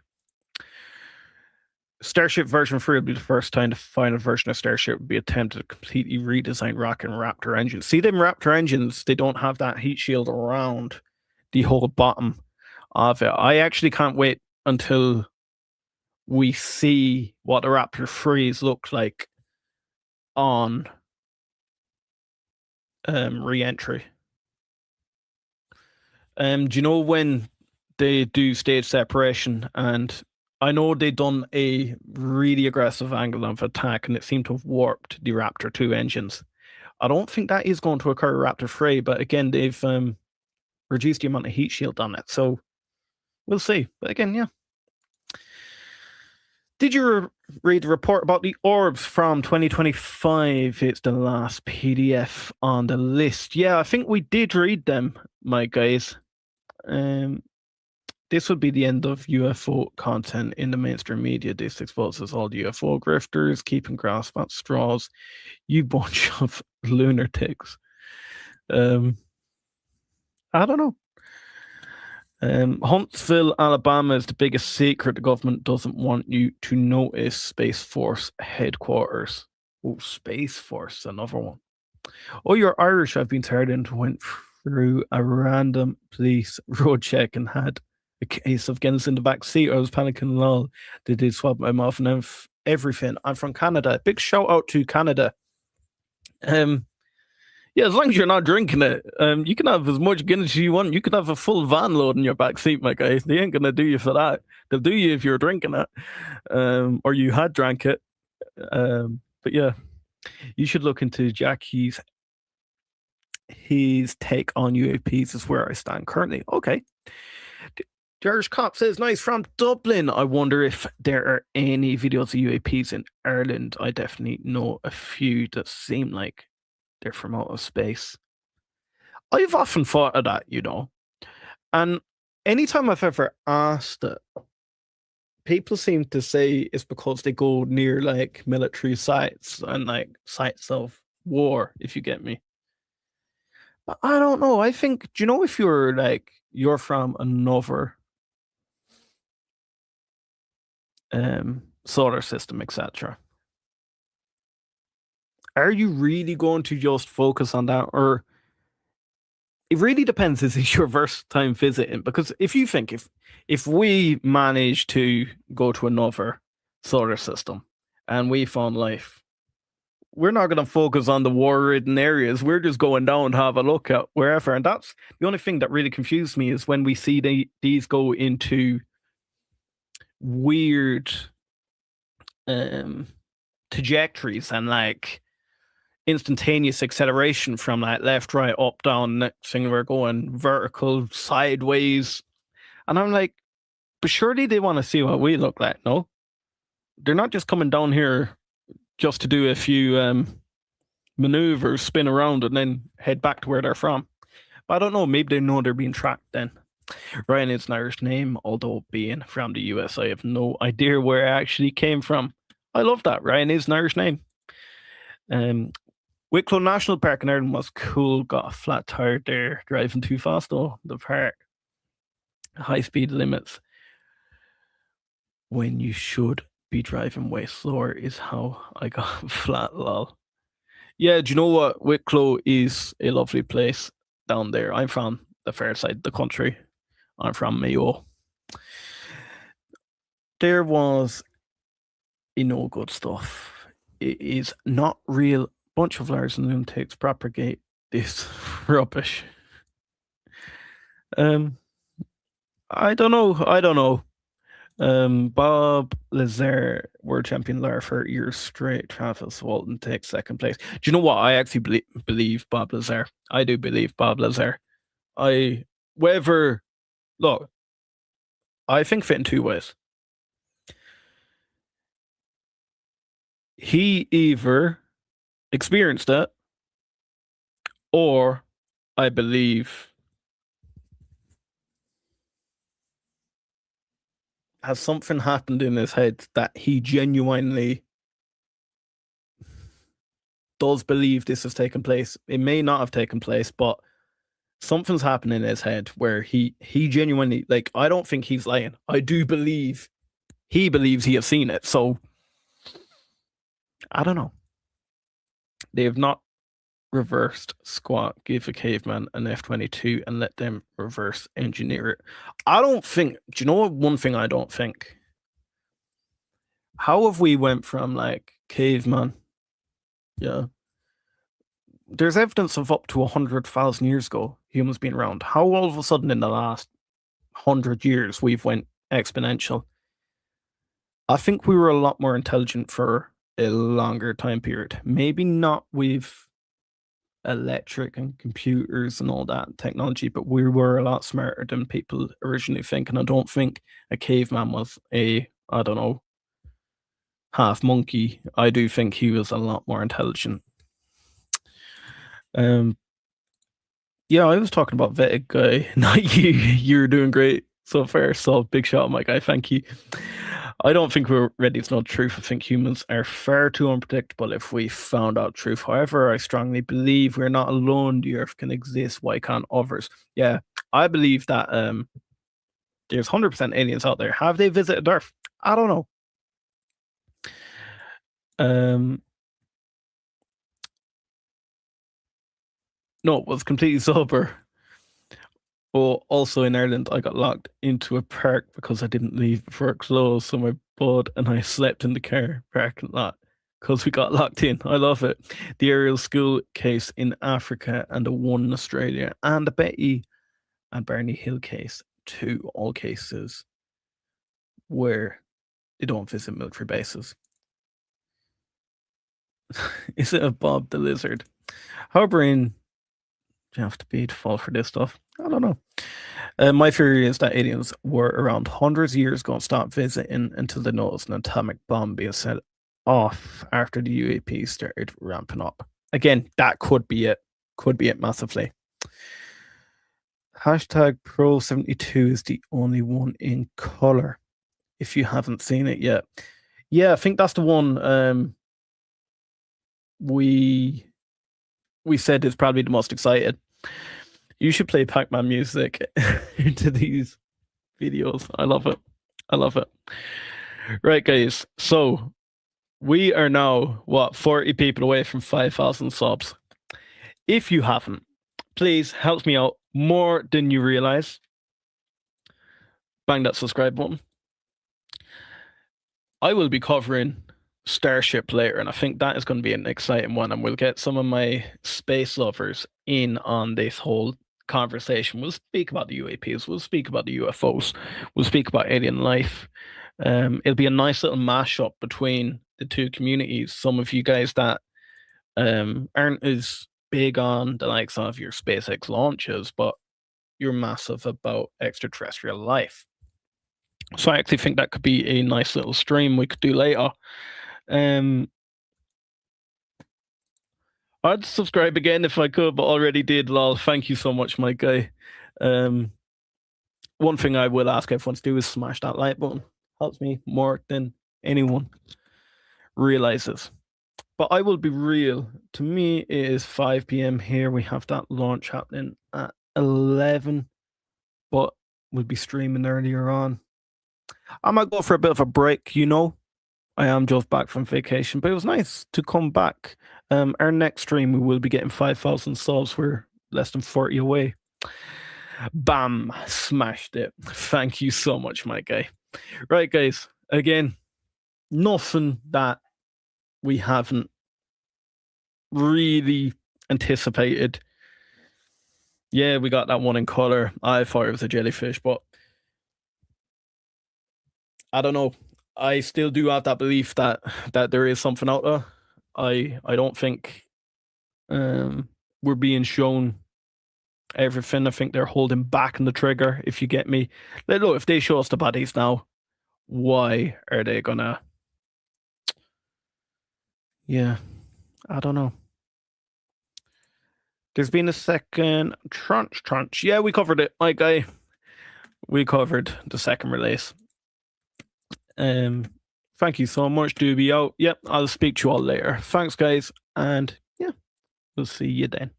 Starship version 3 will be the first time the final version of Starship will be attempted to completely redesign Rocket and Raptor engines. See them Raptor engines, they don't have that heat shield around the whole bottom of it. I actually can't wait until we see what the Raptor 3s look like on re-entry. Do you know when they do stage separation, and I know they've done a really aggressive angle of attack and it seemed to have warped the Raptor 2 engines. I don't think that is going to occur with Raptor 3, but again, they've reduced the amount of heat shield on it. So we'll see. But again, yeah. Did you read the report about the orbs from 2025? It's the last PDF on the list. Yeah, I think we did read them, my guys. This would be the end of UFO content in the mainstream media. This exposes all the UFO grifters, keeping grasp at straws. You bunch of lunatics. I don't know. Huntsville, Alabama is the biggest secret. The government doesn't want you to notice. Space Force headquarters. Oh, Space Force, another one. Oh, you're Irish. I've been tired and went through a random police road check and had a case of Guinness in the back seat. I was panicking. Lol. They did swab my mouth and everything. I'm from Canada. Big shout out to Canada. Yeah, as long as you're not drinking it, you can have as much Guinness as you want. You can have a full van load in your back seat, my guy. They ain't gonna do you for that. They'll do you if you're drinking it, or you had drank it. But yeah, you should look into Jackie's. His take on UAPs is where I stand currently. Okay. George Cop says, nice from Dublin. I wonder if there are any videos of UAPs in Ireland. I definitely know a few that seem like they're from outer space. I've often thought of that, you know. And anytime I've ever asked it, people seem to say it's because they go near like military sites and like sites of war, if you get me. But I don't know. I think, do you know, if you're from another solar system, etc., are you really going to just focus on that? Or it really depends, is it your first time visiting? Because if you think if we manage to go to another solar system and we found life, we're not going to focus on the war-ridden areas. We're just going down to have a look at wherever. And that's the only thing that really confused me, is when we see these go into weird trajectories and like instantaneous acceleration from like left, right, up, down. Next thing we're going vertical, sideways. And I'm like, but surely they want to see what we look like, no? They're not just coming down here just to do a few maneuvers, spin around, and then head back to where they're from. But I don't know, maybe they know they're being tracked then. Ryan is an Irish name, although being from the US, I have no idea where it actually came from. I love that. Ryan is an Irish name. Wicklow National Park in Ireland was cool. Got a flat tire there. Driving too fast though, the park. High speed limits when you should be driving way slower is how I got flat, lol. Yeah, do you know what? Wicklow is a lovely place down there. I'm from the fair side of the country. I'm from Mayo. There was no good stuff. It is not real. Bunch of liars and lunatics propagate this rubbish. I don't know. Bob Lazare, world champion liar for years straight. Travis Walton takes second place. Do you know what? I actually believe Bob Lazare. I do believe Bob Lazare. Look, I think fit in two ways. He either experienced it, or I believe has something happened in his head that he genuinely does believe this has taken place. It may not have taken place, but something's happened in his head where he genuinely, like, I don't think he's lying. I do believe he believes he has seen it. So I don't know. They have not reversed squat, give a caveman an F-22 and let them reverse engineer it. I don't think, do you know what? One thing I don't think, how have we went from like caveman, yeah, there's evidence of up to 100,000 years ago humans being around. How all of a sudden in the last 100 years we've went exponential? I think we were a lot more intelligent for a longer time period. Maybe not with electric and computers and all that technology, but we were a lot smarter than people originally think. And I don't think a caveman was a, I don't know, half monkey, I do think he was a lot more intelligent. Yeah, I was talking about Vetted guy, not you. You're doing great so far. So big shout out, my guy. Thank you. I don't think we're ready to know the truth. I think humans are far too unpredictable if we found out truth. However, I strongly believe we're not alone. The Earth can exist. Why can't others? Yeah, I believe that there's 100% aliens out there. Have they visited Earth? I don't know. No, it was completely sober. But also in Ireland, I got locked into a park because I didn't leave before it closed. So my bud and I slept in the car parking lot because we got locked in. I love it. The Ariel School case in Africa and the one in Australia, and the Betty and Barney Hill case, too. All cases where they don't visit military bases. Is it a Bob the Lizard? How brain do you have to be to fall for this stuff? I don't know. My theory is that aliens were around hundreds of years ago and stopped visiting until they noticed an atomic bomb being set off after the UAP started ramping up. Again, that could be it. Could be it massively. Hashtag Pro72 is the only one in color. If you haven't seen it yet. Yeah, I think that's the one we said is probably the most excited. You should play Pac-Man music into these videos. I love it. I love it. Right, guys. So we are now, 40 people away from 5,000 subs. If you haven't, please help me out more than you realize. Bang that subscribe button. I will be covering Starship later, and I think that is going to be an exciting one, and we'll get some of my space lovers in on this whole conversation. We'll speak about the UAPs, we'll speak about the UFOs, we'll speak about alien life. It'll be a nice little mashup between the two communities. Some of you guys that aren't as big on the likes of your SpaceX launches, but you're massive about extraterrestrial life. So I actually think that could be a nice little stream we could do later. I'd subscribe again if I could, but already did. Lol. Thank you so much, my guy. One thing I will ask everyone to do is smash that like button. Helps me more than anyone realizes. But I will be real. To me, it is 5 p.m. here. We have that launch happening at 11, but we'll be streaming earlier on. I might go for a bit of a break, you know. I am just back from vacation, but it was nice to come back. Our next stream, we will be getting 5,000 subs. We're less than 40 away. Bam, smashed it. Thank you so much, my guy. Right, guys, again, nothing that we haven't really anticipated. Yeah, we got that one in color. I thought it was a jellyfish, but I don't know. I still do have that belief that there is something out there. I don't think we're being shown everything. I think they're holding back on the trigger, if you get me. Look, if they show us the bodies now, why are they gonna... Yeah, I don't know. There's been a second tranche. Yeah, we covered it, my guy. We covered the second release. Thank you so much. Do be out. Yep, I'll speak to you all later. Thanks, guys, and yeah, we'll see you then.